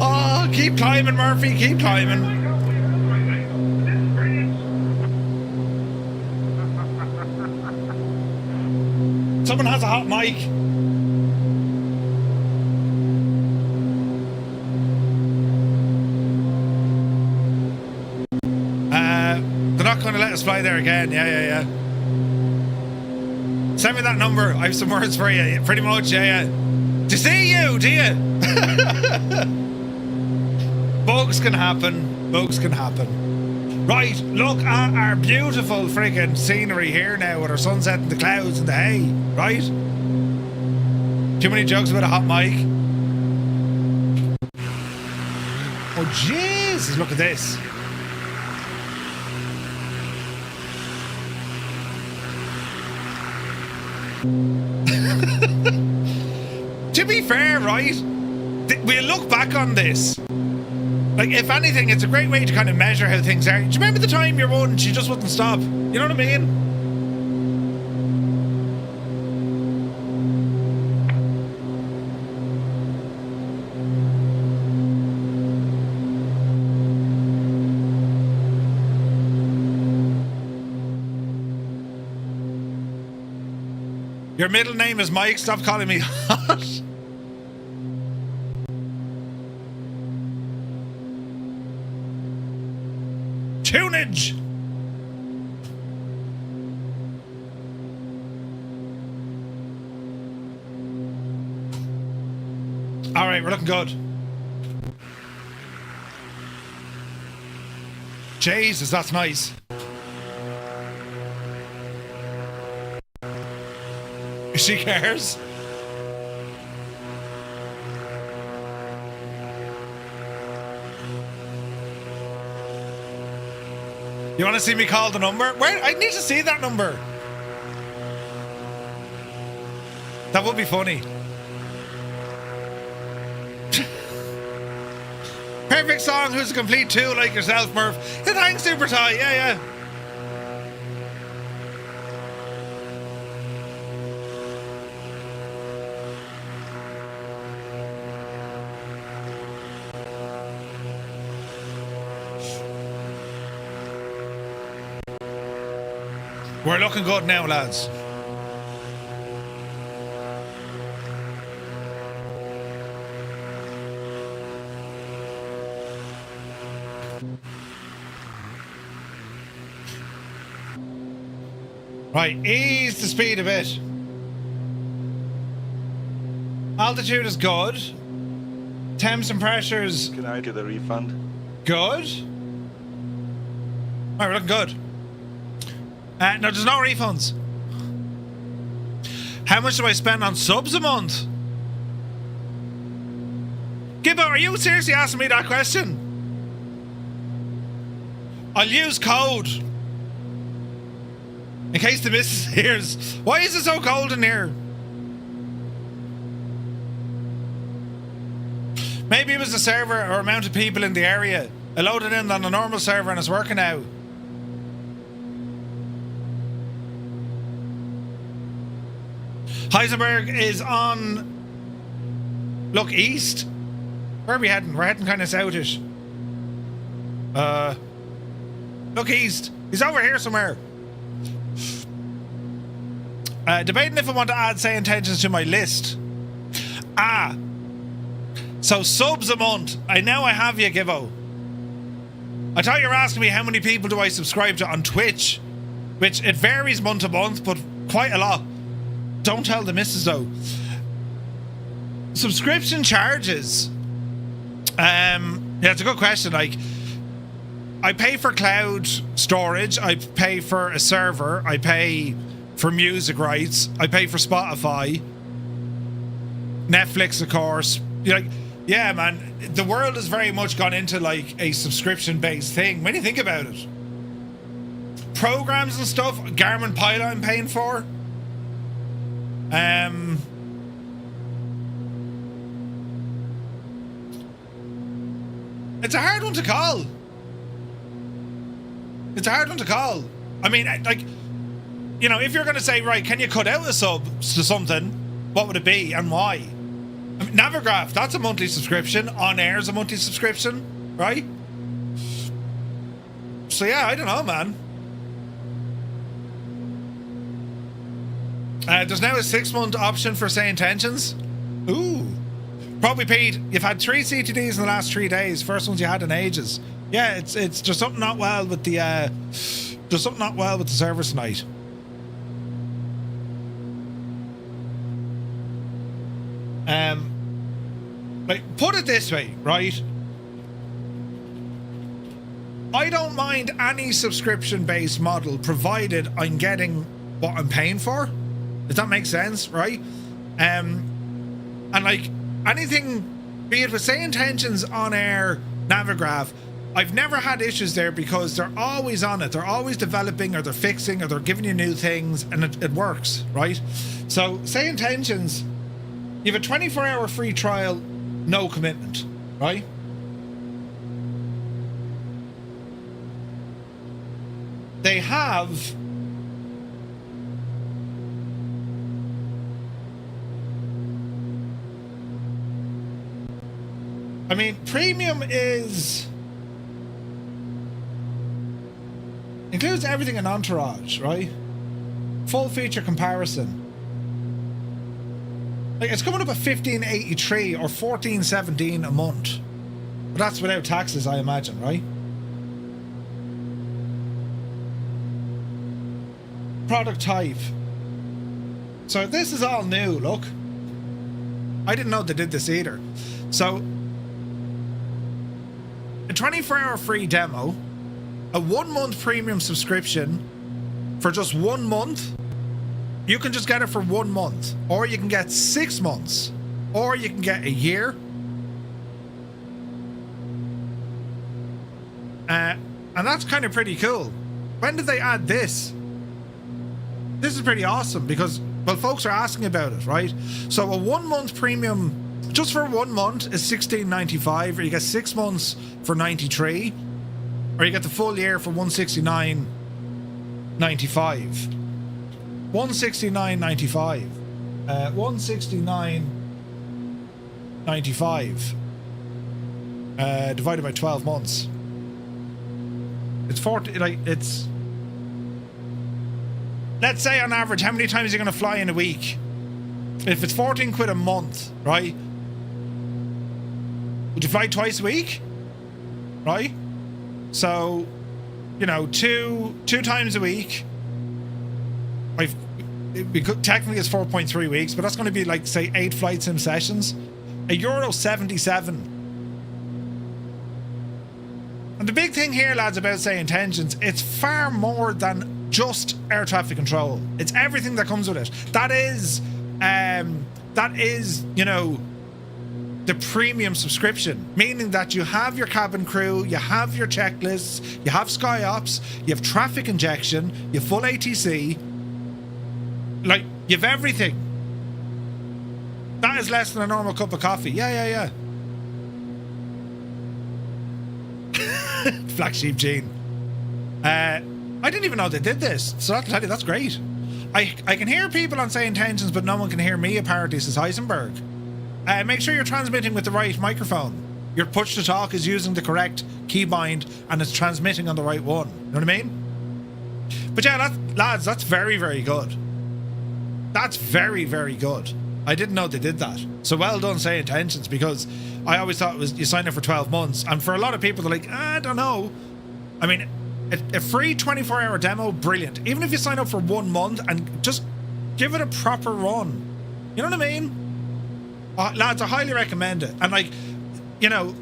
Oh, keep climbing, Murphy. Keep climbing. Someone has a hot mic. They're not going to let us fly there again. Yeah. Send me that number. I have some words for you. Pretty much, yeah. To see you, do you? Bugs can happen. Bugs can happen. Right, look at our beautiful friggin' scenery here now with our sunset and the clouds and the hay, right? Too many jokes about a hot mic. Oh, Jesus, look at this. To be fair, right, we'll look back on this. Like, if anything, it's a great way to kind of measure how things are. Do you remember the time your one, she just wouldn't stop? You know what I mean? Your middle name is Mike, stop calling me hot. Tunage! Alright, we're looking good. Jesus, that's nice. She cares. You want to see me call the number? Where? I need to see that number. That would be funny. Perfect song. Who's a complete tool like yourself, Murph? Yeah, thanks, Super Ty. Yeah. We're looking good now, lads. Right, ease the speed a bit. Altitude is good. Temps and pressures. Can I get a refund? Good. Right, we're looking good. No, there's no refunds. How much do I spend on subs a month? Gibbo, are you seriously asking me that question? I'll use code. In case the missus hears. Why is it so cold in here? Maybe it was the server or amount of people in the area. I loaded in on a normal server and it's working out. Heisenberg is on... Look, east. Where are we heading? We're heading kind of southish. Look east. He's over here somewhere. Debating if I want to add say intentions to my list. So subs a month. I have you, Gibbo. I thought you were asking me how many people do I subscribe to on Twitch. Which it varies month to month, but quite a lot. Don't tell the missus though. Subscription charges. Yeah, it's a good question. Like, I pay for cloud storage. I pay for a server. I pay for music rights. I pay for Spotify. Netflix, of course. You know, like, Yeah, man, the world has very much gone into like a subscription-based thing when you think about it. Programs and stuff, Garmin Pilot I'm paying for. It's a hard one to call. It's a hard one to call. I mean, like, you know, if you're going to say, right, can you cut out a sub to something, what would it be and why? I mean, Navigraph, that's a monthly subscription. On Air is a monthly subscription, right? So yeah, I don't know, man. There's now a 6-month option for say intentions. Ooh. Probably paid. You've had 3 CTDs in the last 3 days. First ones you had in ages. Yeah, it's there's something not well with the there's something not well with the service tonight. Like, put it this way, right? I don't mind any subscription-based model provided I'm getting what I'm paying for. Does that make sense, right? And like anything, be it with say intentions, On Air, Navigraph, I've never had issues there because they're always on it. They're always developing, or they're fixing, or they're giving you new things, and it works, right? So say intentions, you have a 24-hour free trial, no commitment, right? They have I mean, premium includes everything in Entourage, right? Full feature comparison. Like, it's coming up at $15.83 or $14.17 a month. But that's without taxes, I imagine, right? Product type. So this is all new, look. I didn't know they did this either. So, a 24-hour free demo, a 1-month premium subscription for just 1 month. You can just get it for 1 month, or you can get 6 months, or you can get a year. And that's kind of pretty cool. When did they add this? This is pretty awesome because, well, folks are asking about it, right? So a 1-month premium just for 1 month is $16.95, or you get 6 months for $93, or you get the full year for $169.95. $169.95. $169.95 divided by 12 months. It's 40. Like, it's. Let's say on average, how many times are you going to fly in a week? If it's 14 quid a month, right? Would you fly twice a week? Right? So, you know, two times a week. Technically it's 4.3 weeks, but that's going to be like, say, 8 flight sim sessions. €77. And the big thing here, lads, about say intentions, it's far more than just air traffic control. It's everything that comes with it. That is, you know, the premium subscription, meaning that you have your cabin crew, you have your checklists, you have sky ops, you have traffic injection, you have full ATC, like, you have everything. That is less than a normal cup of coffee. Yeah. Black Sheep Gene. I didn't even know they did this, so I can tell you that's great. I can hear people on say intentions, but no one can hear me, apparently, says Heisenberg. Make sure you're transmitting with the right microphone. Your push to talk is using the correct keybind and it's transmitting on the right one. You know what I mean? But yeah, lads, that's very, very good. That's very, very good. I didn't know they did that. So well done, say intentions, because I always thought it was you sign up for 12 months. And for a lot of people, they're like, I don't know. I mean, a free 24-hour demo, brilliant. Even if you sign up for 1 month and just give it a proper run. You know what I mean? Lads, I highly recommend it. And, like, you know,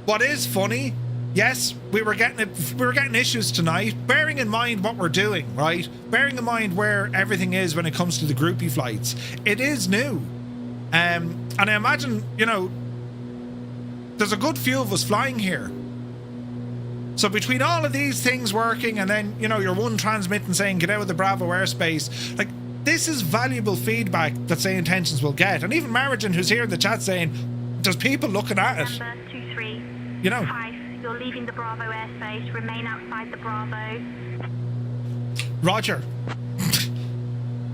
what is funny, yes, we were getting issues tonight, bearing in mind what we're doing, right? Bearing in mind where everything is when it comes to the groupie flights. It is new. And I imagine, you know, there's a good few of us flying here. So between all of these things working and then, you know, your one transmitting saying get out of the Bravo airspace, like, this is valuable feedback that Say Intentions will get. And even Marigin, who's here in the chat, saying there's people looking at it. Number 23. You know. 5, you're leaving the Bravo airspace. Remain outside the Bravo. Roger.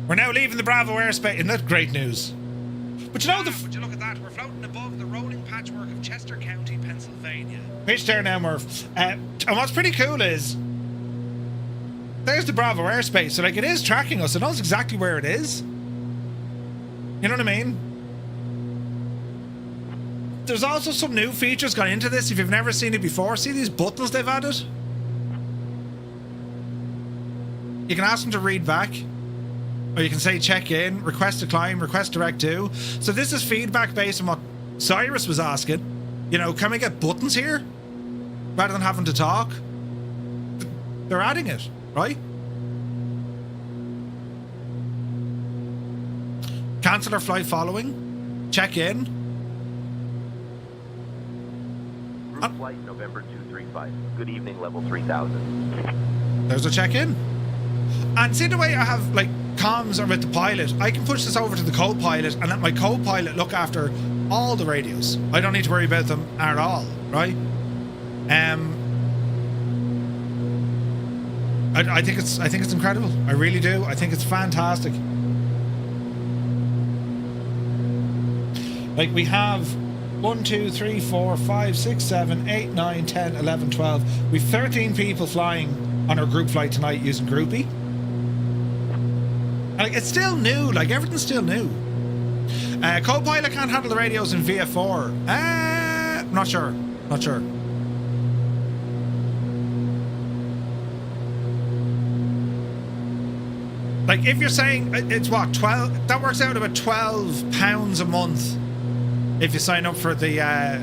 We're now leaving the Bravo airspace. Isn't that great news? But you know, would you look at that? We're floating above the rolling patchwork of Chester County, Pennsylvania. pitch there now, Murph. And what's pretty cool is there's the Bravo airspace. So, like, it is tracking us. It knows exactly where it is. You know what I mean? There's also some new features gone into this if you've never seen it before. See these buttons they've added? You can ask them to read back. Or you can say check in, request to climb, request direct to. So this is feedback based on what Cyrus was asking. You know, can we get buttons here? Rather than having to talk. They're adding it, right? Cancel or flight following. Check in. Route flight November 235. Good evening, level 3000. There's a check in. And see the way I have, like, comms are with the pilot, I can push this over to the co-pilot and let my co-pilot look after all the radios. I don't need to worry about them at all, right? I think it's incredible. I really do. I think it's fantastic. Like, we have 1, 2, 3, 4, 5, 6, 7, 8, 9, 10, 11, 12. We've 13 people flying on our group flight tonight using Groupie. Like, it's still new. Like, everything's still new. Co-pilot can't handle the radios in VF4. Not sure. Not sure. Like, if you're saying it's what, 12, that works out about £12 a month if you sign up for the yeah,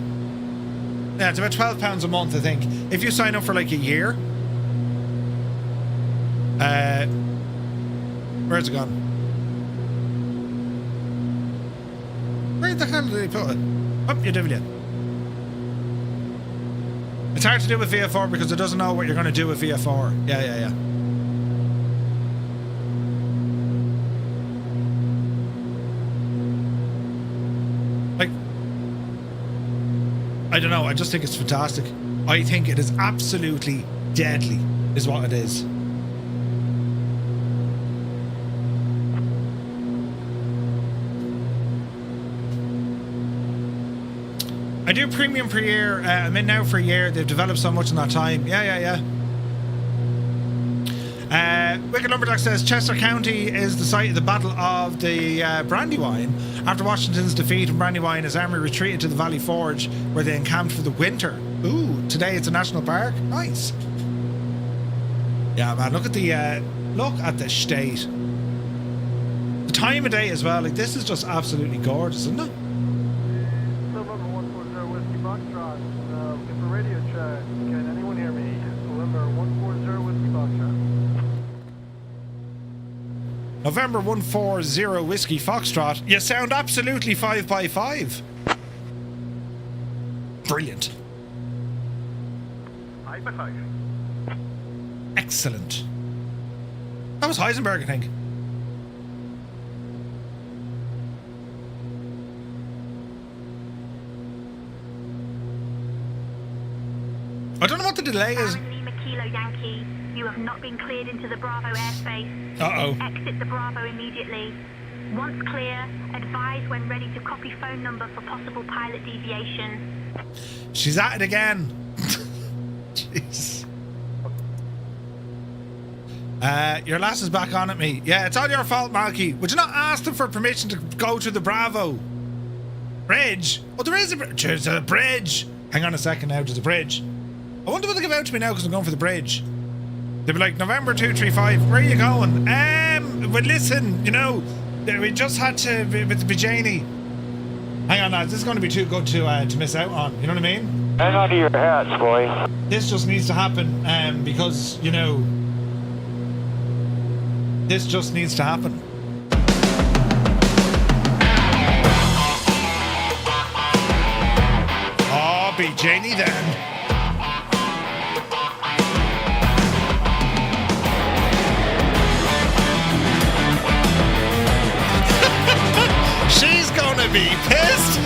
it's about £12 a month, I think, if you sign up for like a year. Where's it gone? Where the hell did he put it? Oh, you did it. It's hard to do with VF4 because it doesn't know what you're going to do with VF4. Yeah. Like, I don't know. I just think it's fantastic. I think it is absolutely deadly, is what it is. I do premium per year. I'm in now for a year. They've developed so much in that time. Yeah. Wicked Lumberjack says Chester County is the site of the Battle of the Brandywine. After Washington's defeat in Brandywine, his army retreated to the Valley Forge, where they encamped for the winter. Ooh, today it's a national park. Nice. Yeah, man. Look at the state. The time of day as well. Like, this is just absolutely gorgeous, isn't it? Radio check. Can anyone hear me? November 140 Whiskey Foxtrot. November 140 Whiskey Foxtrot. You sound absolutely 5x5. Brilliant. 5x5. Excellent. That was Heisenberg, I think. I don't know what the delay is. Lima Kilo Yankee, you have not been cleared into the Bravo airspace. Uh-oh. Exit the Bravo immediately. Once clear, advise when ready to copy phone number for possible pilot deviation. She's at it again. Jeez. Your lass is back on at me. Yeah, it's all your fault, Malky. Would you not ask them for permission to go to the Bravo? Bridge? Oh, there is a bridge. There's a bridge. Hang on a second now, there's a bridge. I wonder what they give out to me now because I'm going for the bridge. They'll be like, November 235, where are you going? But listen, you know, we just had to, with the Bajani. Hang on, lads, this is going to be too good to miss out on, you know what I mean? Hang on to your hats, boy. This just needs to happen because, you know, this just needs to happen. Oh, Janie then. She's gonna be pissed.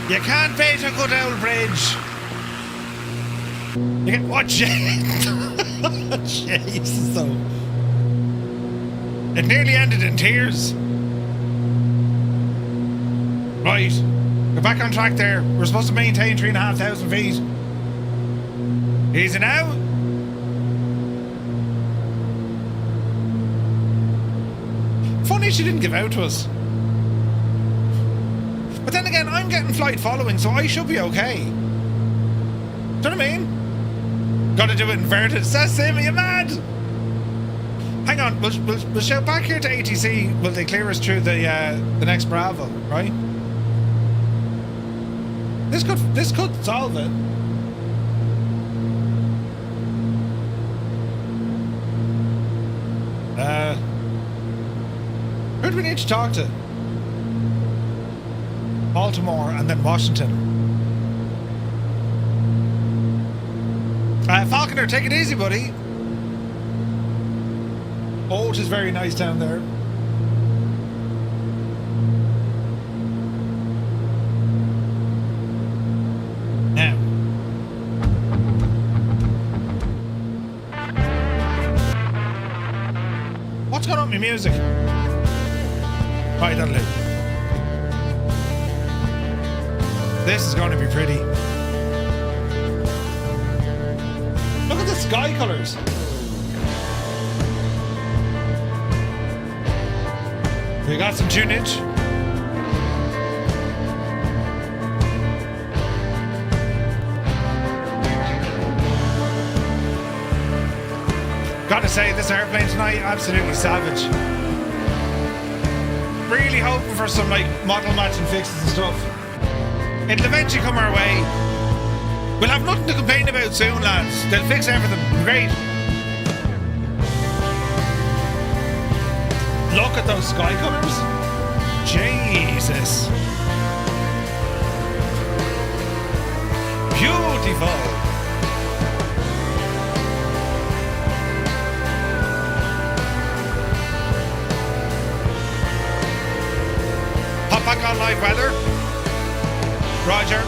You can't beat a good old bridge. You get what? Jesus, though. It nearly ended in tears. Right, get back on track there. We're supposed to maintain 3,500 feet. Easy now. Funny she didn't give out to us. But then again, I'm getting flight following, so I should be okay. Do you know what I mean? Gotta do it inverted. Says Sim, are you mad? Hang on, we'll shout back here to ATC. Will they clear us through the next Bravo, right? This could solve it. Who do we need to talk to? Baltimore and then Washington. Falconer, take it easy, buddy. Oh, it is very nice down there. Now. What's going on with my music? Right, that'll do. This is going to be pretty. Look at the sky colours. We got some tunage. Gotta say, this airplane tonight, absolutely savage. Really hoping for some like model matching fixes and stuff. It'll eventually come our way. We'll have nothing to complain about soon, lads. They'll fix everything. Great. Look at those sky colours. Jesus. Beautiful. Pop back on live weather. Roger.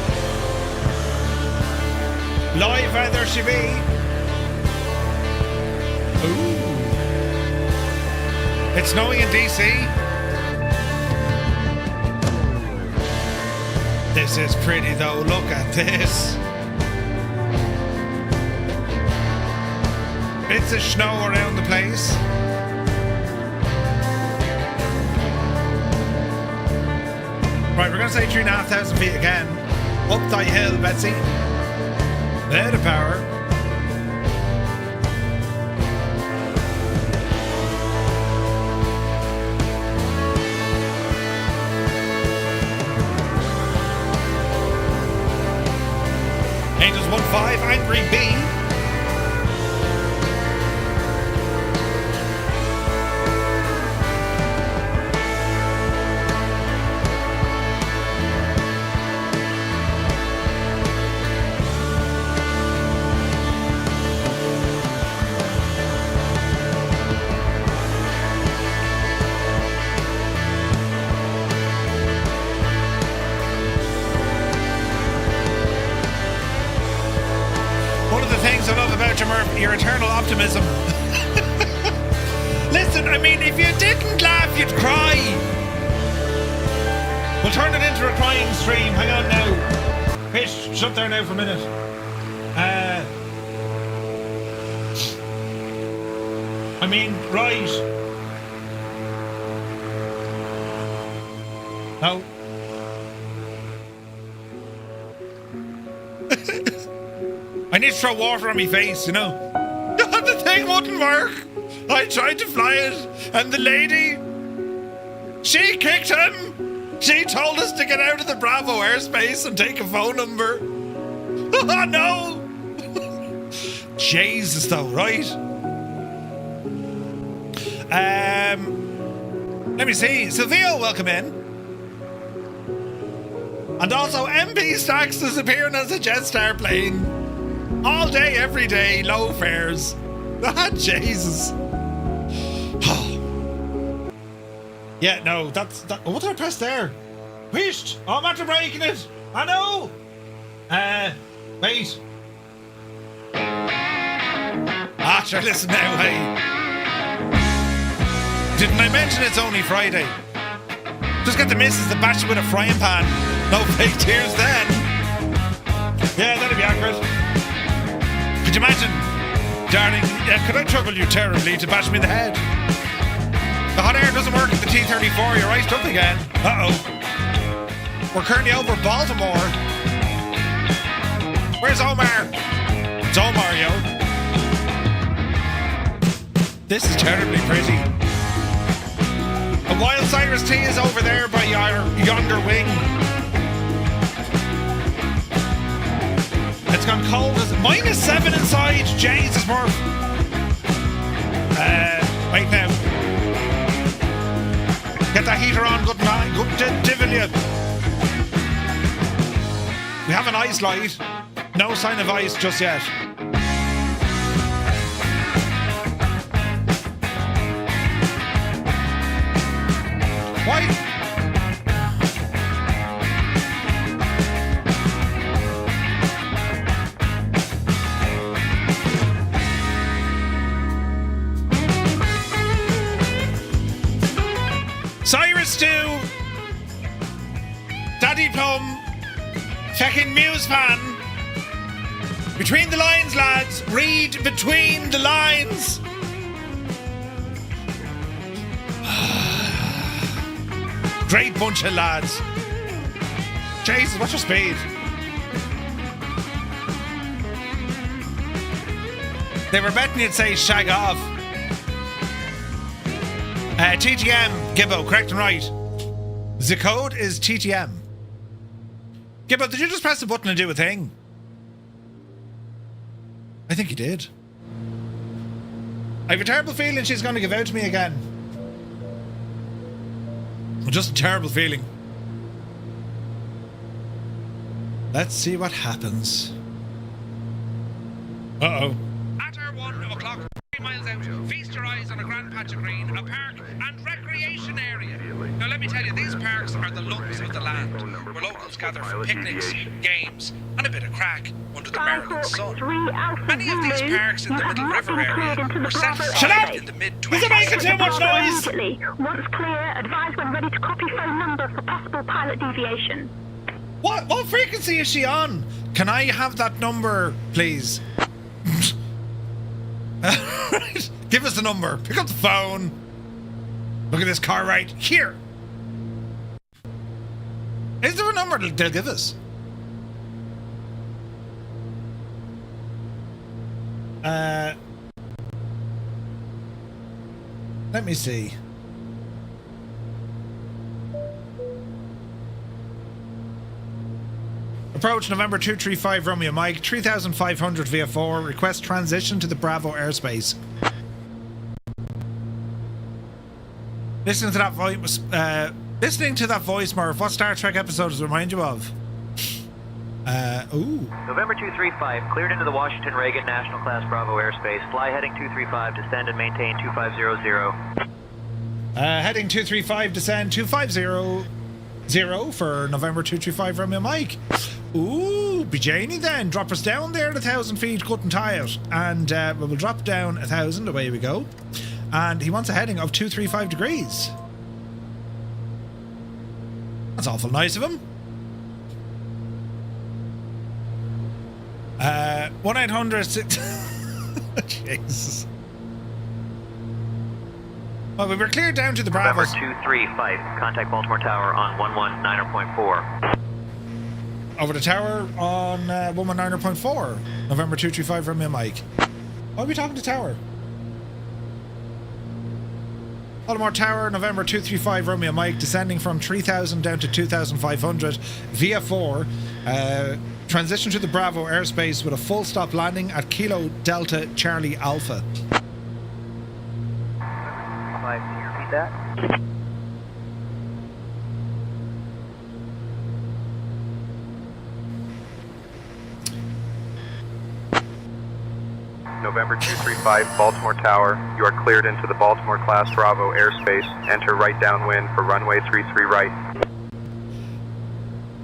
Live weather should be. Ooh. It's snowing in DC. This is pretty though. Look at this. Bits of snow around the place. Right, we're going to say 3,500 feet again. Up thy hill, Betsy. There the power. Angels 1-5, Angry B. Mr. Murph, your eternal optimism. Listen, I mean, if you didn't laugh, you'd cry. We'll turn it into a crying stream. Hang on now. Fish, shut there now for a minute. I mean, right. No. I need to throw water on my face, you know. The thing wouldn't work. I tried to fly it, and the lady, she kicked him. She told us to get out of the Bravo airspace and take a phone number. Oh no! Jesus, though, right? Let me see. Sophia, welcome in. And also, MP Stacks is appearing as a Jetstar plane. All day, every day, low fares. Ah, Jesus. Yeah, no, that's... what did I press there? Wished! Oh, I'm after breaking it! I know! Wait. Ah, sure, listen now, hey. Didn't I mention it's only Friday? Just get the missus to bash you with a frying pan. No fake tears then. Yeah, that'd be accurate. Could you imagine? Darling, could I trouble you terribly to bash me in the head? The hot air doesn't work at the T-34, you're iced up again. Uh-oh. We're currently over Baltimore. Where's Omar? It's Omar, yo. This is terribly pretty. A wild Cyrus T is over there by yonder wing. It's gone cold. -7 inside. Jesus, Murph. Wait now. Get that heater on. Good night. Good divil. We have an ice light. No sign of ice just yet. Why? Cyrus Stew, Daddy Plum, feckin' Muse Pan. Between the lines, lads. Read between the lines. Great bunch of lads. Jesus, what's your speed? They were betting you'd say shag off. TTM, Gibbo, correct and right. The code is TTM. Gibbo, did you just press the button and do a thing? I think you did. I have a terrible feeling she's going to give out to me again. Just a terrible feeling. Let's see what happens. Uh-oh. At our 1 o'clock, 3 miles out, feast your eyes on a grand patch of green, a park and recreation area. Now let me tell you, these parks are the lungs of the land, where locals gather for picnics, games, and a bit of crack under the Maryland sun. Many of these parks in the Middle River area were set aside in the mid-20s. Is it making too much noise? Once clear, advise when ready to copy phone number for possible pilot deviation. What frequency is she on? Can I have that number, please? Right. Give us the number. Pick up the phone. Look at this car right here. Is there a number they'll give us? Let me see. Approach November 235 Romeo Mike 3500 via 4. Request transition to the Bravo airspace. Listening to that voice, Murph, what Star Trek episode does it remind you of? November 235, cleared into the Washington Reagan National Class Bravo airspace. Fly heading 235, descend and maintain 2500. Heading 235, descend 2500 for November 235 Romeo Mike. Ooh, Bejani then. Drop us down there at 1,000 feet, couldn't tie it. And we'll drop down 1,000, away we go. And he wants a heading of 235 degrees. That's awful nice of him. 1-800... Jesus. Well, we were cleared down to the Bravos. November 235, contact Baltimore Tower on 119.4. Over the tower on 119.4. November 235 from me, Mike. Why are we talking to tower? Baltimore Tower, November 235, Romeo Mike, descending from 3,000 down to 2,500 via 4. Transition to the Bravo airspace with a full stop landing at Kilo Delta Charlie Alpha. 5, can you repeat that? November 235, Baltimore Tower. You are cleared into the Baltimore Class Bravo airspace. Enter right downwind for runway 33 right.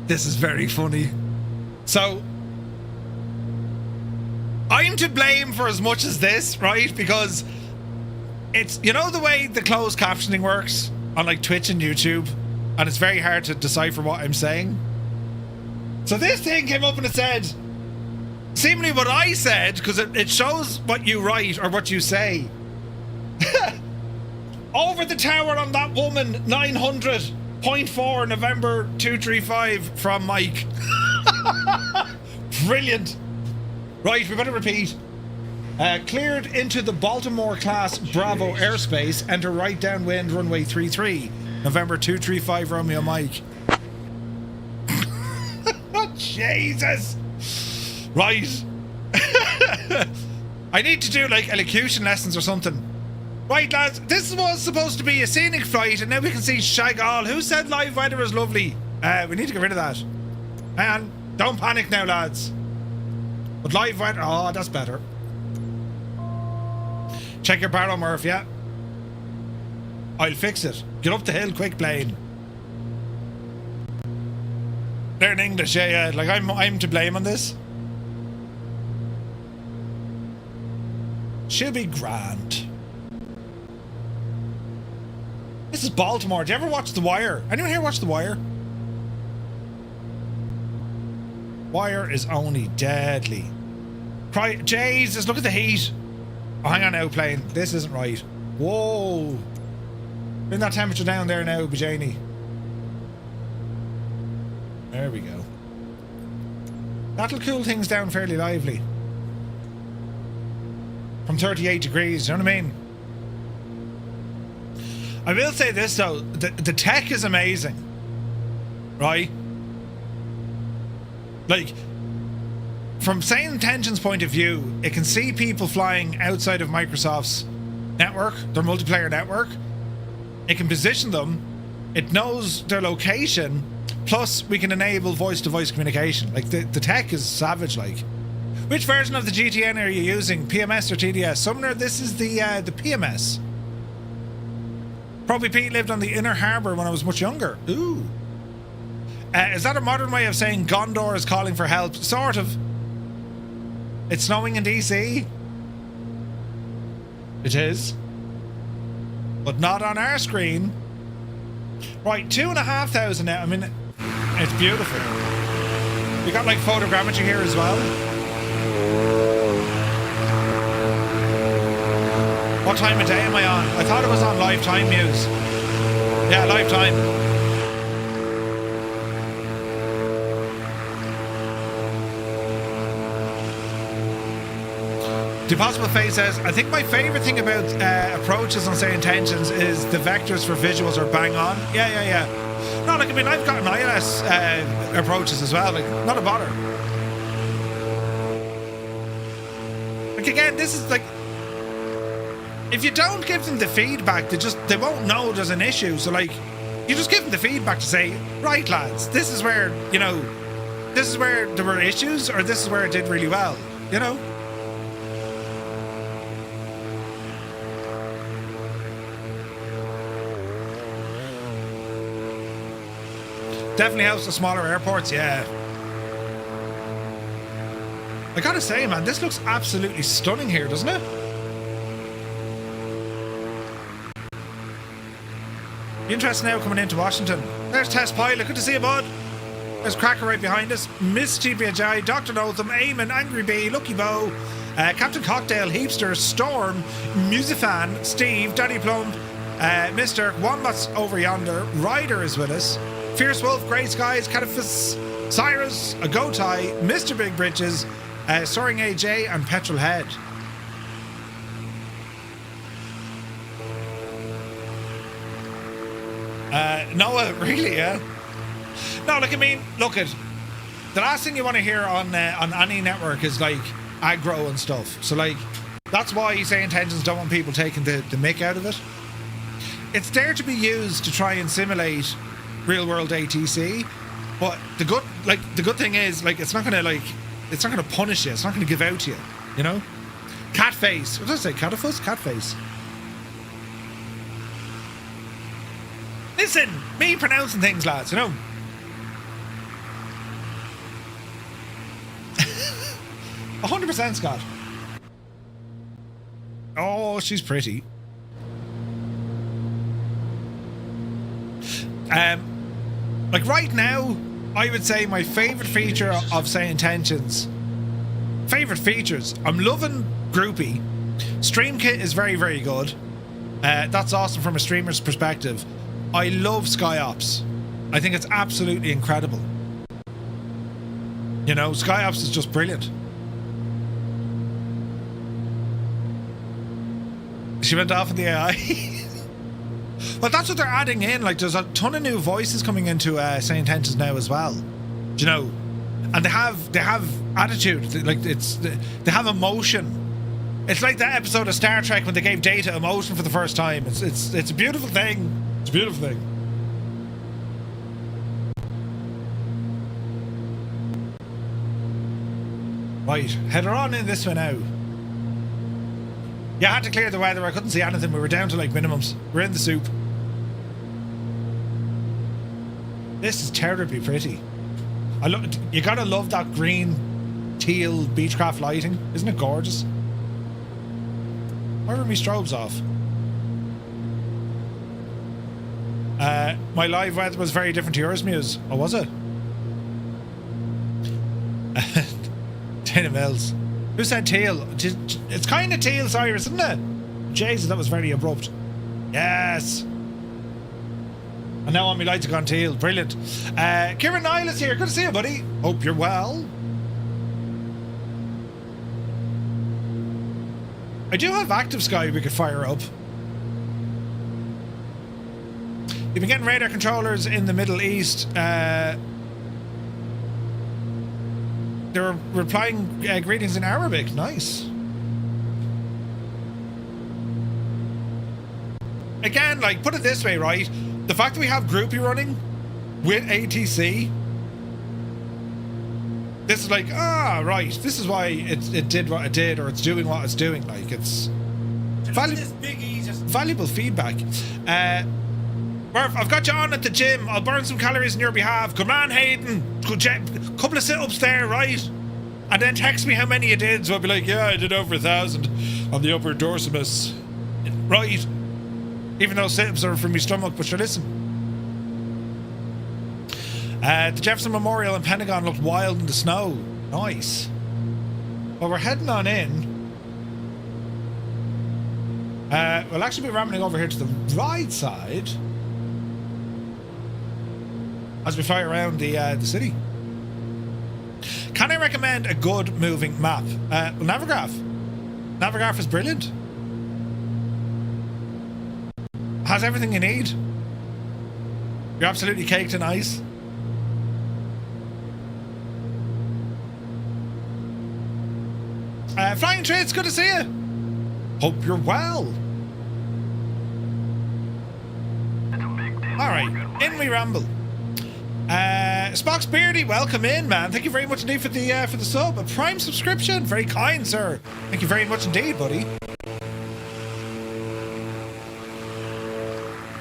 This is very funny. So, I'm to blame for as much as this, right? Because it's, you know the way the closed captioning works on like Twitch and YouTube, and it's very hard to decipher what I'm saying. So this thing came up and it said, seemingly what I said, because it shows what you write or what you say. Over the tower on that woman, 900.4 November 235 from Mike. Brilliant. Right, we better repeat. Cleared into the Baltimore class Bravo airspace. Enter right downwind runway 33. November 235 Romeo Mike. Jesus. Right. I need to do like elocution lessons or something. Right, lads, this was supposed to be a scenic flight, and now we can see Shagall. Who said live weather is lovely? We need to get rid of that. Hang on. Don't panic now, lads. But live weather... Oh, that's better. Check your barrel, Murph, yeah? I'll fix it. Get up the hill quick, plane. Learn English, yeah. Like, I'm to blame on this. She'll be grand. This is Baltimore. Do you ever watch The Wire? Anyone here watch The Wire? Wire is only deadly. Jesus, look at the heat. Oh, hang on now, plane. This isn't right. Whoa. Bring that temperature down there now, Bajani. There we go. That'll cool things down fairly lively. From 38 degrees, you know what I mean? I will say this though, the tech is amazing. Right? Like, from Sane Intention's point of view, it can see people flying outside of Microsoft's network, their multiplayer network. It can position them. It knows their location. Plus, we can enable voice-to-voice communication. Like, the tech is savage, like. Which version of the GTN are you using? PMS or TDS? Sumner, this is the PMS. Probably Pete lived on the Inner Harbour when I was much younger. Ooh. Is that a modern way of saying Gondor is calling for help? Sort of. It's snowing in DC. It is. But not on our screen. Right, 2,500 now. I mean, it's beautiful. We got like photogrammetry here as well. What time of day am I on? I thought it was on live time news. Yeah, live time. The Possible Face says, I think my favourite thing about approaches on Say Intentions is the vectors for visuals are bang on. Yeah. No, like, I mean, I've gotten ILS approaches as well. Like, not a bother. Like, again, this is like, if you don't give them the feedback, they won't know there's an issue. So, like, you just give them the feedback to say, right, lads, this is where, you know, this is where there were issues, or this is where it did really well, you know? Definitely helps the smaller airports, yeah. I gotta say, man, this looks absolutely stunning here, doesn't it? Interesting now coming into Washington. There's Test Pilot. Good to see you, bud. There's Cracker right behind us. Miss GPHI, Dr. Notham, Eamon, Angry Bee, Lucky Bow, Captain Cocktail, Heapster, Storm, Musifan, Steve, Daddy Plump, Mr. Wombat's over yonder, Ryder is with us, Fierce Wolf, Grey Skies, Catafis, Cyrus, Agotai, Mr. Big Britches, Soaring AJ, and Petrol Head. Noah, really, yeah? No, look, I mean, look at the last thing you want to hear on any network is like aggro and stuff. So like that's why you say intentions don't want people taking the mick out of it. It's there to be used to try and simulate real world ATC, but the good thing is like it's not gonna punish you. It's not gonna give out to you. You know, cat face. What did I say? Catafus? Cat face. Listen, me pronouncing things, lads. You know. 100% Scott. Oh, she's pretty. Like right now, I would say my favorite feature of Say Intentions. Favorite features. I'm loving Groupie. Stream Kit is very, very good. That's awesome from a streamer's perspective. I love SkyOps. I think it's absolutely incredible. You know, SkyOps is just brilliant. She went off in the AI. Well, that's what they're adding in. Like, there's a ton of new voices coming into Say Intentions now as well. Do you know? And they have attitude. Like, they have emotion. It's like that episode of Star Trek when they gave Data emotion for the first time. It's a beautiful thing. It's a beautiful thing. Right, head her on in this one now. Yeah, I had to clear the weather. I couldn't see anything. We were down to like minimums. We're in the soup. This is terribly pretty. You gotta love that green, teal Beechcraft lighting. Isn't it gorgeous? Why were my strobes off? My live weather was very different to yours, Muse. Oh, was it? Dana Mills. Who said teal? It's kind of teal, Cyrus, isn't it? Jesus, that was very abrupt. Yes. And now all my lights have gone teal. Brilliant. Kieran Nile is here. Good to see you, buddy. Hope you're well. I do have Active Sky we could fire up. You've been getting radar controllers in the Middle East. They were replying greetings in Arabic. Nice. Again, like, put it this way, right? The fact that we have Groupie running with ATC, this is like, right. This is why it did what it did, or it's doing what it's doing. Like, it's valuable feedback. Murph, I've got you on at the gym. I'll burn some calories on your behalf. Good man, Hayden. Couple of sit-ups there, right? And then text me how many you did. So I'll be like, yeah, I did over 1,000 on the upper dorsimus. Right. Even though sit-ups are from my stomach, but sure, listen. The Jefferson Memorial and Pentagon looked wild in the snow. Nice. Well, we're heading on in. We'll actually be rambling over here to the right side as we fly around the city. Can I recommend a good moving map? Well, Navigraph. Navigraph is brilliant. Has everything you need. You're absolutely caked in ice. Flying Trades, good to see you. Hope you're well. Alright, in we ramble. Spock's Beardy, welcome in, man. Thank you very much indeed for the sub. A Prime subscription. Very kind, sir. Thank you very much indeed, buddy.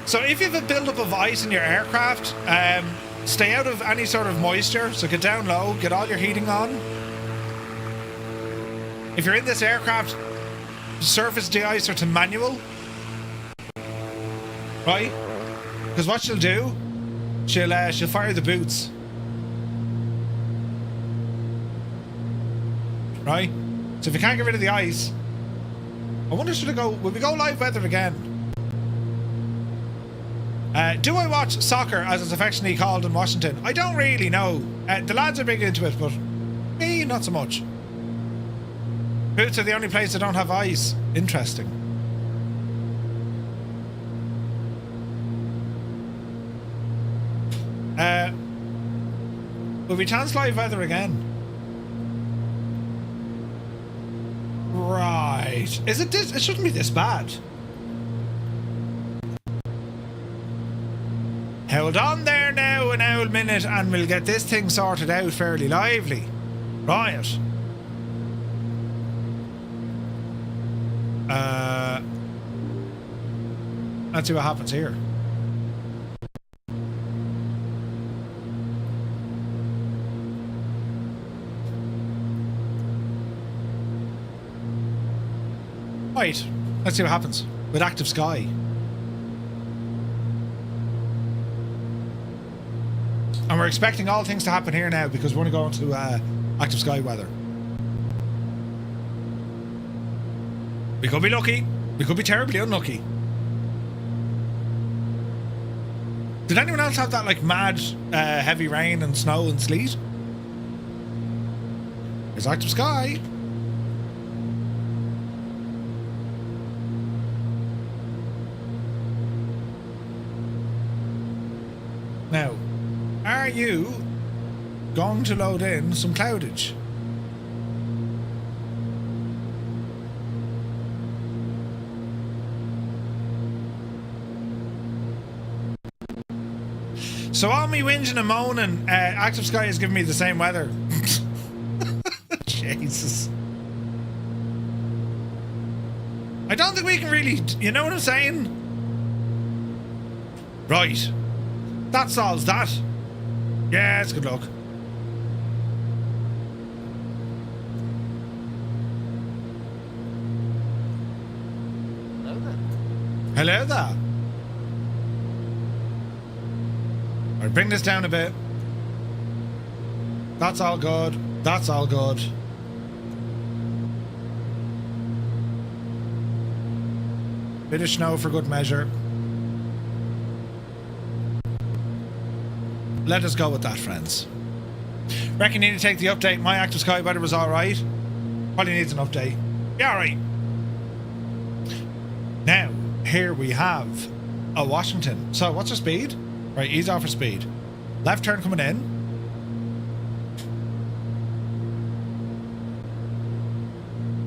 So if you have a build-up of ice in your aircraft, stay out of any sort of moisture. So get down low, get all your heating on. if you're in this aircraft, surface de-icer to manual. Right? Because what she'll do, she'll fire the boots. Right? So if you can't get rid of the ice, I wonder will we go live weather again? Do I watch soccer, as it's affectionately called in Washington? I don't really know. The lads are big into it, but me, not so much. Boots are the only place that don't have ice. Interesting. Will we chance live weather again? Right. Is it this? It shouldn't be this bad. Hold on there now an old minute and we'll get this thing sorted out fairly lively. Right. Let's see what happens here. Right, let's see what happens with active sky. And we're expecting all things to happen here now because we're going to go into active sky weather. We could be lucky. We could be terribly unlucky. Did anyone else have that like mad heavy rain and snow and sleet? There's active sky. Now, are you going to load in some cloudage? So all me whinging and moaning, active sky is giving me the same weather. Jesus. I don't think we can really, you know what I'm saying? Right. That solves that. Yes, good luck. Hello there. Hello there. Alright, bring this down a bit. That's all good. That's all good. Bit of snow for good measure. Let us go with that, friends. Reckon you need to take the update. My active sky weather was alright. Probably needs an update. Yeah, alright. Now, here we have a Washington. So, what's our speed? Right, ease off for speed. Left turn coming in.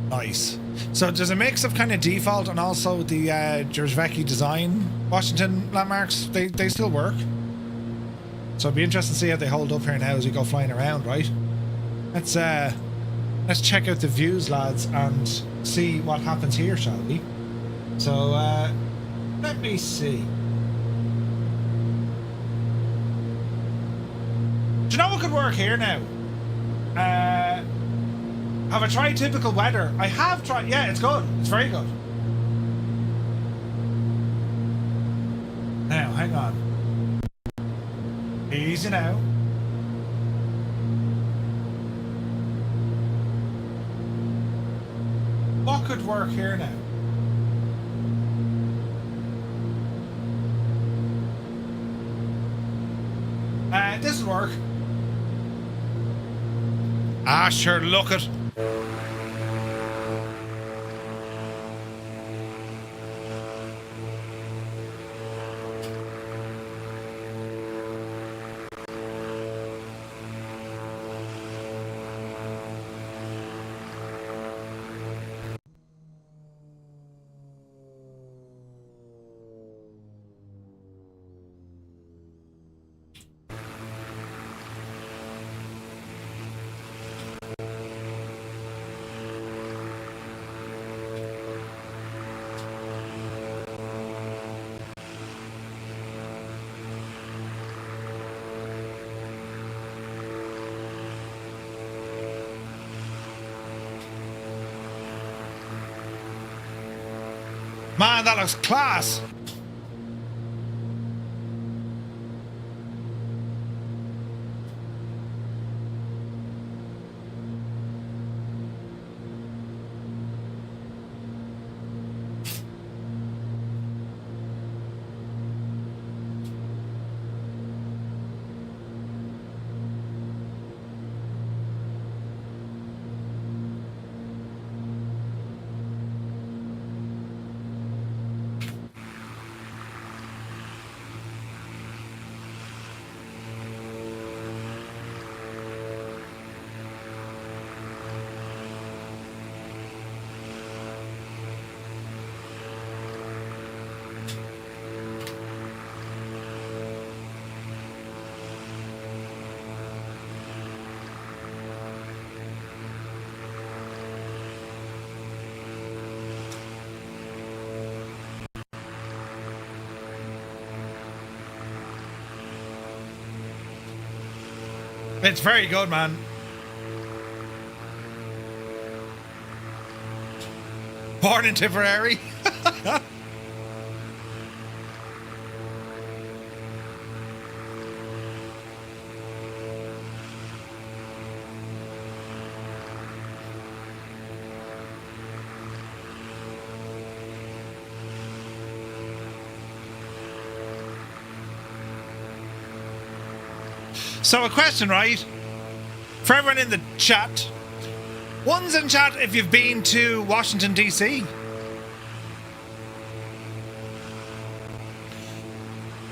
Nice. So there's a mix of kind of default and also the Jerzvecki design Washington landmarks. They still work. So it'd be interesting to see how they hold up here now as we go flying around, right? Let's check out the views, lads, and see what happens here, shall we? So let me see. Do you know what could work here now? Have I tried typical weather? I have tried. Yeah, it's good. It's very good. Now, hang on. Easy now. What could work here now? This will work. Ah, sure, look it. Man, that looks class. It's very good, man. Born in Tipperary. So a question, right? For everyone in the chat. One's in chat if you've been to Washington, D.C.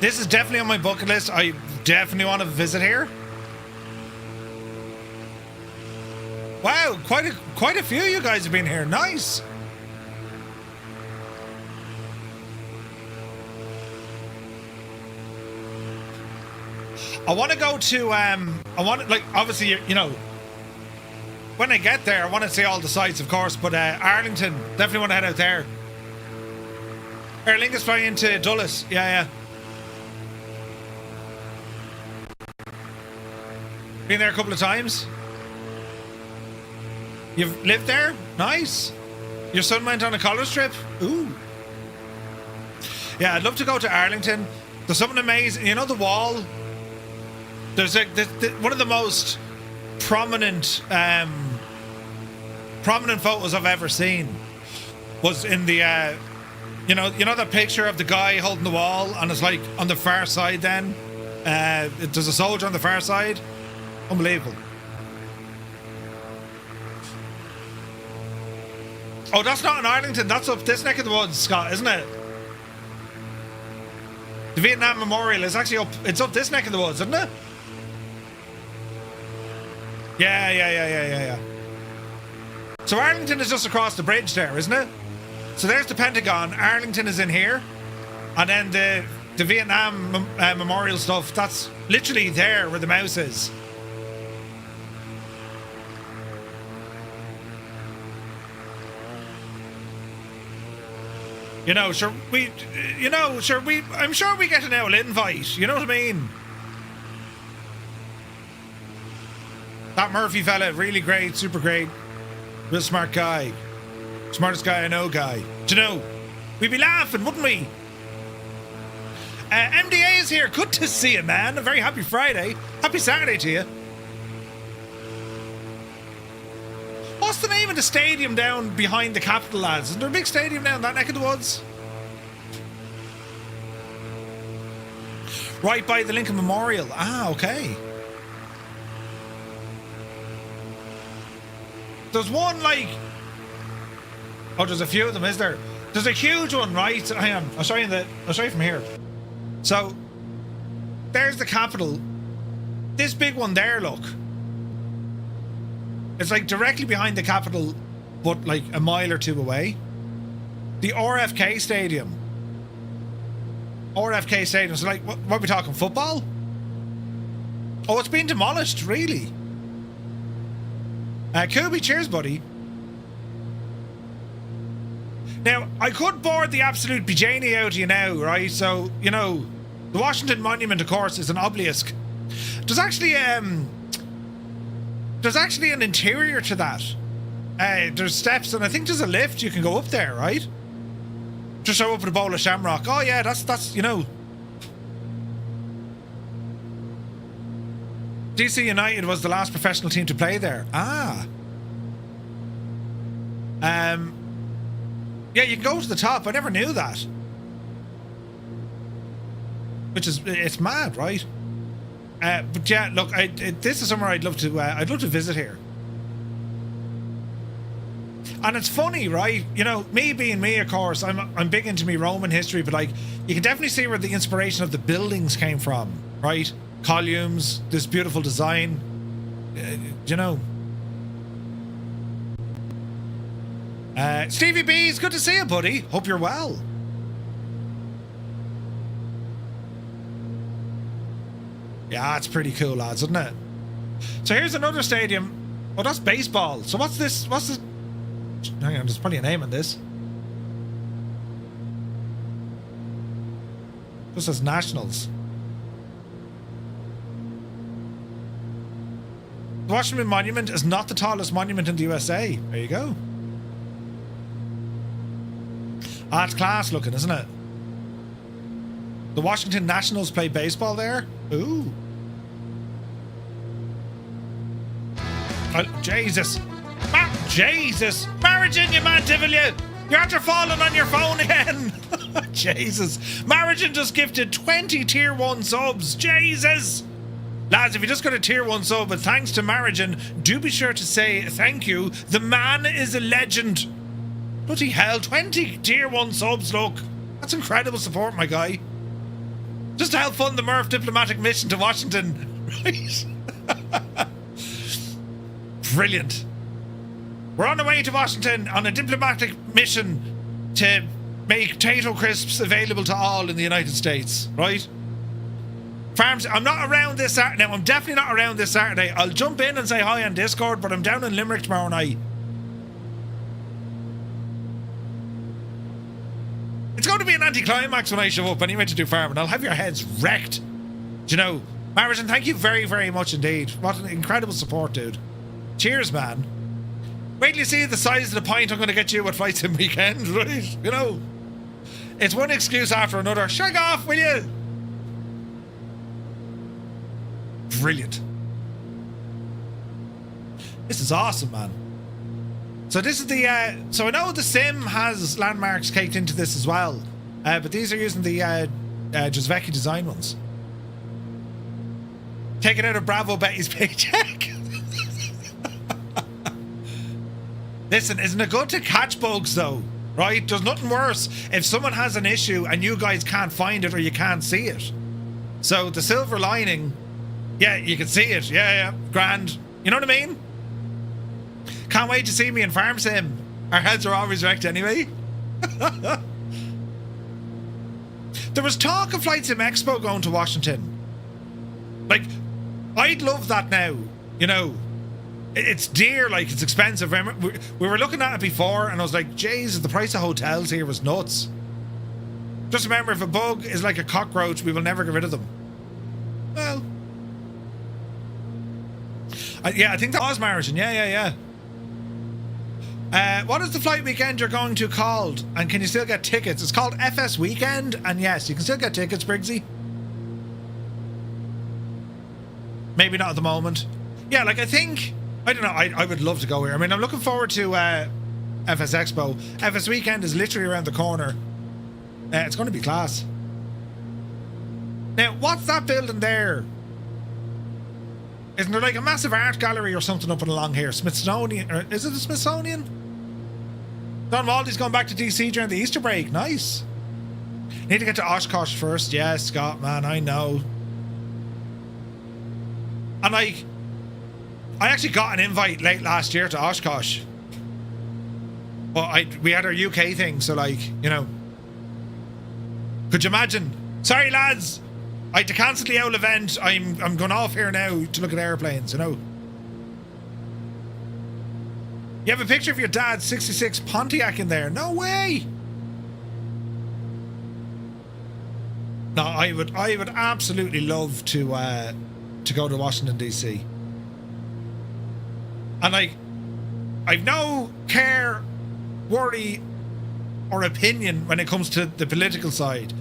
This is definitely on my bucket list. I definitely want to visit here. Wow, quite a few of you guys have been here. Nice. I want to go to, like, obviously, you know, when I get there, I want to see all the sites, of course, but Arlington, definitely want to head out there. Aer Lingus flying into Dulles, yeah. Been there a couple of times. You've lived there? Nice. Your son went on a college trip? Ooh. Yeah, I'd love to go to Arlington. There's something amazing, you know, the wall. There's one of the most prominent photos I've ever seen was in the you know the picture of the guy holding the wall, and it's like on the far side. Then there's a soldier on the far side. Unbelievable. Oh, that's not in Arlington. That's up this neck of the woods, Scott, isn't it? The Vietnam Memorial is actually up. It's up this neck of the woods, isn't it? Yeah. So Arlington is just across the bridge there, isn't it? So there's the Pentagon. Arlington is in here. And then the Vietnam Memorial stuff, that's literally there where the mouse is. You know, I'm sure we get an owl invite. You know what I mean? That Murphy fella, really great, super great, real smart guy, smartest guy I know guy. Do you know, we'd be laughing, wouldn't we? MDA is here. Good to see you, man. A very happy Friday. Happy Saturday to you. What's the name of the stadium down behind the Capitol, lads? Isn't there a big stadium down that neck of the woods? Right by the Lincoln Memorial. Ah, okay. There's one, like... Oh, there's a few of them, is there? There's a huge one, right? Hang on, I'll show you from here. So, there's the Capitol. This big one there, look. It's like directly behind the Capitol, but like a mile or two away. The RFK Stadium. RFK Stadium, so like, what are we talking, football? Oh, it's been demolished, really? Kubi, cheers, buddy. Now, I could board the absolute bejanie out of you now, right? So, you know, the Washington Monument, of course, is an obelisk. There's actually an interior to that. There's steps, and I think there's a lift you can go up there, right? Just show up with a bowl of shamrock. Oh yeah, that's you know. DC United was the last professional team to play there. Ah. Yeah, you can go to the top. I never knew that. Which is, it's mad, right? But yeah, look, this is somewhere I'd love to visit here. And it's funny, right? You know, me being me, of course, I'm big into me Roman history, but like, you can definitely see where the inspiration of the buildings came from, right? Columns, this beautiful design, you know. Stevie B, it's good to see you, buddy. Hope you're well. Yeah, it's pretty cool, lads, isn't it? So here's another stadium. Oh, that's baseball. So what's this? What's this? Hang on, there's probably a name on this. This says Nationals. The Washington Monument is not the tallest monument in the USA. There you go. Ah, it's class looking, isn't it? The Washington Nationals play baseball there. Ooh. Oh, Jesus. Jesus. Marigin, you man devil, you. You're after falling on your phone again. Jesus. Marigin just gifted 20 tier 1 subs. Jesus. Lads, if you just got a tier 1 sub, but thanks to Marigin, do be sure to say thank you. The man is a legend. Bloody hell, 20 tier 1 subs, look. That's incredible support, my guy. Just to help fund the Murph diplomatic mission to Washington. Right? Brilliant. We're on the way to Washington on a diplomatic mission to make potato crisps available to all in the United States, right? Farms, I'm not around this Saturday. Now, I'm definitely not around this Saturday. I'll jump in and say hi on Discord, but I'm down in Limerick tomorrow night. It's going to be an anticlimax when I show up anyway to do farming. I'll have your heads wrecked. Do you know? Marison, thank you very, very much indeed. What an incredible support, dude. Cheers, man. Wait till you see the size of the pint I'm going to get you at Flight Sim Weekend, right? You know? It's one excuse after another. Shag off, will you? Brilliant. This is awesome, man. So this is the, so I know the sim has landmarks caked into this as well, but these are using the Josvecki design ones. Taking out of Bravo Betty's paycheck. Listen, isn't it good to catch bugs though, right? There's nothing worse if someone has an issue and you guys can't find it or you can't see it. So the silver lining, yeah, you can see it. Yeah, grand. You know what I mean? Can't wait to see me in Farm Sim. Our heads are always wrecked anyway. There was talk of Flight Sim Expo going to Washington. Like, I'd love that now. You know, it's dear, like, it's expensive. We were looking at it before and I was like, Jesus, the price of hotels here was nuts. Just remember, if a bug is like a cockroach, we will never get rid of them. Well, yeah, I think that was Marigin. Yeah. What is the flight weekend you're going to called? And can you still get tickets? It's called FS Weekend, and yes, you can still get tickets, Briggsy. Maybe not at the moment. Yeah, like I don't know, I would love to go here. I mean, I'm looking forward to FS Expo. FS Weekend is literally around the corner. It's going to be class. Now, what's that building there? Isn't there like a massive art gallery or something up and along here? Smithsonian, or is it the Smithsonian? Don Waldy's going back to DC during the Easter break. Nice. Need to get to Oshkosh first. Yes, Scott, man, I know. And like, I actually got an invite late last year to Oshkosh. But we had our UK thing, so like, you know. Could you imagine? Sorry, lads. I had to cancel the owl event. I'm going off here now to look at airplanes, you know. You have a picture of your dad's 66 Pontiac in there. No way. No, I would absolutely love to go to Washington DC. And like, I've no care, worry or opinion when it comes to the political side.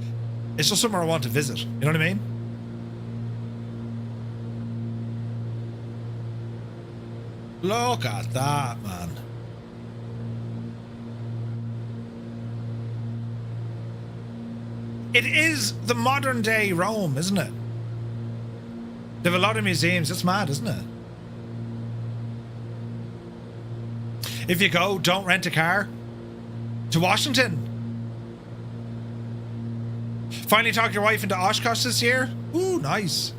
It's just somewhere I want to visit. You know what I mean? Look at that, man. It is the modern day Rome, isn't it? They have a lot of museums. It's mad, isn't it? If you go, don't rent a car. To Washington. Finally talked your wife into Oshkosh this year. Ooh, nice.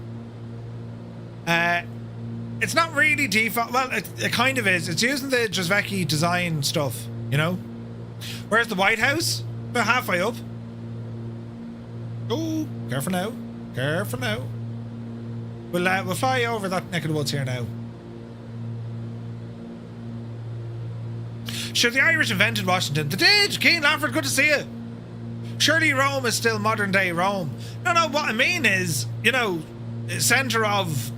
It's not really default. Well, it kind of is. It's using the Drzewicki design stuff, you know? Where's the White House? About halfway up. Oh, careful now. Careful now. We'll fly over that neck of the woods here now. Sure, the Irish invented Washington. They did! Keane Lamford, good to see you. Surely Rome is still modern day Rome. No, what I mean is, you know, centre of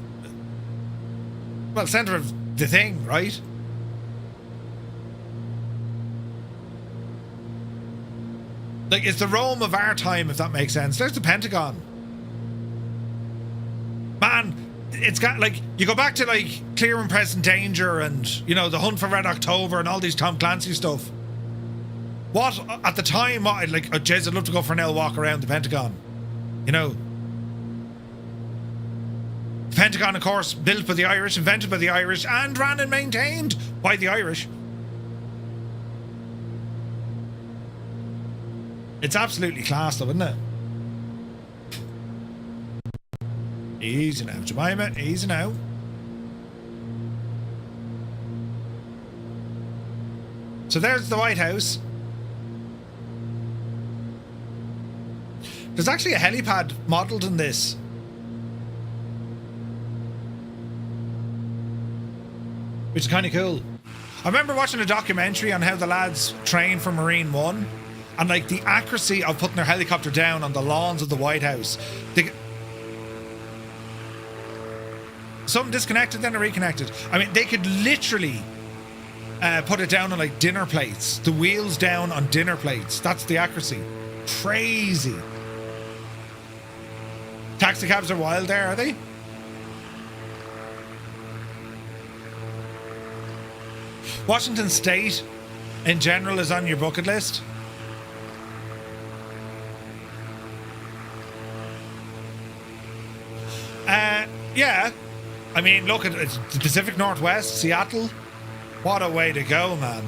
the thing, right? Like, it's the Rome of our time, if that makes sense. There's the Pentagon. Man, it's got, like, you go back to, like, Clear and Present Danger and, you know, The Hunt for Red October and all these Tom Clancy stuff. What, at the time, what, like, oh, jeez, I'd love to go for an L walk around the Pentagon. You know? The Pentagon, of course, built by the Irish, invented by the Irish, and ran and maintained by the Irish. It's absolutely class, though, isn't it? Easy now, Jemima. Easy now. So there's the White House. There's actually a helipad modelled in this. Which is kind of cool. I remember watching a documentary on how the lads train for Marine One. And, like, the accuracy of putting their helicopter down on the lawns of the White House. Some disconnected, then are reconnected. I mean, they could literally put it down on, like, dinner plates. The wheels down on dinner plates. That's the accuracy. Crazy. Taxi cabs are wild there, are they? Washington State, in general, is on your bucket list. Yeah. I mean, look at the Pacific Northwest, Seattle. What a way to go, man.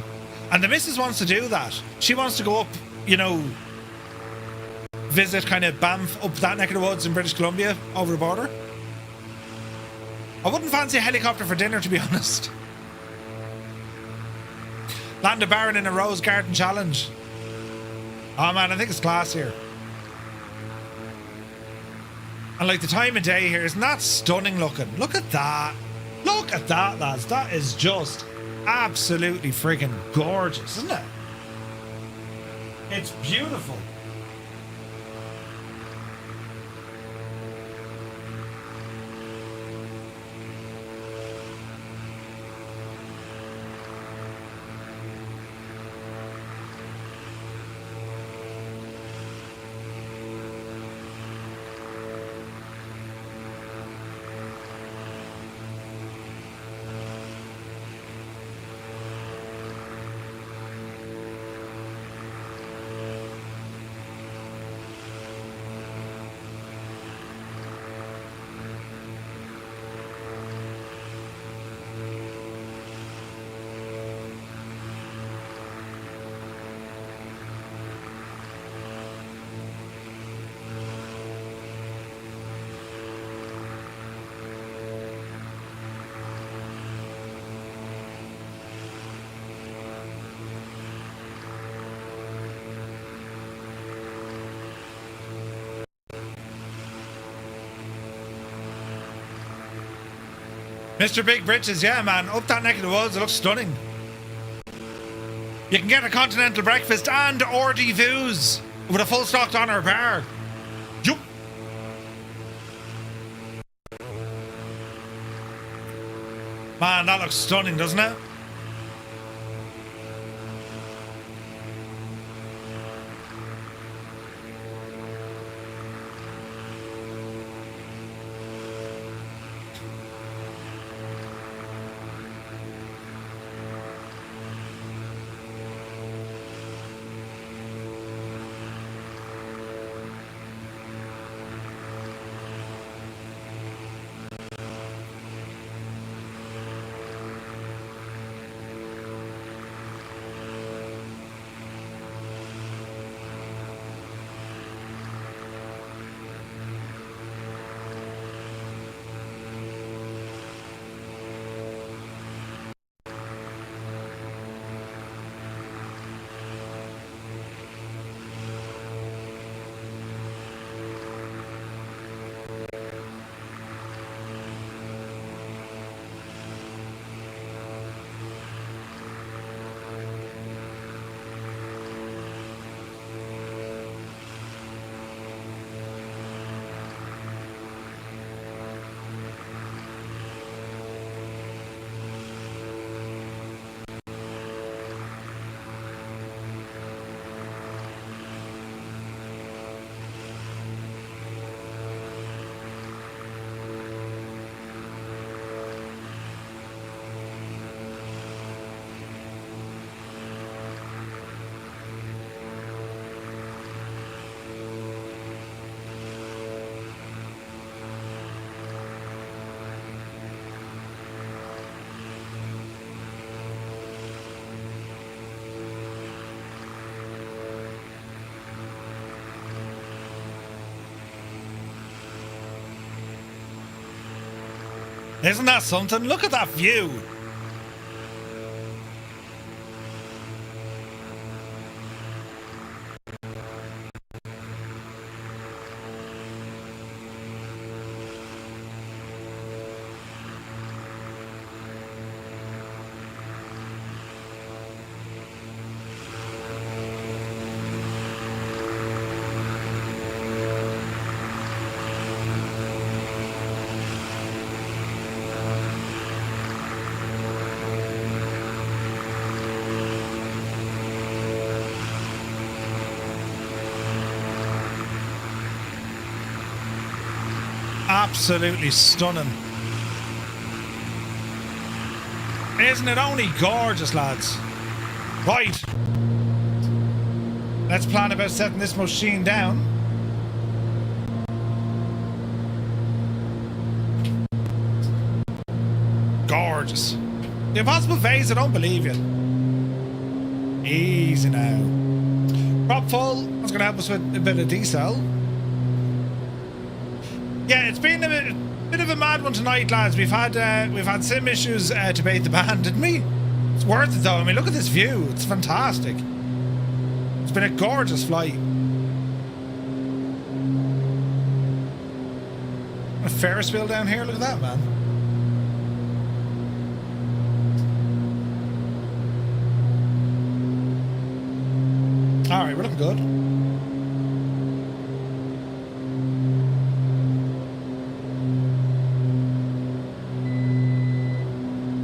And the missus wants to do that. She wants to go up, you know, visit kind of Banff, up that neck of the woods in British Columbia, over the border. I wouldn't fancy a helicopter for dinner, to be honest. Land a Baron in a Rose Garden Challenge. Oh, man, I think it's class here. And, like, the time of day here, isn't that stunning looking? Look at that. Look at that, lads. That is just absolutely freaking gorgeous, isn't it? It's beautiful. Mr. Big Britches, yeah, man. Up that neck of the woods, it looks stunning. You can get a continental breakfast and hors-d'oeuvres with a full stocked honor bar. Yup. Man, that looks stunning, doesn't it? Isn't that something? Look at that view. Absolutely stunning. Isn't it only gorgeous, lads? Right. Let's plan about setting this machine down. Gorgeous. The impossible phase, I don't believe you. Easy now. Prop full. That's going to help us with a bit of decel. Yeah, it's been a bit of a mad one tonight, lads. We've had sim issues to bait the band, didn't we? It's worth it though. I mean, look at this view. It's fantastic. It's been a gorgeous flight. A Ferris wheel down here. Look at that, man. All right, we're looking good.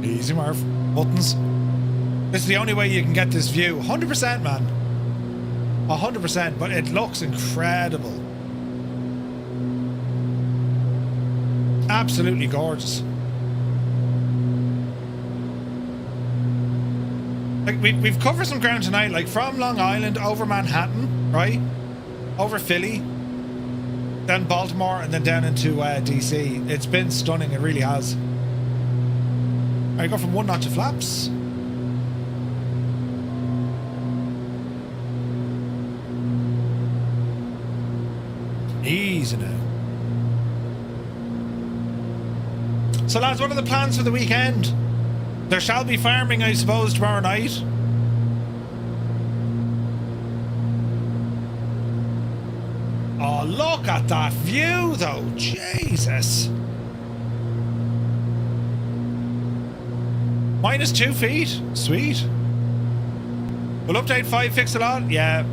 Easy, Marv. Buttons. This is the only way you can get this view. 100%, man. 100%, but it looks incredible. Absolutely gorgeous. Like we've covered some ground tonight, like from Long Island over Manhattan, right? Over Philly, then Baltimore, and then down into DC. It's been stunning, it really has. I go from one notch of flaps. Easy now. So lads, what are the plans for the weekend? There shall be farming, I suppose, tomorrow night. Oh, look at that view though. Jesus. -2 feet. Sweet. We'll update 5, fix a lot. Yeah.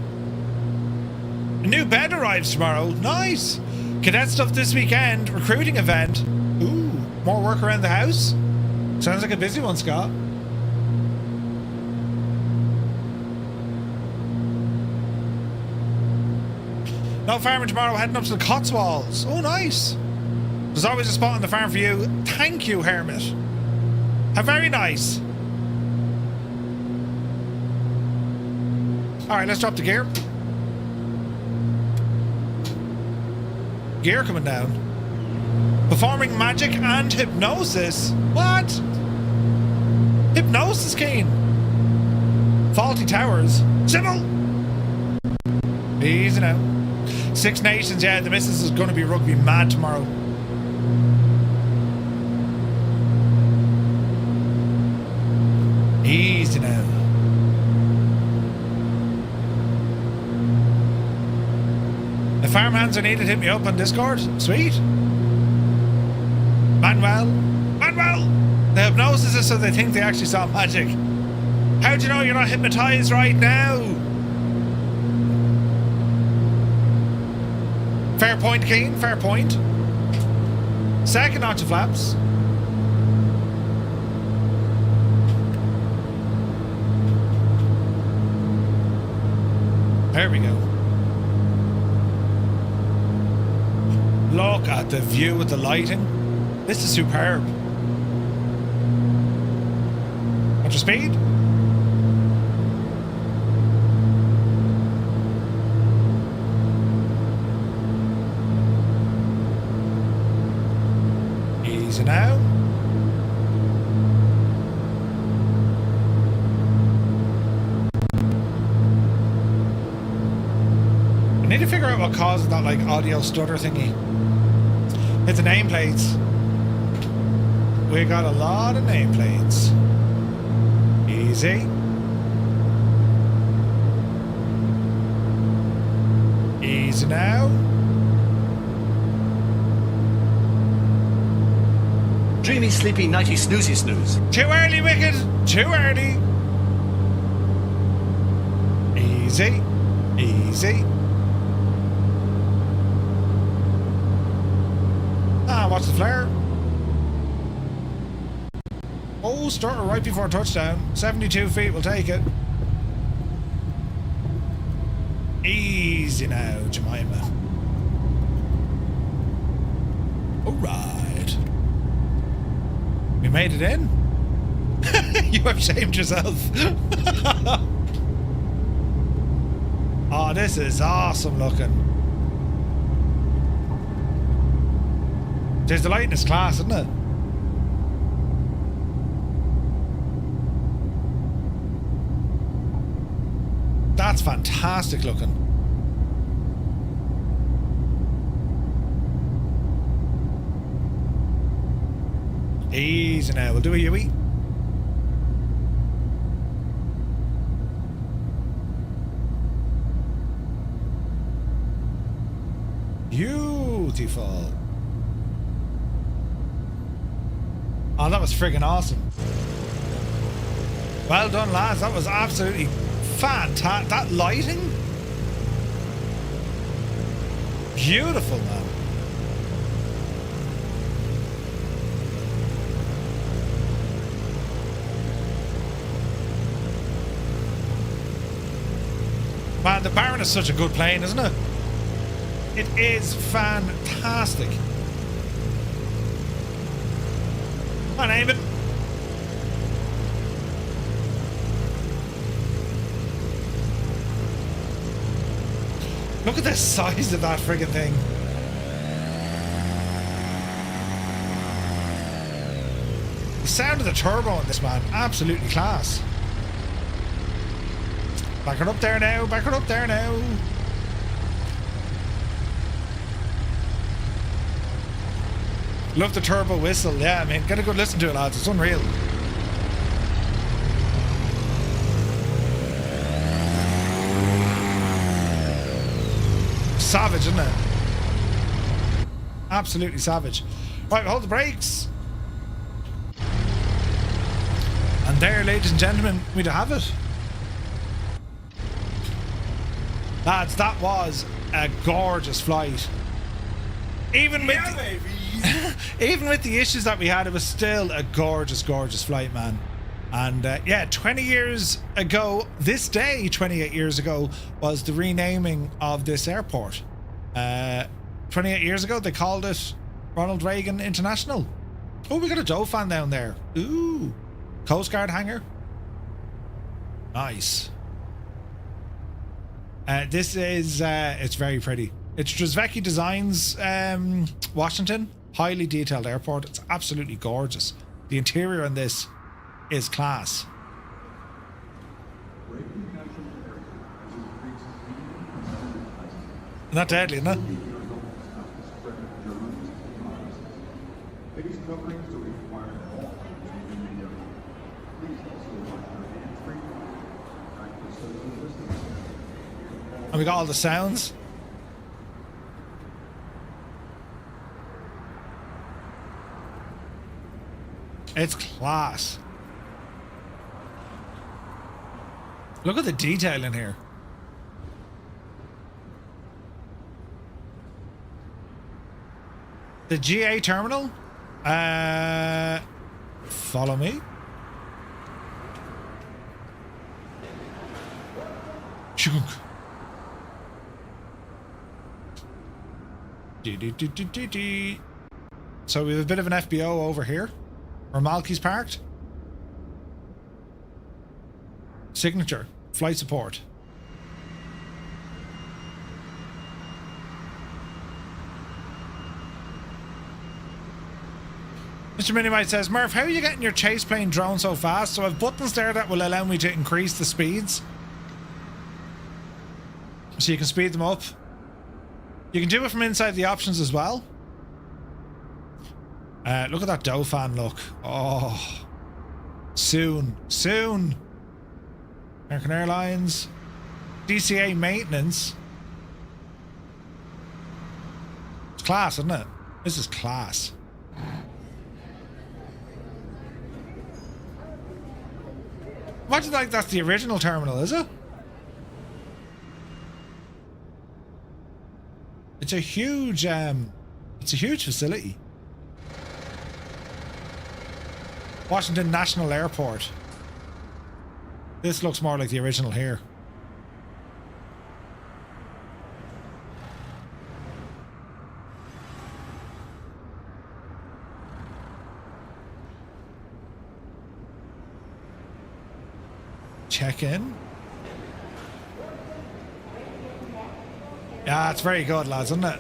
A new bed arrives tomorrow. Nice. Cadet stuff this weekend. Recruiting event. Ooh. More work around the house. Sounds like a busy one, Scott. No farming tomorrow. Heading up to the Cotswolds. Oh, nice. There's always a spot on the farm for you. Thank you, Hermit. How very nice. Alright, let's drop the gear. Gear coming down. Performing magic and hypnosis. What? Hypnosis, Keen. Faulty towers. Civil. Easy now. Six Nations, yeah, the missus is going to be rugby mad tomorrow. Easy now. If farmhands are needed, hit me up on Discord. Sweet. Manuel. The hypnosis is so they think they actually saw magic. How do you know you're not hypnotized right now? Fair point, Keen. Fair point. Second notch of flaps. There we go. Look at the view with the lighting. This is superb. What's your speed? Easy now. I need to figure out what causes that like audio stutter thingy. Hit the nameplates. We got a lot of nameplates. Easy. Easy now. Dreamy, sleepy, nighty, snoozy, snooze. Too early, Wicked. Too early. Easy. Easy. Ah, watch the flare. Oh, starter right before touchdown. 72 feet, we'll take it. Easy now, Jemima. Alright. We made it in? You have shamed yourself. Oh, this is awesome looking. There's the light in this class, isn't it? That's fantastic looking. Easy now, we'll do a Yui. Beautiful. Oh, that was friggin' awesome. Well done, lads. That was absolutely fantastic. That lighting? Beautiful, man. Man, the Baron is such a good plane, isn't it? It is fantastic. Come on, aim it. Look at the size of that friggin' thing. The sound of the turbo in this, man, absolutely class. Back her up there now, back her up there now. Love the turbo whistle, yeah, I mean, get a good listen to it, lads, it's unreal. Savage, isn't it? Absolutely savage. Right, hold the brakes. And there, ladies and gentlemen, we'd have it. Lads, that was a gorgeous flight. Even with even with the issues that we had, it was still a gorgeous, gorgeous flight, man. And yeah, 20 years ago, this day, 28 years ago, was the renaming of this airport. 28 years ago, they called it Ronald Reagan International. Oh, we got a Dove fan down there. Ooh, Coast Guard hangar. Nice. This is, it's very pretty. It's Drzevecki Designs, Washington. Highly detailed airport. It's absolutely gorgeous. The interior on this is class. Not deadly, isn't it? And we got all the sounds. It's class. Look at the detail in here. The GA terminal? Follow me. Chunk. So we have a bit of an FBO over here. Where Malky's parked. Signature. Flight support. Mr. Minimite says, Murph, how are you getting your chase plane drone so fast? So I have buttons there that will allow me to increase the speeds. So you can speed them up. You can do it from inside the options as well. Look at that Dauphin look. Oh, soon. American Airlines, DCA maintenance. It's class, isn't it? This is class. Imagine like that's the original terminal, is it? It's a huge facility. Washington National Airport. This looks more like the original here. Check in. Yeah, it's very good, lads, isn't it?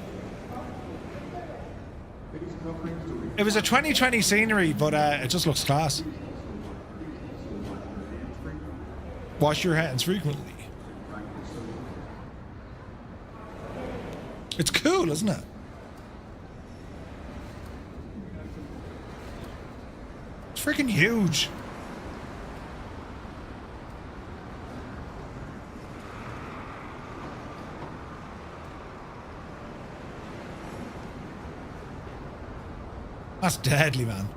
It was a 2020 scenery, but it just looks class. Wash your hands frequently. It's cool, isn't it? It's freaking huge. That's deadly, man.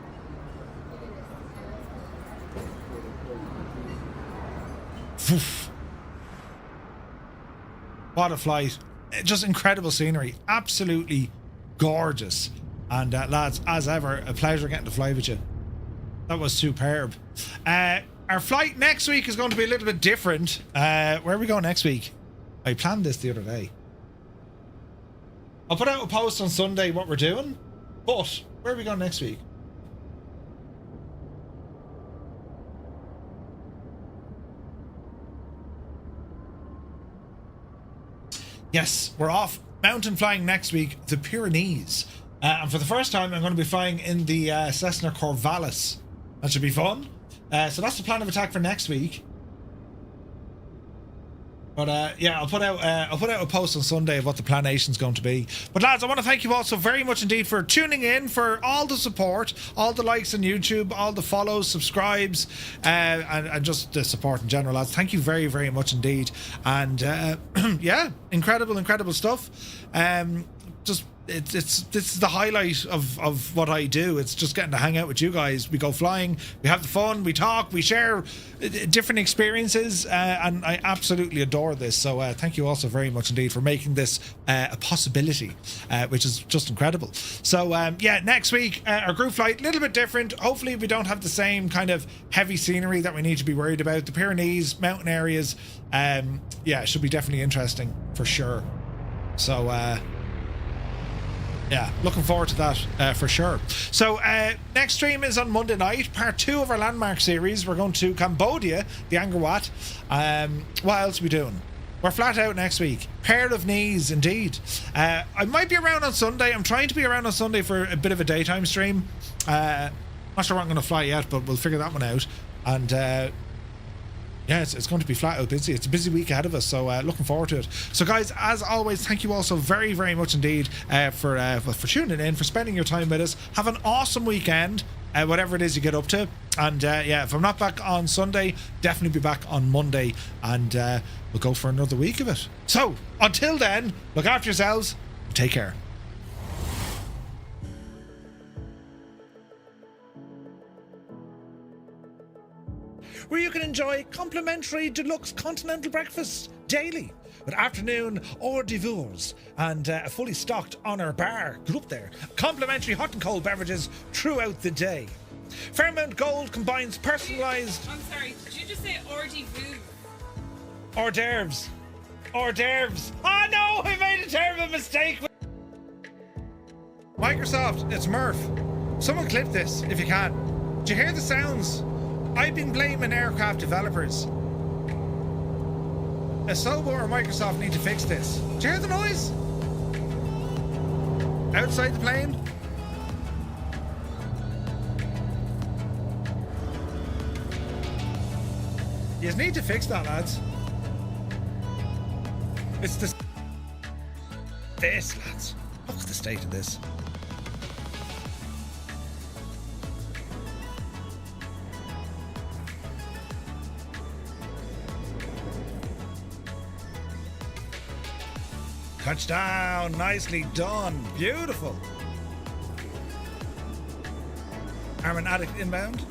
Oof. What a flight. Just incredible scenery. Absolutely gorgeous. And lads, as ever, a pleasure getting to fly with you. That was superb. Our flight next week is going to be a little bit different. Where are we going next week? I planned this the other day. I'll put out a post on Sunday what we're doing. But where are we going next week? Yes, we're off mountain flying next week, the Pyrenees. And for the first time, I'm going to be flying in the Cessna Corvallis. That should be fun. So that's the plan of attack for next week. But yeah, I'll put out a post on Sunday of what the planation's going to be. But lads, I want to thank you all so very much indeed for tuning in, for all the support, all the likes on YouTube, all the follows, subscribes, and just the support in general, lads. Thank you very, very much indeed. And yeah, incredible stuff. Just this is the highlight of what I do. It's just getting to hang out with you guys. We go flying, we have the fun, we talk, we share different experiences, and I absolutely adore this. So thank you also very much indeed for making this a possibility, which is just incredible. So yeah, next week our group flight, a little bit different. Hopefully we don't have the same kind of heavy scenery that we need to be worried about. The Pyrenees, mountain areas, yeah, it should be definitely interesting for sure. So yeah, looking forward to that for sure. So next stream is on Monday night, part 2 of our landmark series. We're going to Cambodia, the Angkor Wat. What else are we doing? We're flat out next week. Pair of knees, indeed. I might be around on Sunday. I'm trying to be around on Sunday for a bit of a daytime stream. Not sure I'm going to fly yet, but we'll figure that one out. And yeah, it's going to be flat out busy. It's a busy week ahead of us, so looking forward to it. So guys, as always, thank you all so very, very much indeed for tuning in, for spending your time with us. Have an awesome weekend, whatever it is you get up to. And yeah, if I'm not back on Sunday, definitely be back on Monday, and we'll go for another week of it. So until then, look after yourselves, take care. Where you can enjoy complimentary deluxe continental breakfast daily with afternoon hors d'oeuvres and a fully stocked honor bar. Get up there. Complimentary hot and cold beverages throughout the day. Fairmount Gold combines personalised... I'm sorry, did you just say hors d'oeuvres? Hors d'oeuvres. Hors d'oeuvres. Oh no, I made a terrible mistake. Microsoft, it's Murph. Someone clip this if you can. Do you hear the sounds? I've been blaming aircraft developers. Asobo or Microsoft need to fix this. Do you hear the noise? Outside the plane? You just need to fix that, lads. It's this, lads. Look at the state of this. Touchdown. Nicely done. Beautiful. Armin Addict inbound.